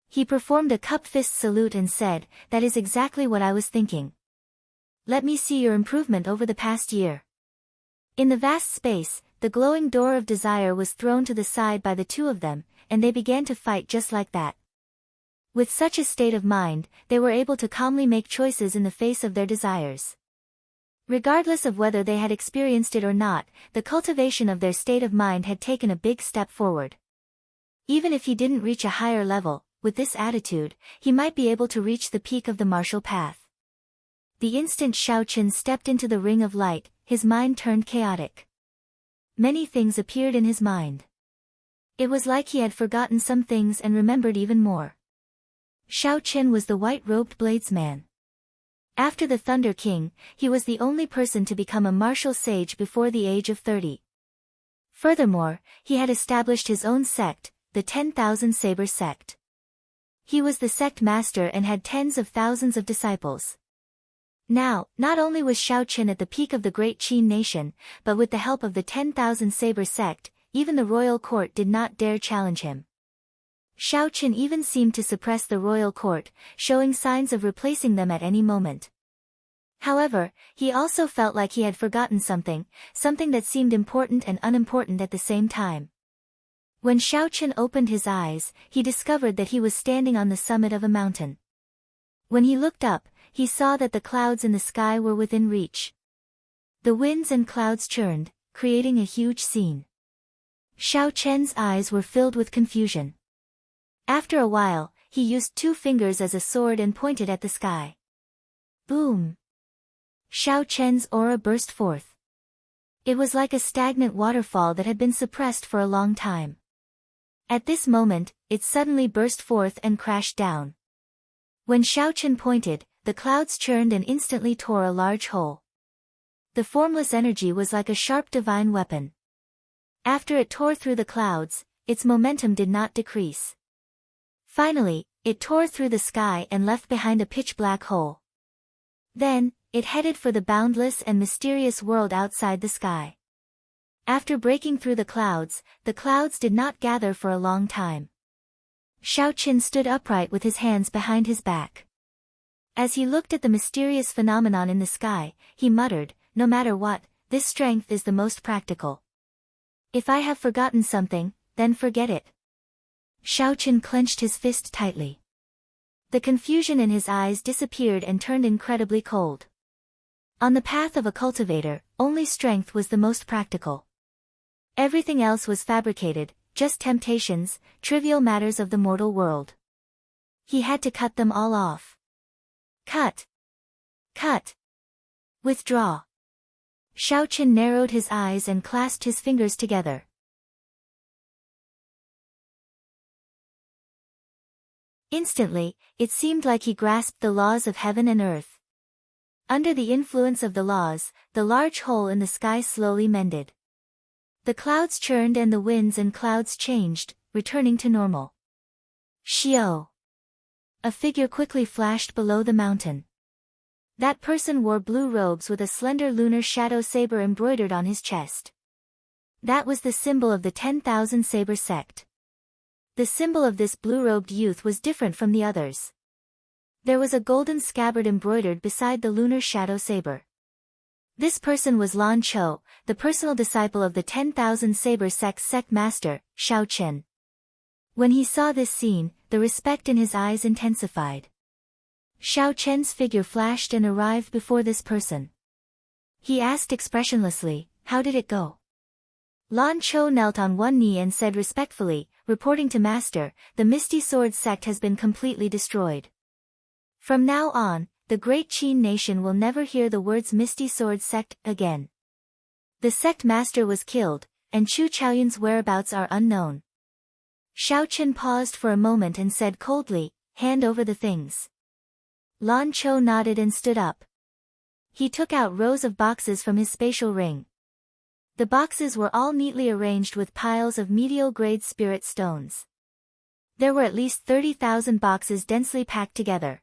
He performed a cupped fist salute and said, "That is exactly what I was thinking. Let me see your improvement over the past year." In the vast space, the glowing door of desire was thrown to the side by the two of them, and they began to fight just like that. With such a state of mind, they were able to calmly make choices in the face of their desires. Regardless of whether they had experienced it or not, the cultivation of their state of mind had taken a big step forward. Even if he didn't reach a higher level, with this attitude, he might be able to reach the peak of the martial path. The instant Xiao Chen stepped into the ring of light, his mind turned chaotic. Many things appeared in his mind. It was like he had forgotten some things and remembered even more. Xiao Chen was the white-robed bladesman. After the Thunder King, he was the only person to become a martial sage before the age of 30. Furthermore, he had established his own sect, the 10,000 Saber sect. He was the sect master and had tens of thousands of disciples. Now, not only was Xiao Chen at the peak of the great Qin nation, but with the help of the 10,000 Saber sect, even the royal court did not dare challenge him. Xiao Chen even seemed to suppress the royal court, showing signs of replacing them at any moment. However, he also felt like he had forgotten something that seemed important and unimportant at the same time. When Xiao Chen opened his eyes, he discovered that he was standing on the summit of a mountain. When he looked up, he saw that the clouds in the sky were within reach. The winds and clouds churned, creating a huge scene. Xiao Chen's eyes were filled with confusion. After a while, he used 2 fingers as a sword and pointed at the sky. Boom! Xiao Chen's aura burst forth. It was like a stagnant waterfall that had been suppressed for a long time. At this moment, it suddenly burst forth and crashed down. When Xiao Chen pointed, the clouds churned and instantly tore a large hole. The formless energy was like a sharp divine weapon. After it tore through the clouds, its momentum did not decrease. Finally, it tore through the sky and left behind a pitch-black hole. Then, it headed for the boundless and mysterious world outside the sky. After breaking through the clouds did not gather for a long time. Xiao Qin stood upright with his hands behind his back. As he looked at the mysterious phenomenon in the sky, he muttered, "No matter what, this strength is the most practical. If I have forgotten something, then forget it." Xiao Qin clenched his fist tightly. The confusion in his eyes disappeared and turned incredibly cold. On the path of a cultivator, only strength was the most practical. Everything else was fabricated, just temptations, trivial matters of the mortal world. He had to cut them all off. Cut. Cut. Withdraw. Xiao Qin narrowed his eyes and clasped his fingers together. Instantly, it seemed like he grasped the laws of heaven and earth. Under the influence of the laws, the large hole in the sky slowly mended. The clouds churned and the winds and clouds changed, returning to normal. Xiao. A figure quickly flashed below the mountain. That person wore blue robes with a slender lunar shadow saber embroidered on his chest. That was the symbol of the 10,000 Saber sect. The symbol of this blue-robed youth was different from the others. There was a golden scabbard embroidered beside the lunar shadow saber. This person was Lan Chou, the personal disciple of the 10,000 Saber sect's sect master, Xiao Qin. When he saw this scene, the respect in his eyes intensified. Xiao Qin's figure flashed and arrived before this person. He asked expressionlessly, "How did it go?" Lan Chou knelt on one knee and said respectfully, "Reporting to Master, the Misty Sword sect has been completely destroyed. From now on, the great Qin nation will never hear the words Misty Sword sect again. The sect master was killed, and Chu Chaoyun's whereabouts are unknown." Xiao Qin paused for a moment and said coldly, "Hand over the things." Lan Chou nodded and stood up. He took out rows of boxes from his spatial ring. The boxes were all neatly arranged with piles of medial-grade spirit stones. There were at least 30,000 boxes densely packed together.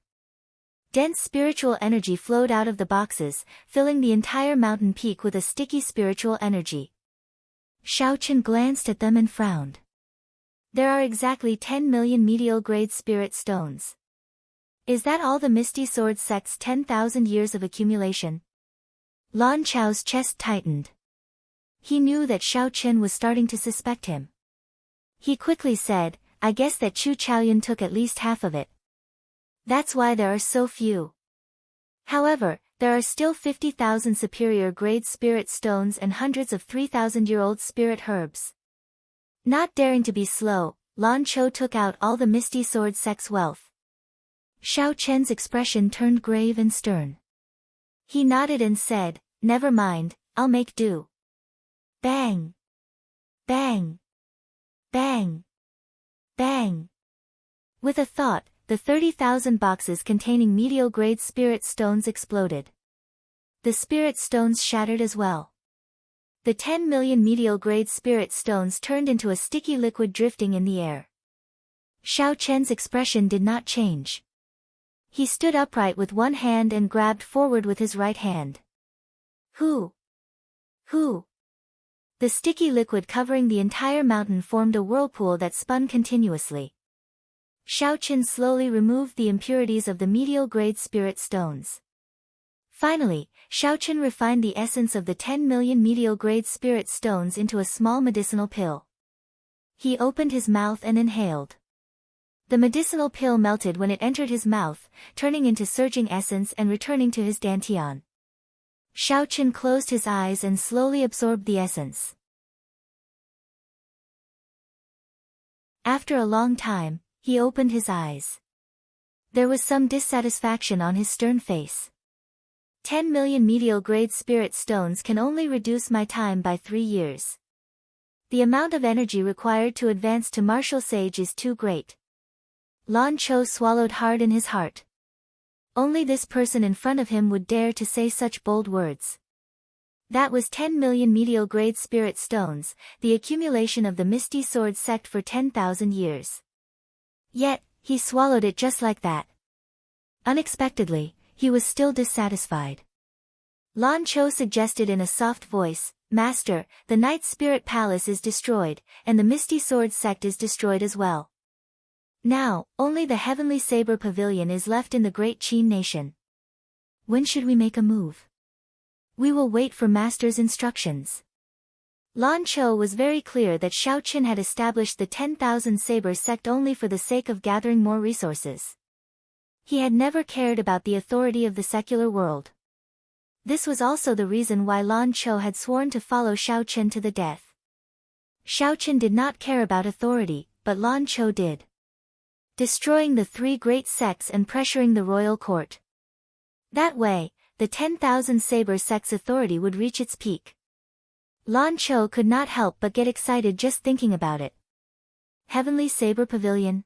Dense spiritual energy flowed out of the boxes, filling the entire mountain peak with a sticky spiritual energy. Xiao Qin glanced at them and frowned. There are exactly 10 million medial-grade spirit stones. Is that all the Misty Sword sect's 10,000 years of accumulation? Lan Chou's chest tightened. He knew that Xiao Qin was starting to suspect him. He quickly said, "I guess that Chu Chaoyun took at least half of it. That's why there are so few. However, there are still 50,000 superior-grade spirit stones and hundreds of 3,000-year-old spirit herbs." Not daring to be slow, Lan Chou took out all the Misty Sword sect's wealth. Xiao Qin's expression turned grave and stern. He nodded and said, "Never mind, I'll make do." Bang! Bang! Bang! Bang! With a thought, the 30,000 boxes containing medial-grade spirit stones exploded. The spirit stones shattered as well. The 10 million medial-grade spirit stones turned into a sticky liquid drifting in the air. Xiao Qin's expression did not change. He stood upright with one hand and grabbed forward with his right hand. Who? Who? The sticky liquid covering the entire mountain formed a whirlpool that spun continuously. Xiao Qin slowly removed the impurities of the medial-grade spirit stones. Finally, Xiao Qin refined the essence of the 10 million medial-grade spirit stones into a small medicinal pill. He opened his mouth and inhaled. The medicinal pill melted when it entered his mouth, turning into surging essence and returning to his dantian. Xiao Qin closed his eyes and slowly absorbed the essence. After a long time, he opened his eyes. There was some dissatisfaction on his stern face. 10 million medial-grade spirit stones can only reduce my time by 3 years. The amount of energy required to advance to martial sage is too great. Lan Chou swallowed hard in his heart. Only this person in front of him would dare to say such bold words. That was 10 million medial-grade spirit stones, the accumulation of the Misty Sword sect for 10,000 years. Yet, he swallowed it just like that. Unexpectedly, he was still dissatisfied. Lan Chou suggested in a soft voice, "Master, the Night Spirit Palace is destroyed, and the Misty Sword sect is destroyed as well. Now, only the Heavenly Saber Pavilion is left in the Great Qin Nation. When should we make a move? We will wait for Master's instructions. Lan Chou was very clear that Xiao Qin had established the 10,000 Saber sect only for the sake of gathering more resources. He had never cared about the authority of the secular world. This was also the reason why Lan Chou had sworn to follow Xiao Qin to the death. Xiao Qin did not care about authority, but Lan Chou did. Destroying the three great sects and pressuring the royal court. That way, the 10,000 Saber sect's authority would reach its peak. Lan Chou could not help but get excited just thinking about it. Heavenly Saber Pavilion.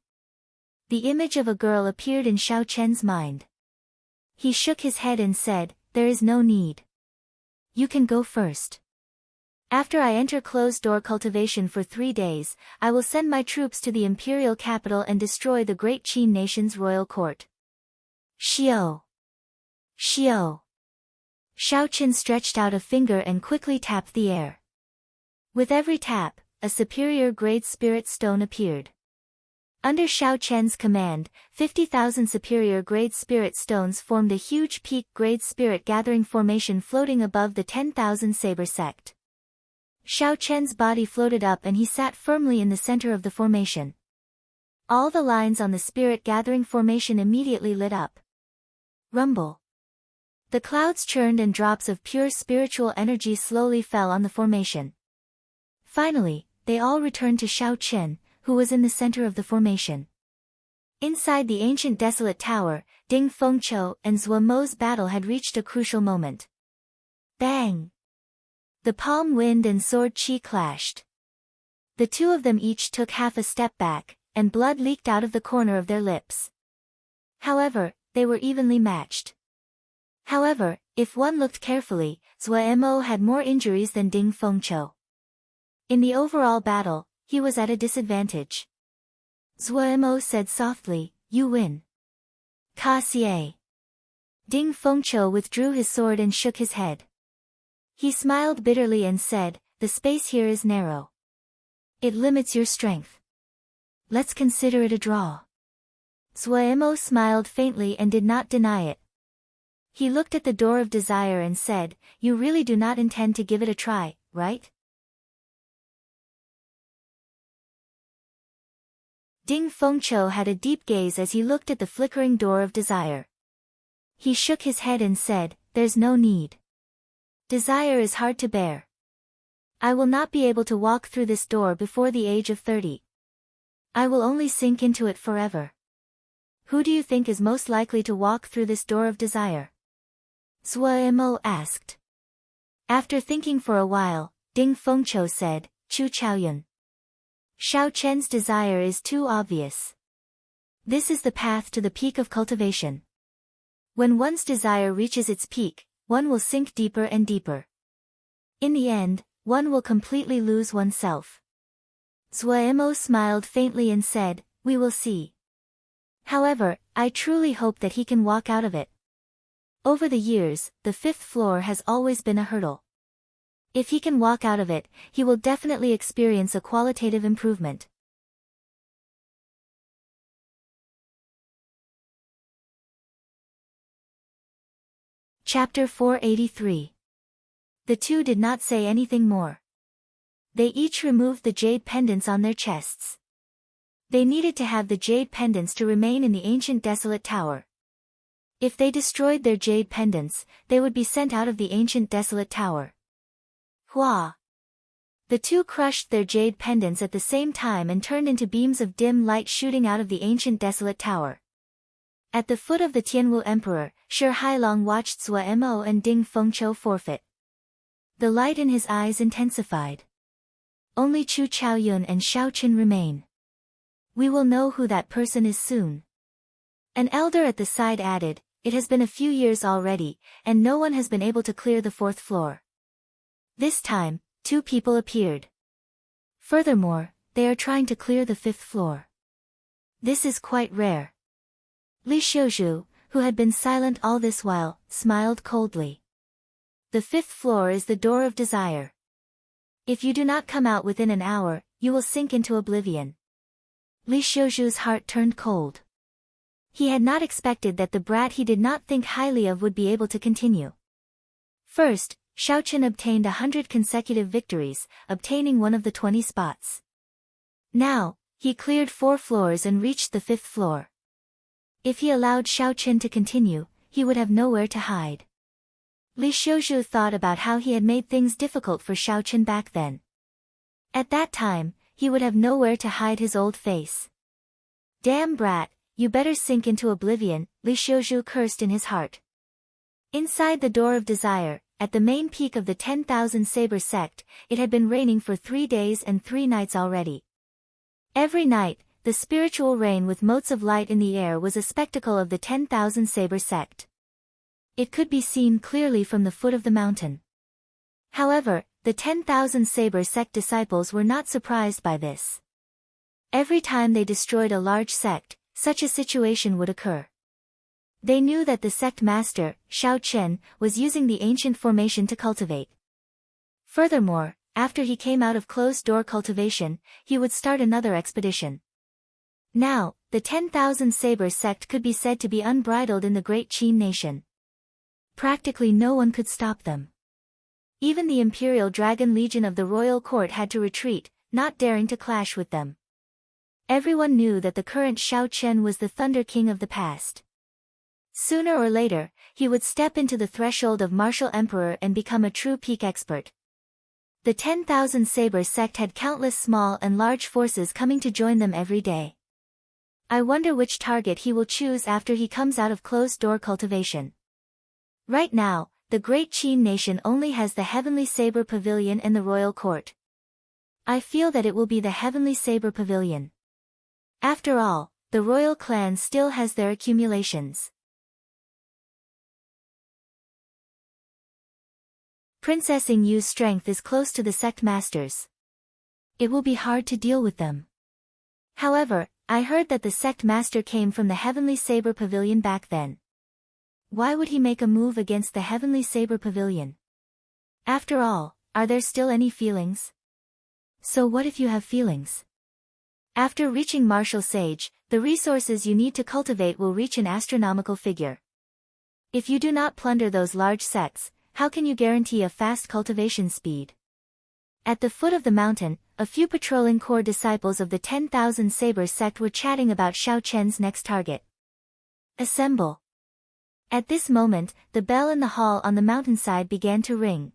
The image of a girl appeared in Xiao Chen's mind. He shook his head and said, "There is no need. You can go first. After I enter closed-door cultivation for 3 days, I will send my troops to the imperial capital and destroy the Great Qin Nation's royal court." Xiao! Xiao! Xiao Qin stretched out a finger and quickly tapped the air. With every tap, a superior grade spirit stone appeared. Under Xiao Chen's command, 50,000 superior grade spirit stones formed a huge peak grade spirit gathering formation floating above the 10,000 Saber sect. Xiao Chen's body floated up and he sat firmly in the center of the formation. All the lines on the spirit gathering formation immediately lit up. Rumble. The clouds churned and drops of pure spiritual energy slowly fell on the formation. Finally, they all returned to Xiao Chen, who was in the center of the formation. Inside the ancient desolate tower, Ding Fengqiu and Zhuo Mo's battle had reached a crucial moment. Bang! The palm wind and sword qi clashed. The two of them each took half a step back, and blood leaked out of the corner of their lips. However, they were evenly matched. However, if one looked carefully, Zhuo Mo had more injuries than Ding Fengqiu. In the overall battle, he was at a disadvantage. Zhuo Mo said softly, "You win." Ka xie. Ding Fengqiu withdrew his sword and shook his head. He smiled bitterly and said, "The space here is narrow. It limits your strength. Let's consider it a draw." Zhuo Mo smiled faintly and did not deny it. He looked at the door of desire and said, "You really do not intend to give it a try, right?" Ding Fengqiu had a deep gaze as he looked at the flickering door of desire. He shook his head and said, "There's no need. Desire is hard to bear. I will not be able to walk through this door before the age of 30. I will only sink into it forever. Who do you think is most likely to walk through this door of desire?" Zhuo Mo asked. After thinking for a while, Ding Fengqiu said, "Chu Chaoyun. Xiao Chen's desire is too obvious. This is the path to the peak of cultivation. When one's desire reaches its peak, one will sink deeper and deeper. In the end, one will completely lose oneself." Zhuo Mo smiled faintly and said, "We will see. However, I truly hope that he can walk out of it. Over the years, the 5th floor has always been a hurdle. If he can walk out of it, he will definitely experience a qualitative improvement." Chapter 483. The two did not say anything more. They each removed the jade pendants on their chests. They needed to have the jade pendants to remain in the ancient desolate tower. If they destroyed their jade pendants, they would be sent out of the ancient desolate tower. Hua! The two crushed their jade pendants at the same time and turned into beams of dim light shooting out of the ancient desolate tower. At the foot of the Tianwu Emperor, Shi Hailong watched Zhuo Mo and Ding Fengqiu forfeit. The light in his eyes intensified. Only Chu Chaoyun and Xiao Qin remain. We will know who that person is soon. An elder at the side added, "It has been a few years already, and no one has been able to clear the 4th floor. This time, 2 people appeared. Furthermore, they are trying to clear the 5th floor. This is quite rare." Li Xiuzhu, who had been silent all this while, smiled coldly. "The 5th floor is the door of desire. If you do not come out within an hour, you will sink into oblivion. Li Xiuzhu's heart turned cold. He had not expected that the brat he did not think highly of would be able to continue. First, Xiaochen obtained 100 consecutive victories, obtaining one of the 20 spots. Now, he cleared 4 floors and reached the 5th floor. If he allowed Xiaochen to continue, he would have nowhere to hide. Li Xiuzhu thought about how he had made things difficult for Xiaochen back then. At that time, he would have nowhere to hide his old face. Damn brat, you better sink into oblivion, Li Xiuzhu cursed in his heart. Inside the door of desire, at the main peak of the 10,000 saber sect, it had been raining for 3 days and 3 nights already. Every night, the spiritual rain with motes of light in the air was a spectacle of the 10,000 saber sect. It could be seen clearly from the foot of the mountain. However, the 10,000 saber sect disciples were not surprised by this. Every time they destroyed a large sect, such a situation would occur. They knew that the sect master, Xiaochen, was using the ancient formation to cultivate. Furthermore, after he came out of closed-door cultivation, he would start another expedition. Now, the 10,000 saber sect could be said to be unbridled in the great Qin nation. Practically no one could stop them. Even the Imperial Dragon Legion of the royal court had to retreat, not daring to clash with them. Everyone knew that the current Xiaochen was the Thunder King of the past. Sooner or later, he would step into the threshold of martial emperor and become a true peak expert. The 10,000 saber sect had countless small and large forces coming to join them every day. I wonder which target he will choose after he comes out of closed-door cultivation. Right now, the great Qin nation only has the Heavenly Saber Pavilion and the royal court. I feel that it will be the Heavenly Saber Pavilion. After all, the royal clan still has their accumulations. Princess Yingyu's strength is close to the sect masters. It will be hard to deal with them. However, I heard that the sect master came from the Heavenly Saber Pavilion back then. Why would he make a move against the Heavenly Saber Pavilion? After all, are there still any feelings? So what if you have feelings? After reaching Martial Sage, the resources you need to cultivate will reach an astronomical figure. If you do not plunder those large sects, how can you guarantee a fast cultivation speed? At the foot of the mountain, a few patrolling core disciples of the 10,000 Saber sect were chatting about Xiaochen's next target. Assemble. At this moment, the bell in the hall on the mountainside began to ring.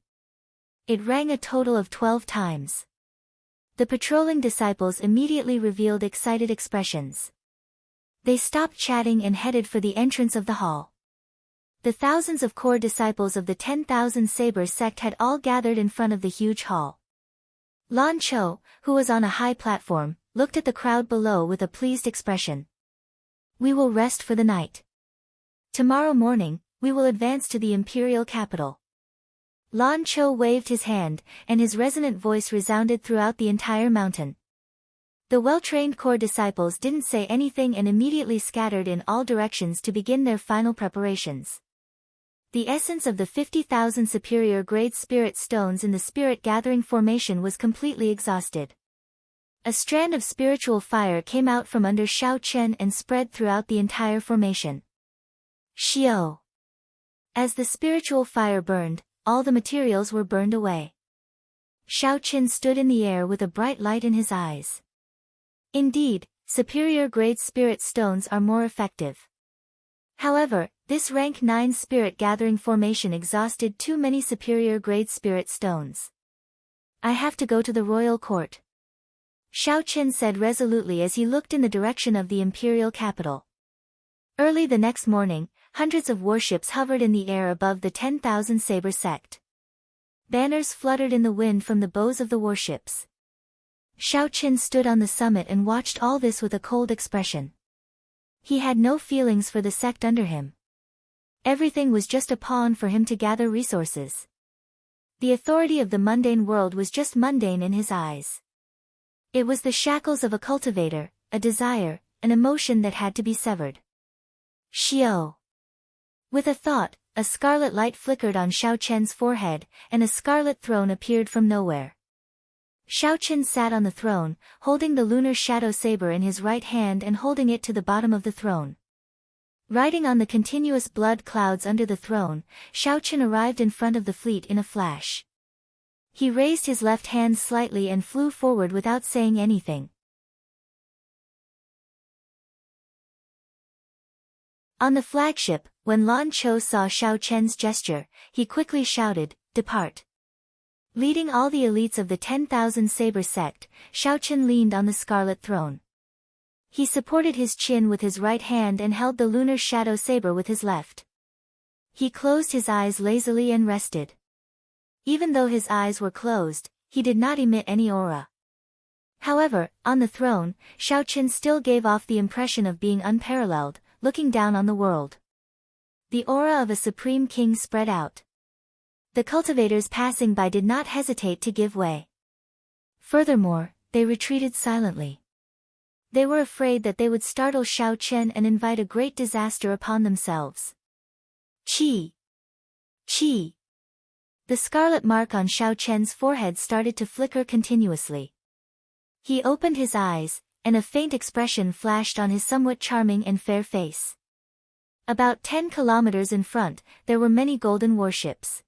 It rang a total of 12 times. The patrolling disciples immediately revealed excited expressions. They stopped chatting and headed for the entrance of the hall. The thousands of core disciples of the 10,000 Saber sect had all gathered in front of the huge hall. Lan Cho, who was on a high platform, looked at the crowd below with a pleased expression. We will rest for the night. Tomorrow morning, we will advance to the imperial capital. Lan Cho waved his hand, and his resonant voice resounded throughout the entire mountain. The well-trained core disciples didn't say anything and immediately scattered in all directions to begin their final preparations. The essence of the 50,000 superior grade spirit stones in the spirit gathering formation was completely exhausted. A strand of spiritual fire came out from under Xiaochen and spread throughout the entire formation. Xiao. As the spiritual fire burned, all the materials were burned away. Xiaochen stood in the air with a bright light in his eyes. Indeed, superior grade spirit stones are more effective. However, this rank 9 spirit gathering formation exhausted too many superior grade spirit stones. I have to go to the royal court. Xiaochen said resolutely as he looked in the direction of the imperial capital. Early the next morning, hundreds of warships hovered in the air above the 10,000 Saber sect. Banners fluttered in the wind from the bows of the warships. Xiaochen stood on the summit and watched all this with a cold expression. He had no feelings for the sect under him. Everything was just a pawn for him to gather resources. The authority of the mundane world was just mundane in his eyes. It was the shackles of a cultivator, a desire, an emotion that had to be severed. Xiao. With a thought, a scarlet light flickered on Xiaochen's forehead, and a scarlet throne appeared from nowhere. Xiao Chen sat on the throne, holding the lunar shadow saber in his right hand and holding it to the bottom of the throne. Riding on the continuous blood clouds under the throne, Xiao Chen arrived in front of the fleet in a flash. He raised his left hand slightly and flew forward without saying anything. On the flagship, when Lan Chou saw Xiao Chen's gesture, he quickly shouted, "Depart." Leading all the elites of the 10,000 saber sect, Xiao Chen leaned on the scarlet throne. He supported his chin with his right hand and held the lunar shadow saber with his left. He closed his eyes lazily and rested. Even though his eyes were closed, he did not emit any aura. However, on the throne, Xiao Chen still gave off the impression of being unparalleled, looking down on the world. The aura of a supreme king spread out. The cultivators passing by did not hesitate to give way. Furthermore, they retreated silently. They were afraid that they would startle Xiao Chen and invite a great disaster upon themselves. Qi! Qi! The scarlet mark on Xiao Chen's forehead started to flicker continuously. He opened his eyes, and a faint expression flashed on his somewhat charming and fair face. About 10 kilometers in front, there were many golden warships.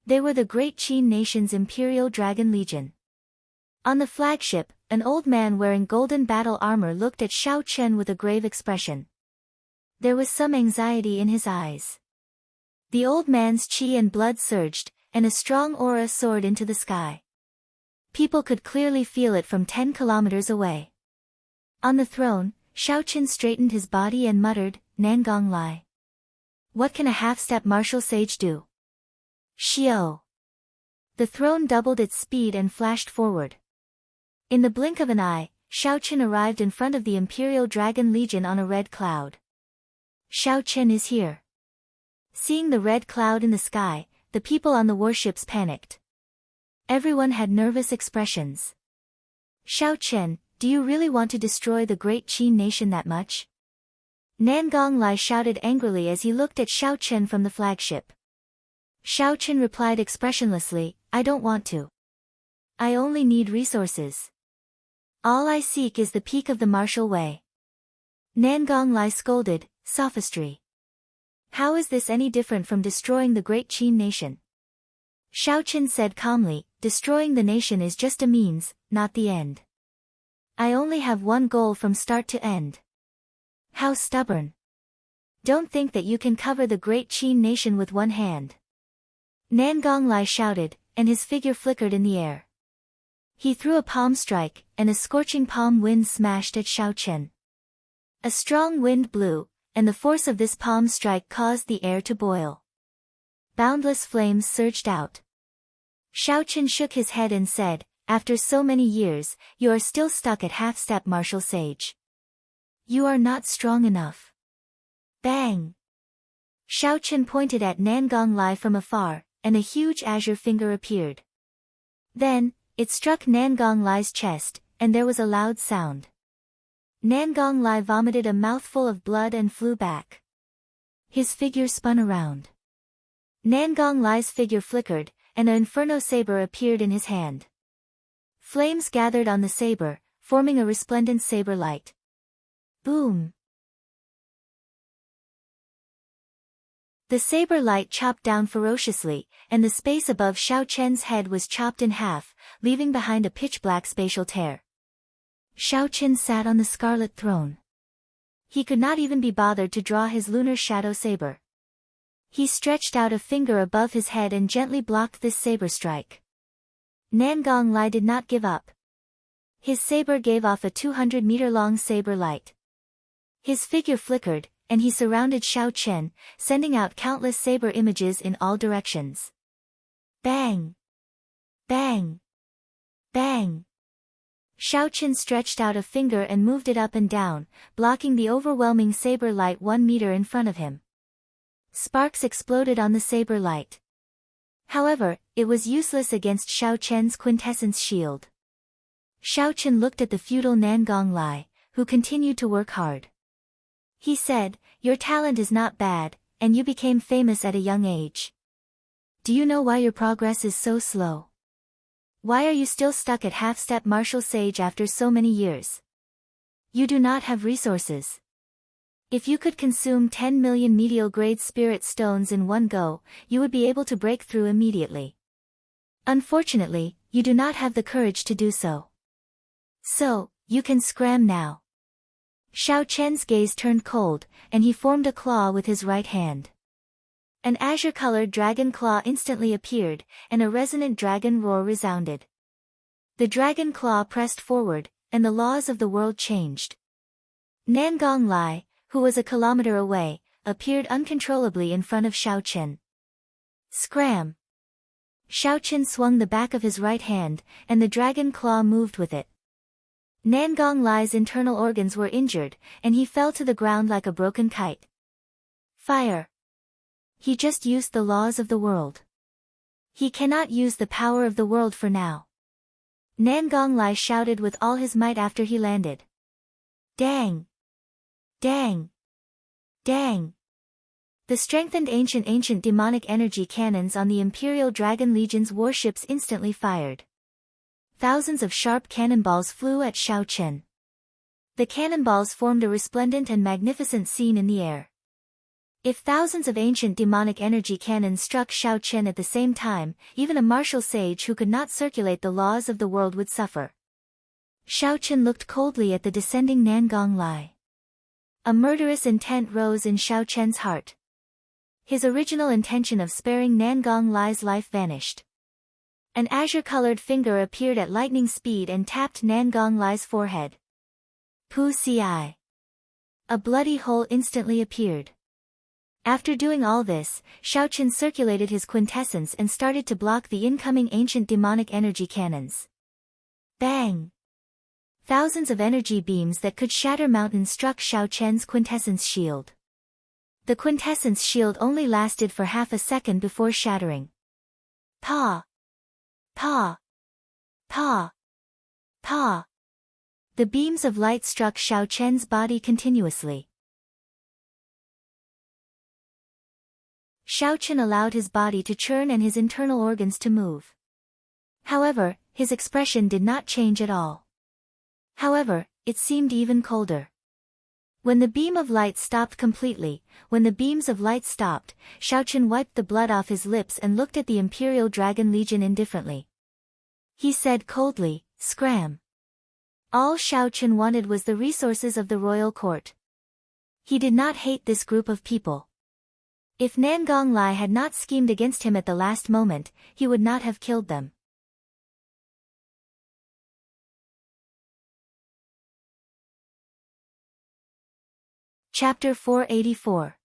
They were the great Qin nation's Imperial Dragon Legion. On the flagship, an old man wearing golden battle armor looked at Xiao Chen with a grave expression. There was some anxiety in his eyes. The old man's qi and blood surged, and a strong aura soared into the sky. People could clearly feel it from 10 kilometers away. On the throne, Xiao Chen straightened his body and muttered, "Nangong Lai. What can a half-step martial sage do?" Xiao. The throne doubled its speed and flashed forward. In the blink of an eye, Xiao Chen arrived in front of the Imperial Dragon Legion on a red cloud. Xiao Chen is here. Seeing the red cloud in the sky, the people on the warships panicked. Everyone had nervous expressions. "Xiao Chen, do you really want to destroy the great Qin nation that much?" Nangong Lai shouted angrily as he looked at Xiao Chen from the flagship. Xiao Chen replied expressionlessly, "I don't want to. I only need resources. All I seek is the peak of the martial way." Nangong Lai scolded, "Sophistry. How is this any different from destroying the great Qin nation?" Xiao Chen said calmly, "Destroying the nation is just a means, not the end. I only have one goal from start to end." How stubborn. Don't think that you can cover the great Qin nation with one hand. Nangong Lai shouted, and his figure flickered in the air. He threw a palm strike, and a scorching palm wind smashed at Xiao Chen. A strong wind blew, and the force of this palm strike caused the air to boil. Boundless flames surged out. Xiao Chen shook his head and said, "After so many years, you are still stuck at half-step martial sage. You are not strong enough." Bang! Xiao Chen pointed at Nangong Lai from afar, and a huge azure finger appeared. Then, it struck Nangong Lai's chest, and there was a loud sound. Nangong Lai vomited a mouthful of blood and flew back. His figure spun around. Nangong Lai's figure flickered, and an inferno saber appeared in his hand. Flames gathered on the saber, forming a resplendent saber light. Boom! The saber light chopped down ferociously, and the space above Xiao Chen's head was chopped in half, leaving behind a pitch-black spatial tear. Xiao Chen sat on the scarlet throne. He could not even be bothered to draw his lunar shadow saber. He stretched out a finger above his head and gently blocked this saber strike. Nangong Lai did not give up. His saber gave off a 200-meter-long saber light. His figure flickered, and he surrounded Xiao Chen, sending out countless saber images in all directions. Bang! Bang! Bang! Xiao Chen stretched out a finger and moved it up and down, blocking the overwhelming saber light 1 meter in front of him. Sparks exploded on the saber light. However, it was useless against Xiao Chen's quintessence shield. Xiao Chen looked at the feudal Nangong Lai, who continued to work hard. He said, "Your talent is not bad, and you became famous at a young age. Do you know why your progress is so slow?" Why are you still stuck at half-step martial sage after so many years? You do not have resources. If you could consume 10 million medial-grade spirit stones in one go, you would be able to break through immediately. Unfortunately, you do not have the courage to do so. So, you can scram now. Xiao Chen's gaze turned cold, and he formed a claw with his right hand. An azure-colored dragon claw instantly appeared, and a resonant dragon roar resounded. The dragon claw pressed forward, and the laws of the world changed. Nangong Lai, who was a kilometer away, appeared uncontrollably in front of Xiao Chen. Scram! Xiao Chen swung the back of his right hand, and the dragon claw moved with it. Nangong Lai's internal organs were injured, and he fell to the ground like a broken kite. Fire! He just used the laws of the world. He cannot use the power of the world for now. Nangong Lai shouted with all his might after he landed. Dang! Dang! Dang! The strengthened ancient demonic energy cannons on the Imperial Dragon Legion's warships instantly fired. Thousands of sharp cannonballs flew at Xiao Chen. The cannonballs formed a resplendent and magnificent scene in the air. If thousands of ancient demonic energy cannons struck Xiao Chen at the same time, even a martial sage who could not circulate the laws of the world would suffer. Xiao Chen looked coldly at the descending Nangong Lai. A murderous intent rose in Xiao Chen's heart. His original intention of sparing Nangong Lai's life vanished. An azure-colored finger appeared at lightning speed and tapped Nangong Lai's forehead. Pu Ci. A bloody hole instantly appeared. After doing all this, Xiao Chen circulated his quintessence and started to block the incoming ancient demonic energy cannons. Bang! Thousands of energy beams that could shatter mountains struck Xiao Chen's quintessence shield. The quintessence shield only lasted for half a second before shattering. Pa! Pa! Pa! Pa! The beams of light struck Xiao Chen's body continuously. Xiao Chen allowed his body to churn and his internal organs to move. However, his expression did not change at all. However, it seemed even colder. When the beam of light stopped completely, when the beams of light stopped, Xiao Chen wiped the blood off his lips and looked at the Imperial Dragon Legion indifferently. He said coldly, "Scram." All Xiao Chen wanted was the resources of the royal court. He did not hate this group of people. If Nangong Lai had not schemed against him at the last moment, he would not have killed them. Chapter 484.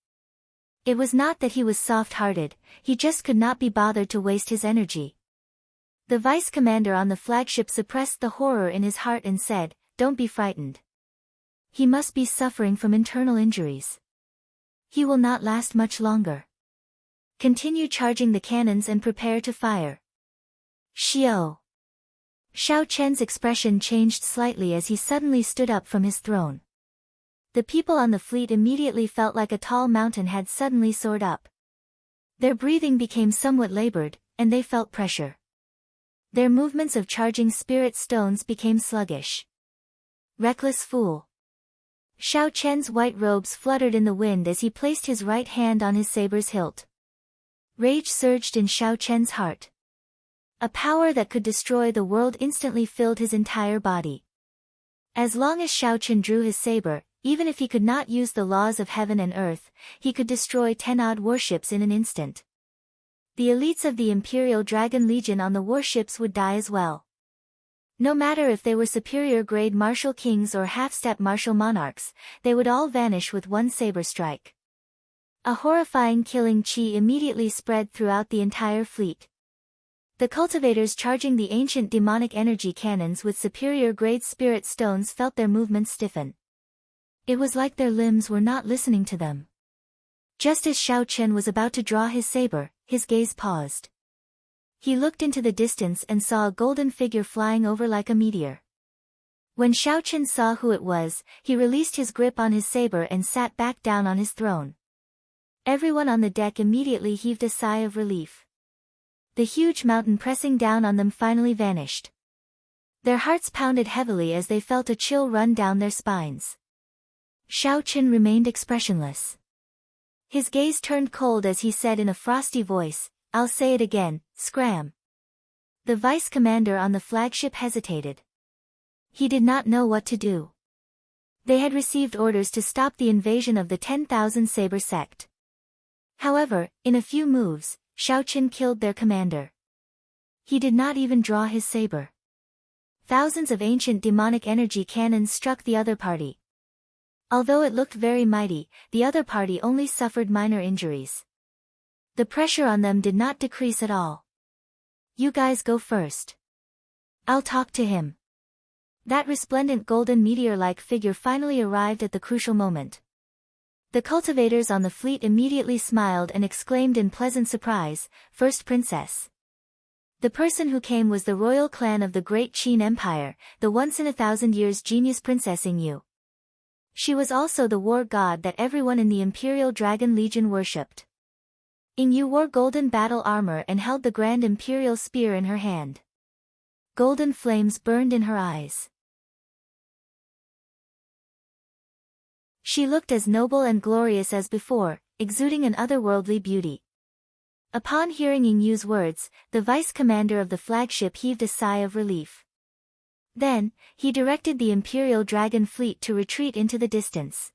It was not that he was soft-hearted, he just could not be bothered to waste his energy. The vice commander on the flagship suppressed the horror in his heart and said, "Don't be frightened. He must be suffering from internal injuries. He will not last much longer. Continue charging the cannons and prepare to fire." Xiao. Xiao Chen's expression changed slightly as he suddenly stood up from his throne. The people on the fleet immediately felt like a tall mountain had suddenly soared up. Their breathing became somewhat labored, and they felt pressure. Their movements of charging spirit stones became sluggish. Reckless fool. Xiao Chen's white robes fluttered in the wind as he placed his right hand on his saber's hilt. Rage surged in Xiao Chen's heart. A power that could destroy the world instantly filled his entire body. As long as Xiao Chen drew his saber, even if he could not use the laws of heaven and earth, he could destroy 10-odd warships in an instant. The elites of the Imperial Dragon Legion on the warships would die as well. No matter if they were superior-grade martial kings or half-step martial monarchs, they would all vanish with one saber strike. A horrifying killing chi immediately spread throughout the entire fleet. The cultivators charging the ancient demonic energy cannons with superior-grade spirit stones felt their movements stiffen. It was like their limbs were not listening to them. Just as Xiao Chen was about to draw his saber, his gaze paused. He looked into the distance and saw a golden figure flying over like a meteor. When Xiao Chen saw who it was, he released his grip on his saber and sat back down on his throne. Everyone on the deck immediately heaved a sigh of relief. the huge mountain pressing down on them finally vanished. Their hearts pounded heavily as they felt a chill run down their spines. Xiao Chen remained expressionless. His gaze turned cold as he said in a frosty voice, "I'll say it again, scram." The vice commander on the flagship hesitated. He did not know what to do. They had received orders to stop the invasion of the 10,000 Saber sect. However, in a few moves, Xiao Chen killed their commander. He did not even draw his saber. Thousands of ancient demonic energy cannons struck the other party. Although it looked very mighty, the other party only suffered minor injuries. The pressure on them did not decrease at all. "You guys go first. I'll talk to him." That resplendent golden meteor-like figure finally arrived at the crucial moment. The cultivators on the fleet immediately smiled and exclaimed in pleasant surprise, "First princess." The person who came was the royal clan of the Great Qin Empire, the once-in-a-thousand-years genius Princess Yu. She was also the war god that everyone in the Imperial Dragon Legion worshipped. Yu wore golden battle armor and held the grand imperial spear in her hand. Golden flames burned in her eyes. She looked as noble and glorious as before, exuding an otherworldly beauty. Upon hearing Yu's words, the vice commander of the flagship heaved a sigh of relief. Then, he directed the Imperial Dragon fleet to retreat into the distance.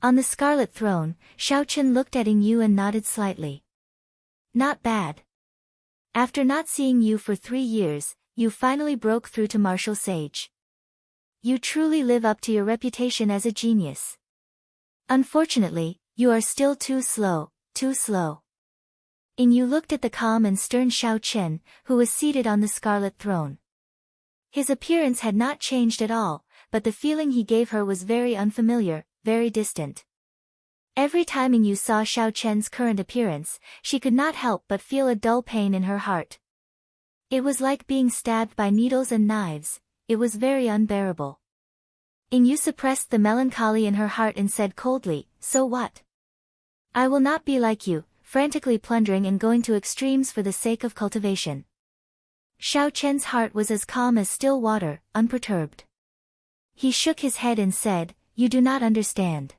On the Scarlet Throne, Xiao Chen looked at Yu and nodded slightly. Not bad. After not seeing you for 3 years, you finally broke through to Martial Sage. You truly live up to your reputation as a genius. Unfortunately, you are still too slow, too slow. Yu looked at the calm and stern Xiao Chen, who was seated on the Scarlet Throne. His appearance had not changed at all, but the feeling he gave her was very unfamiliar, very distant. Every time Yu saw Xiao Chen's current appearance, she could not help but feel a dull pain in her heart. It was like being stabbed by needles and knives, it was very unbearable. Yu suppressed the melancholy in her heart and said coldly, "So what? I will not be like you, frantically plundering and going to extremes for the sake of cultivation." Xiao Chen's heart was as calm as still water, unperturbed. He shook his head and said, "You do not understand.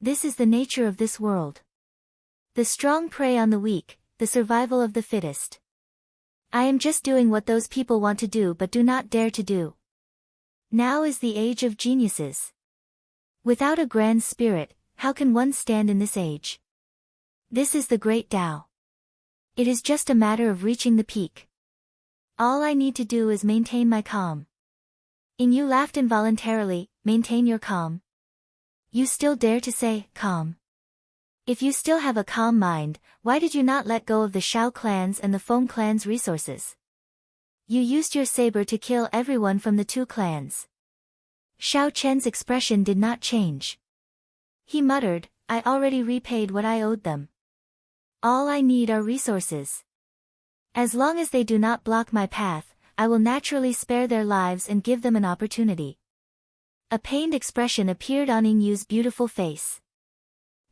This is the nature of this world. The strong prey on the weak, the survival of the fittest. I am just doing what those people want to do but do not dare to do. Now is the age of geniuses. Without a grand spirit, how can one stand in this age? This is the great Tao. It is just a matter of reaching the peak. All I need to do is maintain my calm." Yu laughed involuntarily. "Maintain your calm? You still dare to say, calm? If you still have a calm mind, why did you not let go of the Shao clans and the Feng clan's resources? You used your saber to kill everyone from the 2 clans." Xiao Chen's expression did not change. He muttered, "I already repaid what I owed them. All I need are resources. As long as they do not block my path, I will naturally spare their lives and give them an opportunity." A pained expression appeared on Yu's beautiful face.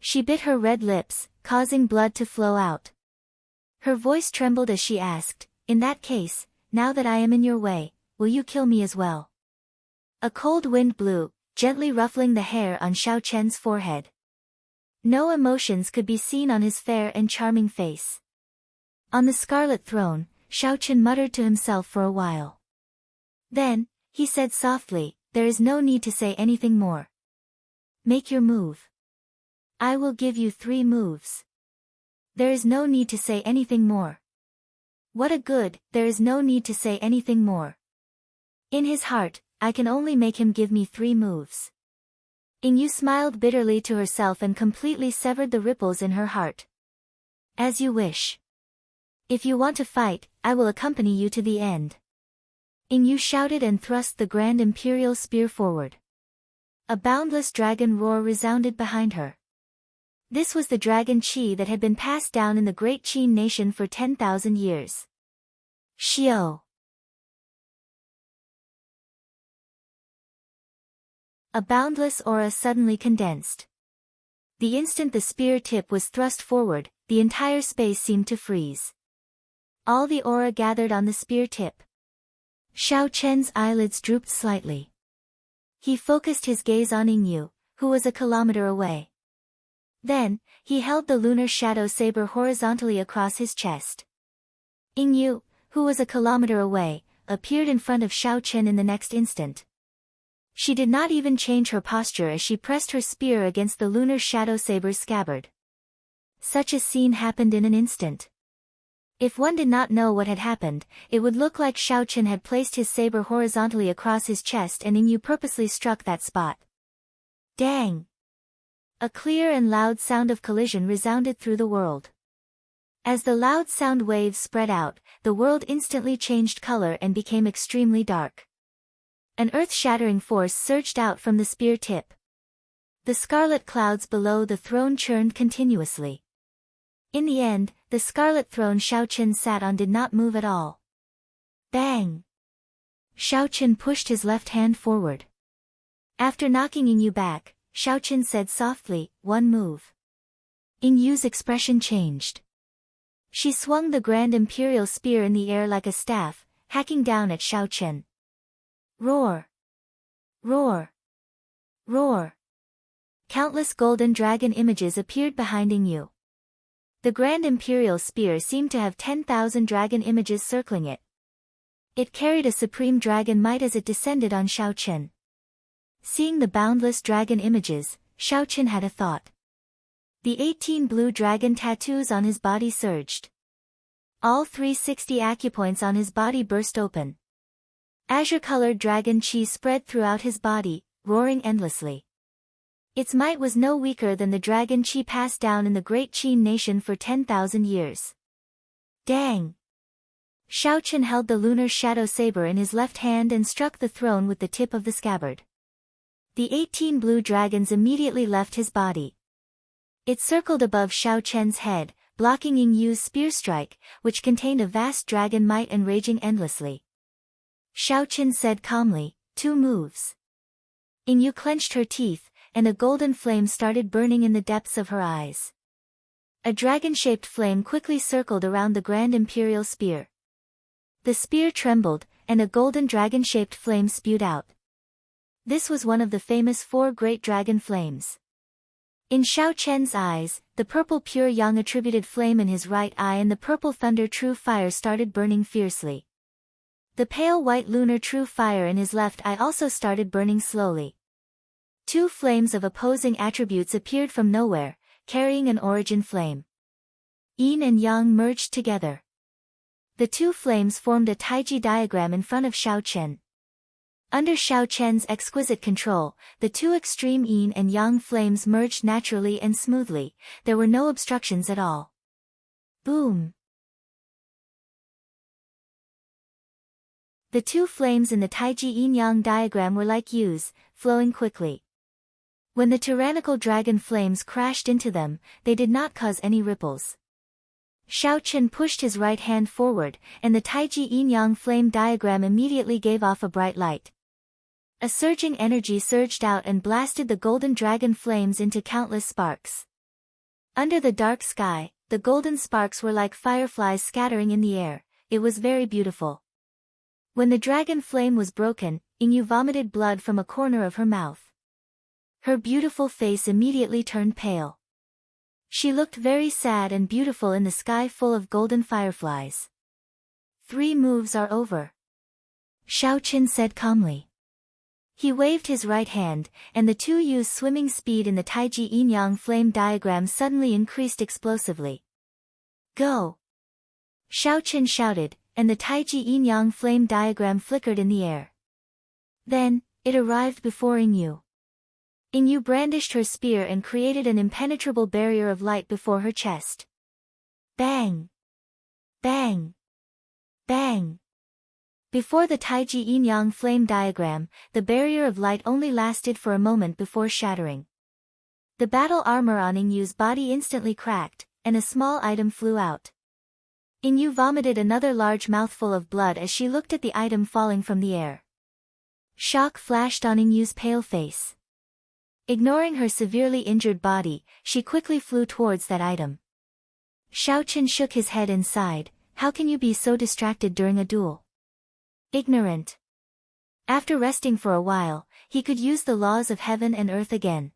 She bit her red lips, causing blood to flow out. Her voice trembled as she asked, "In that case, now that I am in your way, will you kill me as well?" A cold wind blew, gently ruffling the hair on Xiao Chen's forehead. No emotions could be seen on his fair and charming face. On the Scarlet Throne, Xiao Chen muttered to himself for a while. Then, he said softly, "There is no need to say anything more. Make your move. I will give you 3 moves. There is no need to say anything more." What a good, there is no need to say anything more. In his heart, I can only make him give me 3 moves. Yu smiled bitterly to herself and completely severed the ripples in her heart. "As you wish. If you want to fight, I will accompany you to the end." Yu shouted and thrust the grand imperial spear forward. A boundless dragon roar resounded behind her. This was the dragon Qi that had been passed down in the great Qin nation for 10,000 years. Xiao. A boundless aura suddenly condensed. The instant the spear tip was thrust forward, the entire space seemed to freeze. all the aura gathered on the spear tip. Xiao Chen's eyelids drooped slightly. He focused his gaze on Yingyu, who was a kilometer away. Then, he held the lunar shadow saber horizontally across his chest. Yingyu, who was a kilometer away, appeared in front of Xiao Chen in the next instant. She did not even change her posture as she pressed her spear against the lunar shadow saber's scabbard. Such a scene happened in an instant. If one did not know what had happened, it would look like Xiao Chen had placed his saber horizontally across his chest and Yingyu purposely struck that spot. Dang! A clear and loud sound of collision resounded through the world. As the loud sound waves spread out, the world instantly changed color and became extremely dark. An earth-shattering force surged out from the spear tip. The scarlet clouds below the throne churned continuously. In the end, the scarlet throne Xiao Chen sat on did not move at all. Bang! Xiao Chen pushed his left hand forward. After knocking Yingyu back, Xiao Chen said softly, "One move." Yingyu's expression changed. She swung the Grand Imperial Spear in the air like a staff, hacking down at Xiao Chen. Roar! Roar! Roar! Countless golden dragon images appeared behind Yingyu. The Grand Imperial Spear seemed to have 10,000 dragon images circling it. It carried a supreme dragon might as it descended on Xiao Chen. Seeing the boundless dragon images, Xiao Chen had a thought. The 18 blue dragon tattoos on his body surged. All 360 acupoints on his body burst open. Azure-colored dragon chi spread throughout his body, roaring endlessly. Its might was no weaker than the dragon chi passed down in the great Qin nation for 10,000 years. Dang! Xiao Chen held the lunar shadow saber in his left hand and struck the throne with the tip of the scabbard. The 18 blue dragons immediately left his body. It circled above Xiao Chen's head, blocking Yingyu's spear strike, which contained a vast dragon might and raging endlessly. Xiao Chen said calmly, "2 moves." Yingyu clenched her teeth, and a golden flame started burning in the depths of her eyes. A dragon-shaped flame quickly circled around the Grand Imperial Spear. The spear trembled, and a golden dragon-shaped flame spewed out. This was one of the famous 4 great dragon flames. In Xiao Chen's eyes, the purple pure yang attributed flame in his right eye and the purple thunder true fire started burning fiercely. The pale white lunar true fire in his left eye also started burning slowly. 2 flames of opposing attributes appeared from nowhere, carrying an origin flame. Yin and yang merged together. The 2 flames formed a taiji diagram in front of Xiao Chen. Under Xiao Chen's exquisite control, the 2 extreme yin and yang flames merged naturally and smoothly, there were no obstructions at all. Boom! The 2 flames in the taiji yin-yang diagram were like U's, flowing quickly. When the tyrannical dragon flames crashed into them, they did not cause any ripples. Xiao Chen pushed his right hand forward, and the taiji yin-yang flame diagram immediately gave off a bright light. A surging energy surged out and blasted the golden dragon flames into countless sparks. Under the dark sky, the golden sparks were like fireflies scattering in the air. It was very beautiful. When the dragon flame was broken, Yingyu vomited blood from a corner of her mouth. Her beautiful face immediately turned pale. She looked very sad and beautiful in the sky full of golden fireflies. 3 moves are over. Xiao Chen said calmly. He waved his right hand, and the 2 U's swimming speed in the taiji yin-yang flame diagram suddenly increased explosively. Go! Xiao Chen shouted, and the taiji yin-yang flame diagram flickered in the air. Then, it arrived before Yingyu. Yingyu brandished her spear and created an impenetrable barrier of light before her chest. Bang! Bang! Bang! Before the taiji yin-yang flame diagram, the barrier of light only lasted for a moment before shattering. The battle armor on Yingyu's body instantly cracked, and a small item flew out. Yingyu vomited another large mouthful of blood as she looked at the item falling from the air. Shock flashed on Yingyu's pale face. Ignoring her severely injured body, she quickly flew towards that item. Xiao Chen shook his head and sighed, How can you be so distracted during a duel? Ignorant. After resting for a while, he could use the laws of heaven and earth again.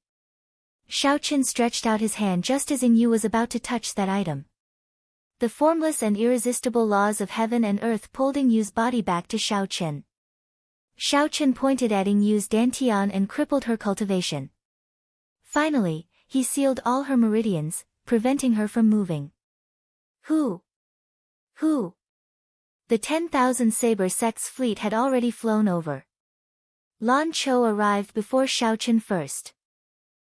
Xiao Chen stretched out his hand just as Ying Yu was about to touch that item. The formless and irresistible laws of heaven and earth pulled Ying Yu's body back to Xiao Chen. Xiao Chen pointed at Ying Yu's dantian and crippled her cultivation. Finally, he sealed all her meridians, preventing her from moving. Who? The 10,000 saber sect's fleet had already flown over. Lan Chou arrived before Xiao Chen first.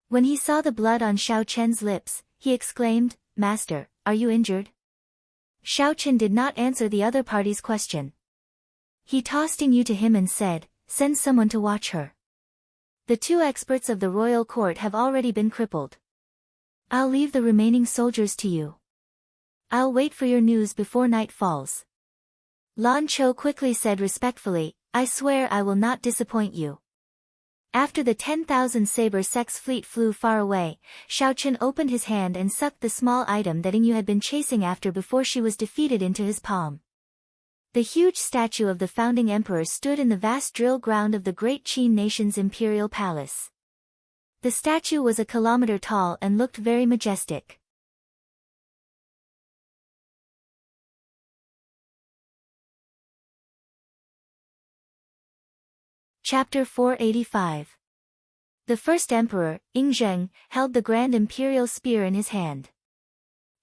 When he saw the blood on Xiao Chen's lips, he exclaimed, "Master, are you injured?" Xiao Chen did not answer the other party's question. He tossed Ying Yu to him and said, "Send someone to watch her. The 2 experts of the royal court have already been crippled. I'll leave the remaining soldiers to you. I'll wait for your news before night falls." Lan Chou quickly said respectfully, "I swear I will not disappoint you." After the 10,000 saber sect's fleet flew far away, Xiao Chen opened his hand and sucked the small item that Ying Yu had been chasing after before she was defeated into his palm. The huge statue of the founding emperor stood in the vast drill ground of the great Qin nation's imperial palace. The statue was a kilometer tall and looked very majestic. Chapter 485. The first emperor, Ying Zheng, held the grand imperial spear in his hand.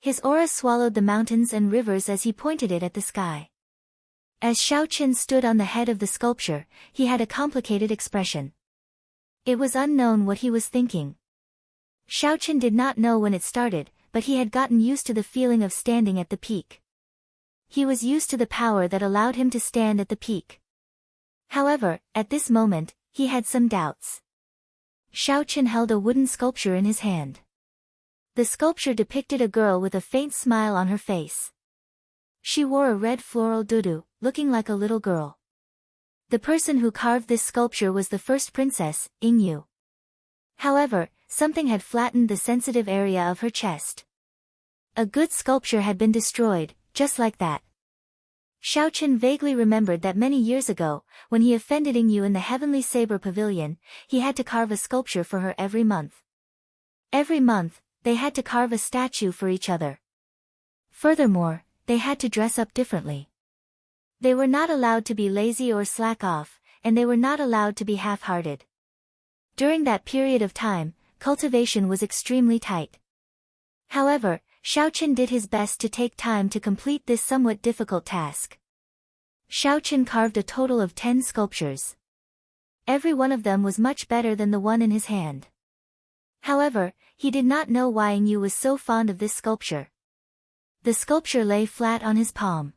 His aura swallowed the mountains and rivers as he pointed it at the sky. As Xiao Chen stood on the head of the sculpture, he had a complicated expression. It was unknown what he was thinking. Xiao Chen did not know when it started, but he had gotten used to the feeling of standing at the peak. He was used to the power that allowed him to stand at the peak. However, at this moment, he had some doubts. Xiao Chen held a wooden sculpture in his hand. The sculpture depicted a girl with a faint smile on her face. She wore a red floral dudu, looking like a little girl. The person who carved this sculpture was the first princess, Ying Yu. However, something had flattened the sensitive area of her chest. A good sculpture had been destroyed, just like that. Xiao Chen vaguely remembered that many years ago, when he offended Ying Yu in the Heavenly Saber Pavilion, he had to carve a sculpture for her every month. Every month, they had to carve a statue for each other. Furthermore, they had to dress up differently. They were not allowed to be lazy or slack off, and they were not allowed to be half-hearted. During that period of time, cultivation was extremely tight. However, Xiao Chen did his best to take time to complete this somewhat difficult task. Xiao Chen carved a total of 10 sculptures. Every one of them was much better than the one in his hand. However, he did not know why Ying Yu was so fond of this sculpture. The sculpture lay flat on his palm.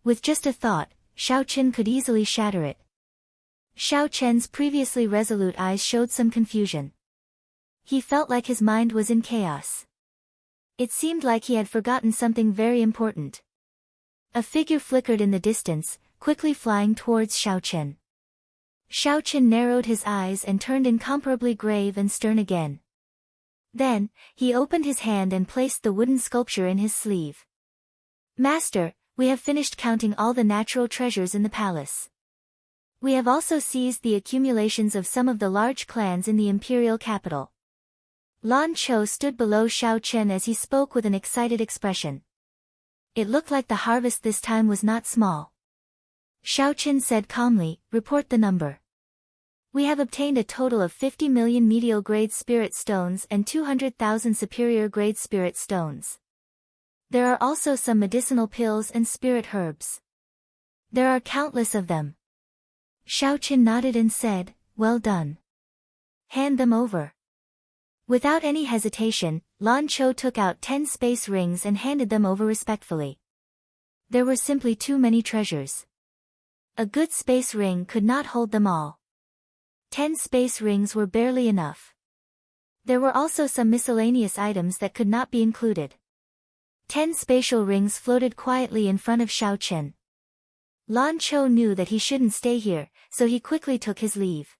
With just a thought, Xiao Chen could easily shatter it. Xiao Chen's previously resolute eyes showed some confusion. He felt like his mind was in chaos. It seemed like he had forgotten something very important. A figure flickered in the distance, quickly flying towards Xiao Chen. Xiao Chen narrowed his eyes and turned incomparably grave and stern again. Then, he opened his hand and placed the wooden sculpture in his sleeve. "Master, we have finished counting all the natural treasures in the palace. We have also seized the accumulations of some of the large clans in the imperial capital." Lan Chou stood below Xiao Chen as he spoke with an excited expression. It looked like the harvest this time was not small. Xiao Chen said calmly, "Report the number. We have obtained a total of 50 million medial-grade spirit stones and 200,000 superior-grade spirit stones. There are also some medicinal pills and spirit herbs. There are countless of them." Xiao Chen nodded and said, "Well done. Hand them over." Without any hesitation, Lan Chou took out 10 space rings and handed them over respectfully. There were simply too many treasures. A good space ring could not hold them all. 10 space rings were barely enough. There were also some miscellaneous items that could not be included. 10 spatial rings floated quietly in front of Xiao Chen. Lan Chou knew that he shouldn't stay here, so he quickly took his leave.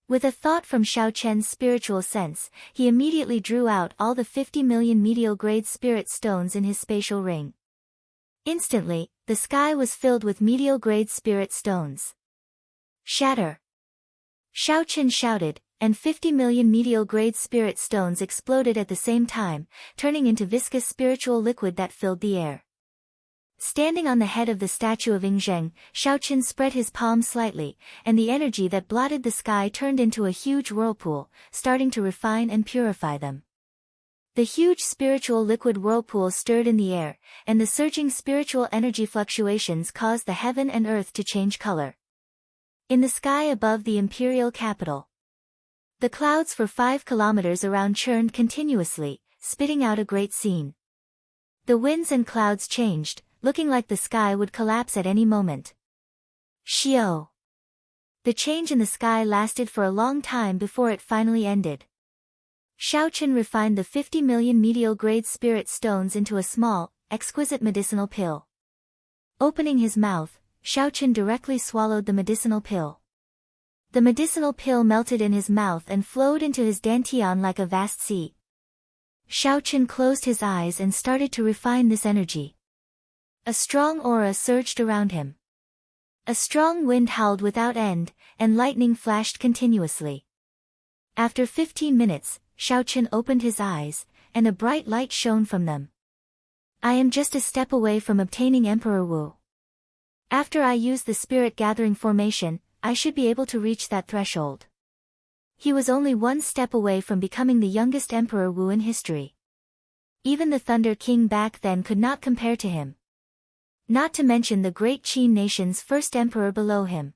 With a thought from Xiao Chen's spiritual sense, he immediately drew out all the 50 million medial-grade spirit stones in his spatial ring. Instantly, the sky was filled with medial-grade spirit stones. Shatter! Xiao Chen shouted, and 50 million medial-grade spirit stones exploded at the same time, turning into viscous spiritual liquid that filled the air. Standing on the head of the statue of Yingzheng, Xiao Chen spread his palms slightly, and the energy that blotted the sky turned into a huge whirlpool, starting to refine and purify them. The huge spiritual liquid whirlpool stirred in the air, and the surging spiritual energy fluctuations caused the heaven and earth to change color. In the sky above the imperial capital, the clouds for 5 kilometers around churned continuously, spitting out a great scene. The winds and clouds changed, looking like the sky would collapse at any moment. Xiao! The change in the sky lasted for a long time before it finally ended. Xiao Chen refined the 50 million medial-grade spirit stones into a small, exquisite medicinal pill. Opening his mouth, Xiao Chen directly swallowed the medicinal pill. The medicinal pill melted in his mouth and flowed into his dantian like a vast sea. Xiao Chen closed his eyes and started to refine this energy. A strong aura surged around him. A strong wind howled without end, and lightning flashed continuously. After 15 minutes, Xiao Chen opened his eyes, and a bright light shone from them. I am just a step away from obtaining Emperor Wu. After I use the spirit gathering formation, I should be able to reach that threshold. He was only one step away from becoming the youngest Emperor Wu in history. Even the Thunder King back then could not compare to him. Not to mention the great Qin nation's first emperor below him.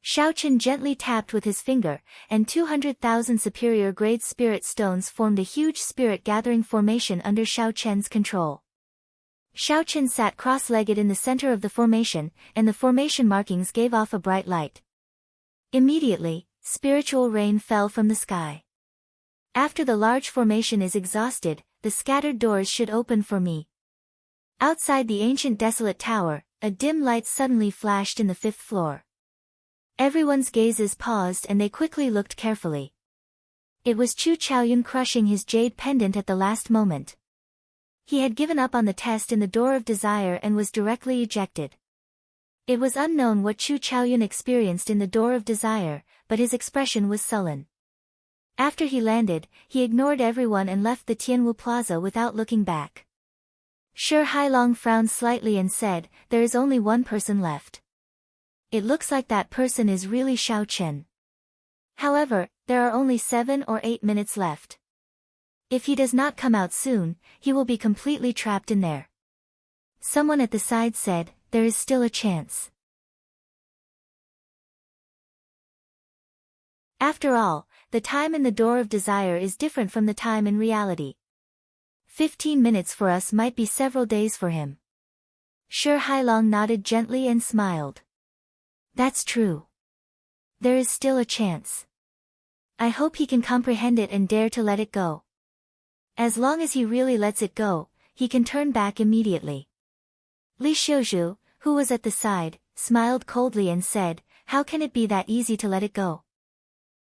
Xiao Chen gently tapped with his finger, and 200,000 superior-grade spirit stones formed a huge spirit-gathering formation under Xiao Chen's control. Xiao Chen sat cross-legged in the center of the formation, and the formation markings gave off a bright light. Immediately, spiritual rain fell from the sky. After the large formation is exhausted, the scattered doors should open for me. Outside the ancient desolate tower, a dim light suddenly flashed in the 5th floor. Everyone's gazes paused and they quickly looked carefully. It was Chu Chaoyun crushing his jade pendant at the last moment. He had given up on the test in the Door of Desire and was directly ejected. It was unknown what Chu Chaoyun experienced in the Door of Desire, but his expression was sullen. After he landed, he ignored everyone and left the Tianwu Plaza without looking back. Shi Hailong frowned slightly and said, "There is only one person left. It looks like that person is really Xiao Chen. However, there are only 7 or 8 minutes left. If he does not come out soon, he will be completely trapped in there." Someone at the side said, "There is still a chance." After all, the time in the Door of Desire is different from the time in reality. 15 minutes for us might be several days for him. Shi Hailong nodded gently and smiled. That's true. There is still a chance. I hope he can comprehend it and dare to let it go. As long as he really lets it go, he can turn back immediately. Li Xiuzhu, who was at the side, smiled coldly and said, "How can it be that easy to let it go?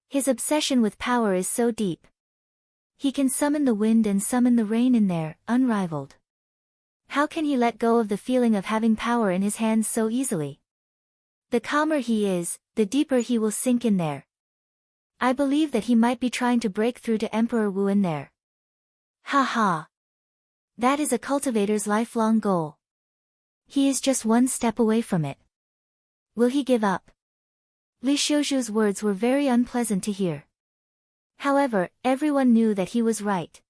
His obsession with power is so deep. He can summon the wind and summon the rain in there, unrivaled. How can he let go of the feeling of having power in his hands so easily? The calmer he is, the deeper he will sink in there. I believe that he might be trying to break through to Emperor Wu in there. Ha ha! That is a cultivator's lifelong goal. He is just one step away from it. Will he give up?" Li Xiuzhu's words were very unpleasant to hear. However, everyone knew that he was right.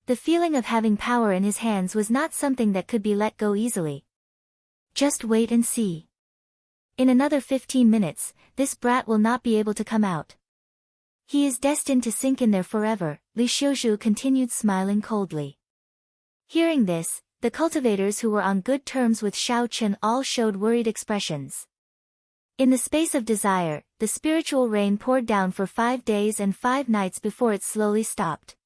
The feeling of having power in his hands was not something that could be let go easily. Just wait and see. In another 15 minutes, this brat will not be able to come out. He is destined to sink in there forever, Li Xiuzhu continued smiling coldly. Hearing this, the cultivators who were on good terms with Xiao Chen all showed worried expressions. In the space of desire, the spiritual rain poured down for 5 days and 5 nights before it slowly stopped.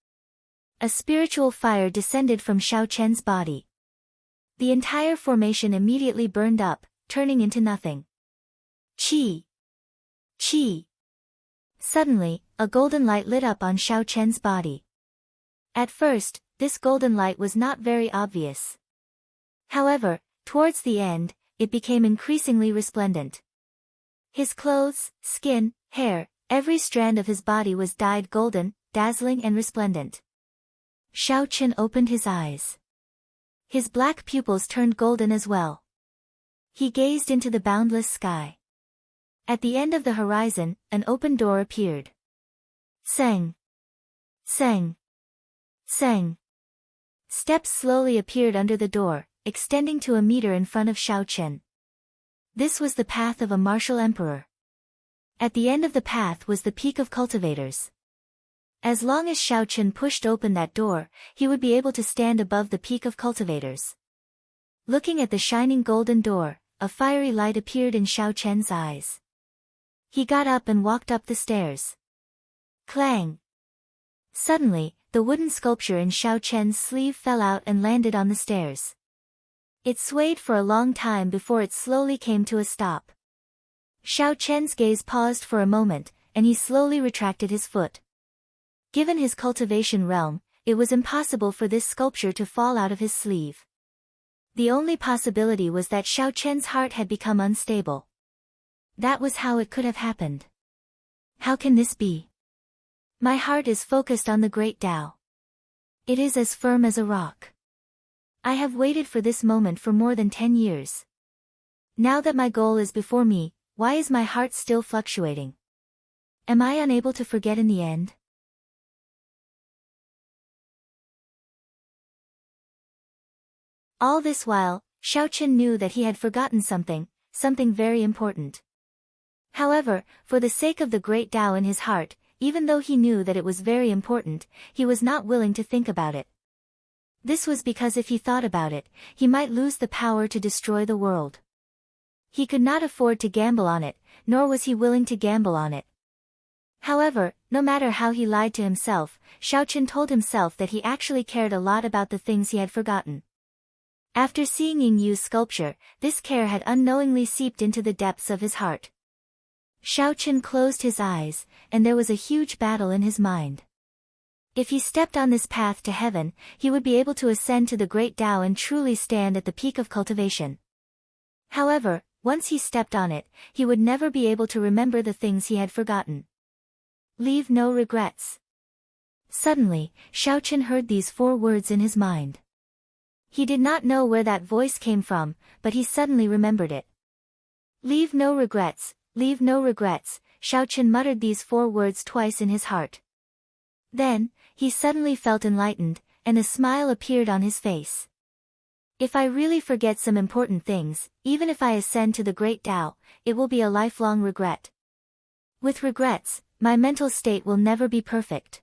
A spiritual fire descended from Xiao Chen's body. The entire formation immediately burned up, turning into nothing. Qi! Qi! Suddenly, a golden light lit up on Xiao Chen's body. At first, this golden light was not very obvious. However, towards the end, it became increasingly resplendent. His clothes, skin, hair, every strand of his body was dyed golden, dazzling and resplendent. Xiao Chen opened his eyes. His black pupils turned golden as well. He gazed into the boundless sky. At the end of the horizon, an open door appeared. Sang! Sang! Sang! Steps slowly appeared under the door, extending to a meter in front of Xiao Chen. This was the path of a martial emperor. At the end of the path was the peak of cultivators. As long as Xiao Chen pushed open that door, he would be able to stand above the peak of cultivators. Looking at the shining golden door, a fiery light appeared in Xiao Chen's eyes. He got up and walked up the stairs. Clang! Suddenly, the wooden sculpture in Xiao Chen's sleeve fell out and landed on the stairs. It swayed for a long time before it slowly came to a stop. Xiao Chen's gaze paused for a moment, and he slowly retracted his foot. Given his cultivation realm, it was impossible for this sculpture to fall out of his sleeve. The only possibility was that Xiao Chen's heart had become unstable. That was how it could have happened. How can this be? My heart is focused on the great Tao. It is as firm as a rock. I have waited for this moment for more than 10 years. Now that my goal is before me, why is my heart still fluctuating? Am I unable to forget in the end? All this while, Xiao Chen knew that he had forgotten something very important. However, for the sake of the great Tao in his heart, even though he knew that it was very important, he was not willing to think about it. This was because if he thought about it, he might lose the power to destroy the world. He could not afford to gamble on it, nor was he willing to gamble on it. However, no matter how he lied to himself, Xiao Chen told himself that he actually cared a lot about the things he had forgotten. After seeing Ying Yu's sculpture, this care had unknowingly seeped into the depths of his heart. Xiao Chen closed his eyes, and there was a huge battle in his mind. If he stepped on this path to heaven, he would be able to ascend to the great Tao and truly stand at the peak of cultivation. However, once he stepped on it, he would never be able to remember the things he had forgotten. Leave no regrets. Suddenly, Xiao Chen heard these 4 words in his mind. He did not know where that voice came from, but he suddenly remembered it. Leave no regrets, leave no regrets, Xiao Chen muttered these 4 words twice in his heart. Then, he suddenly felt enlightened, and a smile appeared on his face. If I really forget some important things, even if I ascend to the great Tao, it will be a lifelong regret. With regrets, my mental state will never be perfect.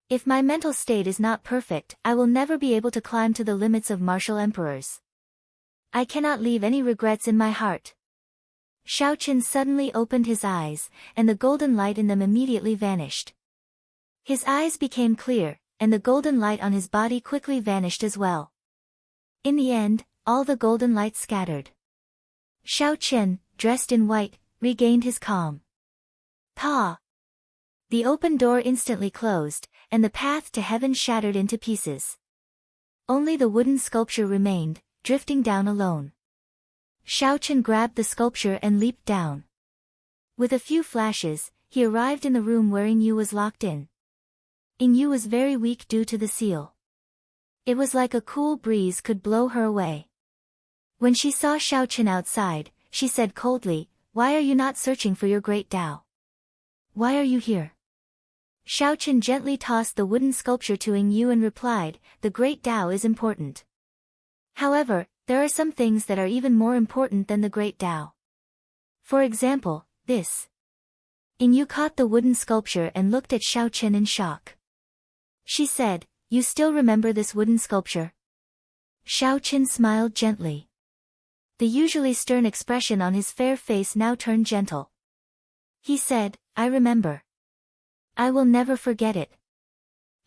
If my mental state is not perfect, I will never be able to climb to the limits of martial emperors. I cannot leave any regrets in my heart. Xiao Chen suddenly opened his eyes, and the golden light in them immediately vanished. His eyes became clear, and the golden light on his body quickly vanished as well. In the end, all the golden light scattered. Xiao Chen, dressed in white, regained his calm. Pa! The open door instantly closed, and the path to heaven shattered into pieces. Only the wooden sculpture remained, drifting down alone. Xiao Chen grabbed the sculpture and leaped down. With a few flashes, he arrived in the room where Ying Yu was locked in. Ying Yu was very weak due to the seal. It was like a cool breeze could blow her away. When she saw Xiao Chen outside, she said coldly, "Why are you not searching for your great Tao? Why are you here?" Xiao Chen gently tossed the wooden sculpture to Ying Yu and replied, "The great Tao is important. However, there are some things that are even more important than the great Tao. For example, this." Ying Yu caught the wooden sculpture and looked at Xiao Chen in shock. She said, "You still remember this wooden sculpture?" Xiao Chen smiled gently. The usually stern expression on his fair face now turned gentle. He said, "I remember. I will never forget it."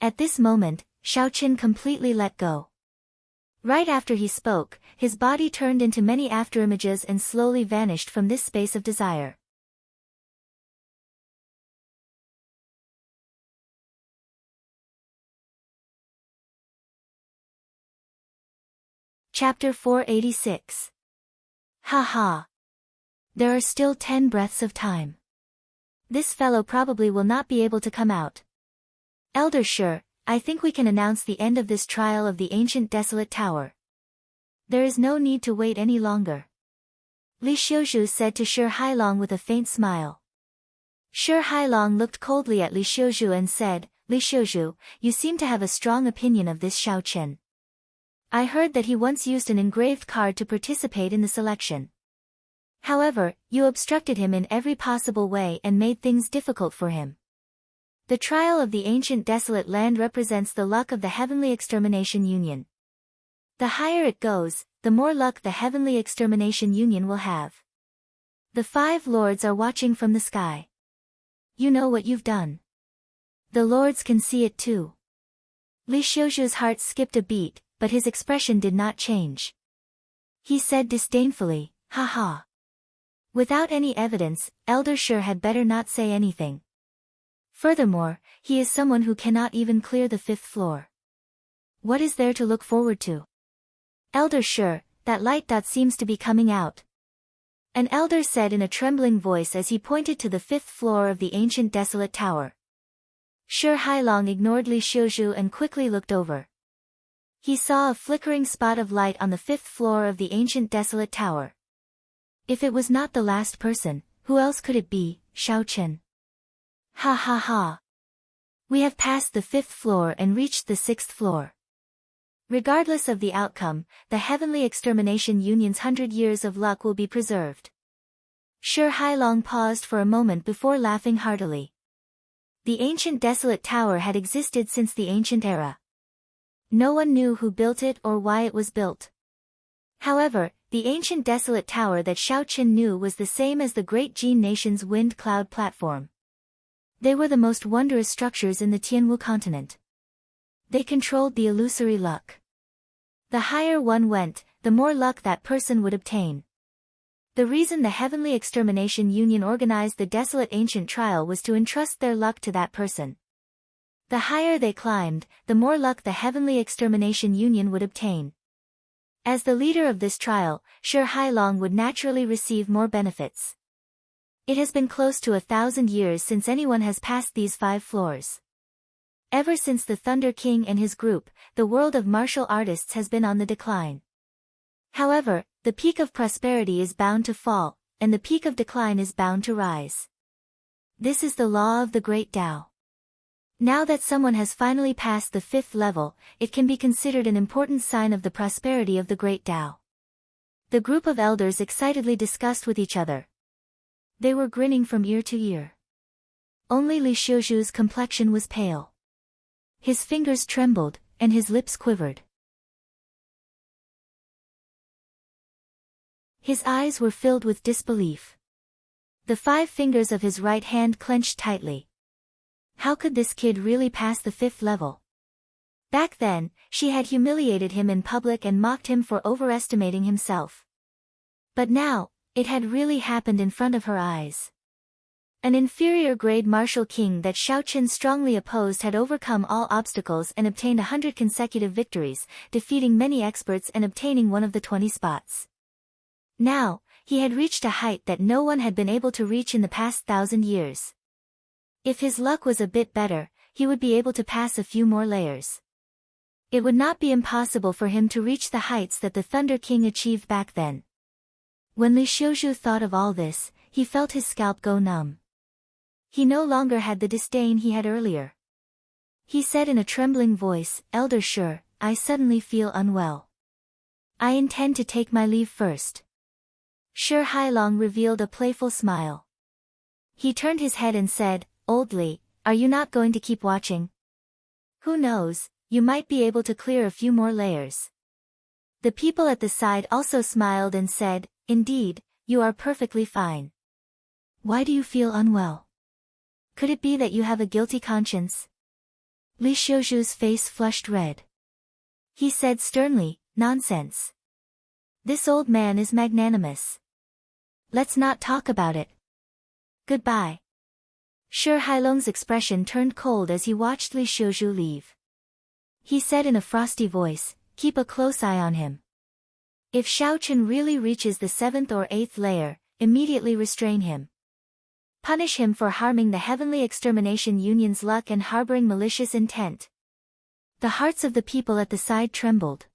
At this moment, Xiao Chen completely let go. Right after he spoke, his body turned into many afterimages and slowly vanished from this space of desire. Chapter 486. Ha ha. There are still 10 breaths of time. This fellow probably will not be able to come out. Elder Sure, I think we can announce the end of this trial of the ancient desolate tower. There is no need to wait any longer. Li Xiuzhu said to Shi Hailong with a faint smile. Shi Hailong looked coldly at Li Xiuzhu and said, Li Xiuzhu, you seem to have a strong opinion of this Xiao Chen. I heard that he once used an engraved card to participate in the selection. However, you obstructed him in every possible way and made things difficult for him. The trial of the ancient desolate land represents the luck of the Heavenly Extermination Union. The higher it goes, the more luck the Heavenly Extermination Union will have. The 5 lords are watching from the sky. You know what you've done. The lords can see it too. Li Xiuzhu's heart skipped a beat, but his expression did not change. He said disdainfully, ha ha. Without any evidence, Elder Shi had better not say anything. Furthermore, he is someone who cannot even clear the 5th floor. What is there to look forward to? Elder Shi, that light dot seems to be coming out. An elder said in a trembling voice as he pointed to the 5th floor of the ancient desolate tower. Shi Hailong ignored Li Xiuzhu and quickly looked over. He saw a flickering spot of light on the 5th floor of the ancient desolate tower. If it was not the last person, who else could it be? Xiao Chen. Ha ha ha. We have passed the 5th floor and reached the 6th floor. Regardless of the outcome, the Heavenly Extermination Union's 100 years of luck will be preserved. Shi Hailong paused for a moment before laughing heartily. The ancient desolate tower had existed since the ancient era. No one knew who built it or why it was built. However, the ancient desolate tower that Xiao Chen knew was the same as the great Jin nation's wind cloud platform. They were the most wondrous structures in the Tianwu continent. They controlled the illusory luck. The higher one went, the more luck that person would obtain. The reason the Heavenly Extermination Union organized the desolate ancient trial was to entrust their luck to that person. The higher they climbed, the more luck the Heavenly Extermination Union would obtain. As the leader of this trial, Shi Hailong would naturally receive more benefits. It has been close to 1,000 years since anyone has passed these 5 floors. Ever since the Thunder King and his group, the world of martial artists has been on the decline. However, the peak of prosperity is bound to fall, and the peak of decline is bound to rise. This is the law of the Great Tao. Now that someone has finally passed the 5th level, it can be considered an important sign of the prosperity of the Great Tao. The group of elders excitedly discussed with each other. They were grinning from ear to ear. Only Li Xiuzhu's complexion was pale. His fingers trembled, and his lips quivered. His eyes were filled with disbelief. The 5 fingers of his right hand clenched tightly. How could this kid really pass the 5th level? Back then, she had humiliated him in public and mocked him for overestimating himself. But now, it had really happened in front of her eyes. An inferior grade martial king that Xiao Chen strongly opposed had overcome all obstacles and obtained 100 consecutive victories, defeating many experts and obtaining one of the 20 spots. Now, he had reached a height that no one had been able to reach in the past 1,000 years. If his luck was a bit better, he would be able to pass a few more layers. It would not be impossible for him to reach the heights that the Thunder King achieved back then. When Li Xiuzhu thought of all this, he felt his scalp go numb. He no longer had the disdain he had earlier. He said in a trembling voice, Elder Shi, I suddenly feel unwell. I intend to take my leave first. Shi Hailong revealed a playful smile. He turned his head and said, Old Li, are you not going to keep watching? Who knows, you might be able to clear a few more layers. The people at the side also smiled and said, Indeed, you are perfectly fine. Why do you feel unwell? Could it be that you have a guilty conscience? Li Xiuzhu's face flushed red. He said sternly, Nonsense. This old man is magnanimous. Let's not talk about it. Goodbye. Shi Hailong's expression turned cold as he watched Li Xiuzhu leave. He said in a frosty voice, Keep a close eye on him. If Xiaochen really reaches the 7th or 8th layer, immediately restrain him. Punish him for harming the Heavenly Extermination Union's luck and harboring malicious intent. The hearts of the people at the side trembled.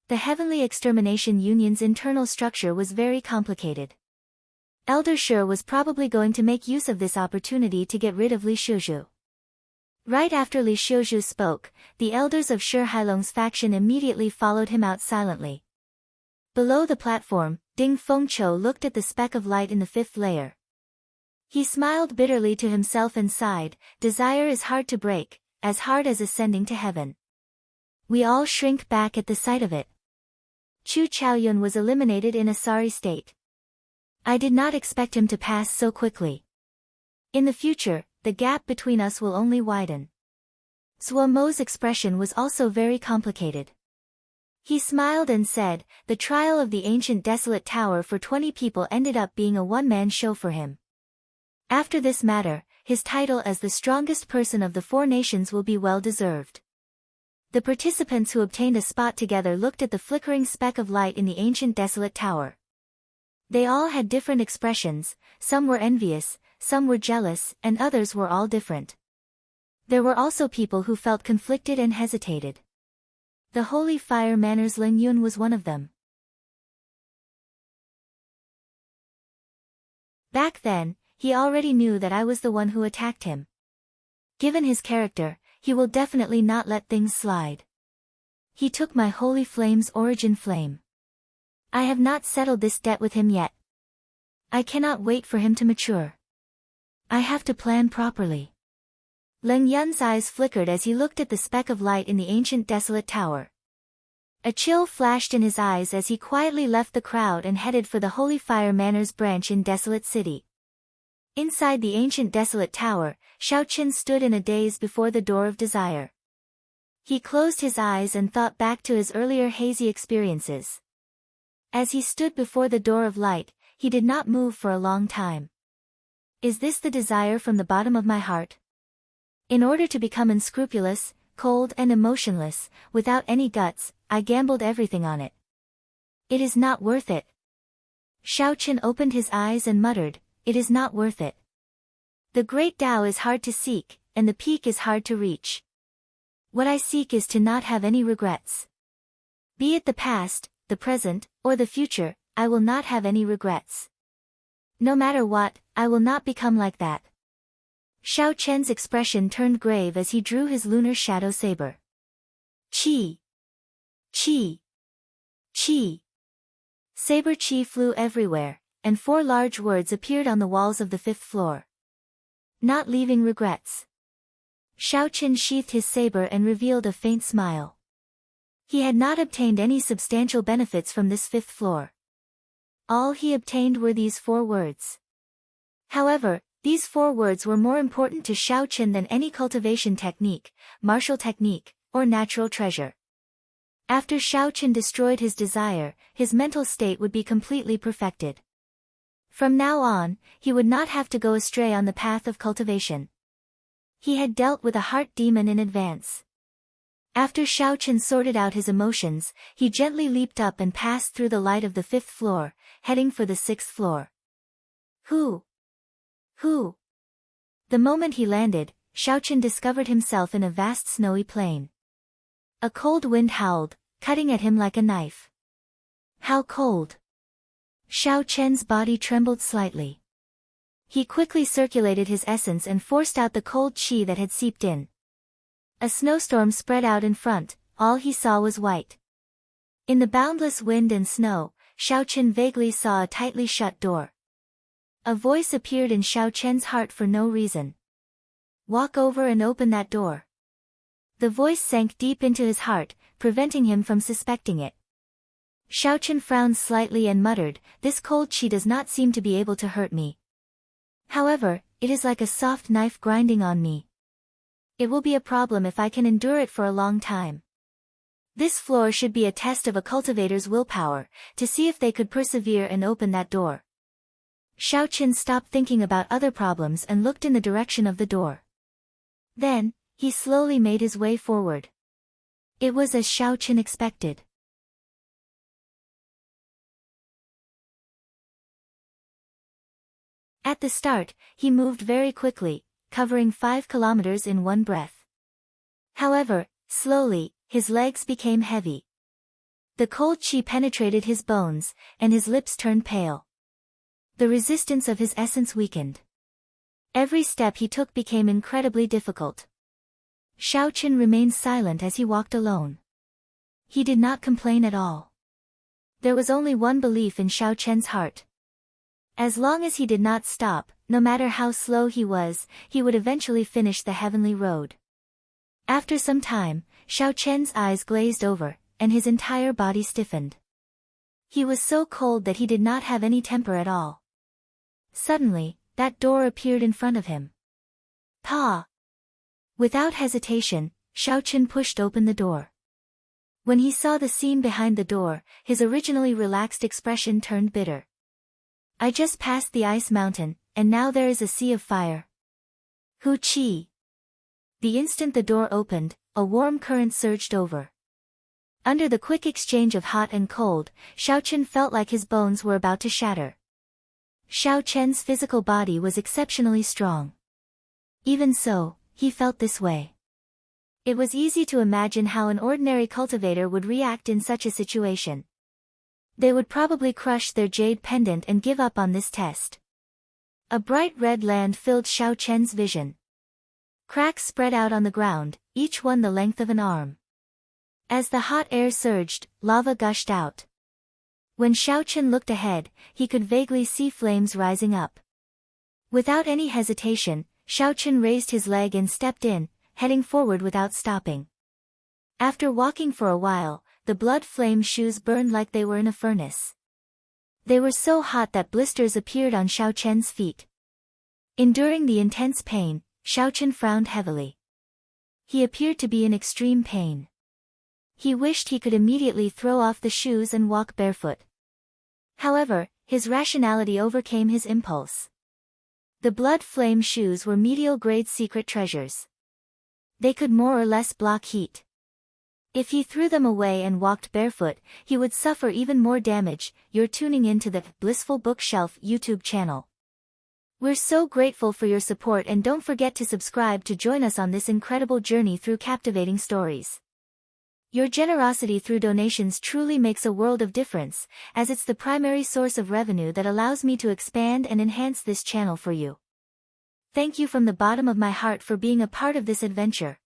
The Heavenly Extermination Union's internal structure was very complicated. Elder Shi was probably going to make use of this opportunity to get rid of Li Shuzhu. Right after Li Shuzhu spoke, the elders of Shi Hailong's faction immediately followed him out silently. Below the platform, Ding Fengqiu looked at the speck of light in the 5th layer. He smiled bitterly to himself and sighed, desire is hard to break, as hard as ascending to heaven. We all shrink back at the sight of it. Chu Chaoyun was eliminated in a sorry state. I did not expect him to pass so quickly. In the future, the gap between us will only widen. Zuo Mo's expression was also very complicated. He smiled and said, the trial of the ancient desolate tower for 20 people ended up being a one-man show for him. After this matter, his title as the strongest person of the 4 nations will be well deserved. The participants who obtained a spot together looked at the flickering speck of light in the ancient desolate tower. They all had different expressions, some were envious, some were jealous, and others were all different. There were also people who felt conflicted and hesitated. The Holy Fire Manor's Ling Yun was one of them. Back then, he already knew that I was the one who attacked him. Given his character, he will definitely not let things slide. He took my Holy Flame's origin flame. I have not settled this debt with him yet. I cannot wait for him to mature. I have to plan properly. Ling Yun's eyes flickered as he looked at the speck of light in the ancient desolate tower. A chill flashed in his eyes as he quietly left the crowd and headed for the Holy Fire Manor's branch in Desolate City. Inside the ancient desolate tower, Xiaochen stood in a daze before the door of desire. He closed his eyes and thought back to his earlier hazy experiences. As he stood before the door of light, he did not move for a long time. Is this the desire from the bottom of my heart? In order to become unscrupulous, cold and emotionless, without any guts, I gambled everything on it. It is not worth it. Xiaochen opened his eyes and muttered, it is not worth it. The great Tao is hard to seek, and the peak is hard to reach. What I seek is to not have any regrets. Be it the past, the present, or the future, I will not have any regrets. No matter what, I will not become like that. Xiaochen's expression turned grave as he drew his lunar shadow saber. Qi! Qi! Qi! Saber qi flew everywhere, and 4 large words appeared on the walls of the 5th floor. Not leaving regrets. Xiaochen sheathed his saber and revealed a faint smile. He had not obtained any substantial benefits from this 5th floor. All he obtained were these 4 words. However, these 4 words were more important to Xiaochen than any cultivation technique, martial technique, or natural treasure. After Xiaochen destroyed his desire, his mental state would be completely perfected. From now on, he would not have to go astray on the path of cultivation. He had dealt with a heart demon in advance. After Xiaochen sorted out his emotions, he gently leaped up and passed through the light of the 5th floor, heading for the 6th floor. Who? The moment he landed, Xiaochen discovered himself in a vast snowy plain. A cold wind howled, cutting at him like a knife. How cold! Xiaochen's body trembled slightly. He quickly circulated his essence and forced out the cold qi that had seeped in. A snowstorm spread out in front, all he saw was white. In the boundless wind and snow, Xiaochen vaguely saw a tightly shut door. A voice appeared in Xiaochen's heart for no reason. Walk over and open that door. The voice sank deep into his heart, preventing him from suspecting it. Xiaochen frowned slightly and muttered, this cold qi does not seem to be able to hurt me. However, it is like a soft knife grinding on me. It will be a problem if I can endure it for a long time. This floor should be a test of a cultivator's willpower, to see if they could persevere and open that door. Xiaochen stopped thinking about other problems and looked in the direction of the door. Then, he slowly made his way forward. It was as Xiaochen expected. At the start, he moved very quickly, covering 5 kilometers in one breath. However, slowly, his legs became heavy. The cold chi penetrated his bones, and his lips turned pale. The resistance of his essence weakened. Every step he took became incredibly difficult. Xiao Chen remained silent as he walked alone. He did not complain at all. There was only one belief in Xiao Chen's heart. As long as he did not stop, no matter how slow he was, he would eventually finish the heavenly road. After some time, Xiao Chen's eyes glazed over, and his entire body stiffened. He was so cold that he did not have any temper at all. Suddenly, that door appeared in front of him. Pa! Without hesitation, Xiao Chen pushed open the door. When he saw the scene behind the door, his originally relaxed expression turned bitter. I just passed the ice mountain, and now there is a sea of fire. Hu Qi! The instant the door opened, a warm current surged over. Under the quick exchange of hot and cold, Xiao Chen felt like his bones were about to shatter. Xiao Chen's physical body was exceptionally strong. Even so, he felt this way. It was easy to imagine how an ordinary cultivator would react in such a situation. They would probably crush their jade pendant and give up on this test. A bright red land filled Xiao Chen's vision. Cracks spread out on the ground, each one the length of an arm. As the hot air surged, lava gushed out. When Xiao Chen looked ahead, he could vaguely see flames rising up. Without any hesitation, Xiao Chen raised his leg and stepped in, heading forward without stopping. After walking for a while, the blood-flame shoes burned like they were in a furnace. They were so hot that blisters appeared on Xiao Chen's feet. Enduring the intense pain, Xiao Chen frowned heavily. He appeared to be in extreme pain. He wished he could immediately throw off the shoes and walk barefoot. However, his rationality overcame his impulse. The blood-flame shoes were medial-grade secret treasures. They could more or less block heat. If he threw them away and walked barefoot, he would suffer even more damage. You're tuning into the Blissful Bookshelf YouTube channel. We're so grateful for your support, and don't forget to subscribe to join us on this incredible journey through captivating stories. Your generosity through donations truly makes a world of difference, as it's the primary source of revenue that allows me to expand and enhance this channel for you. Thank you from the bottom of my heart for being a part of this adventure.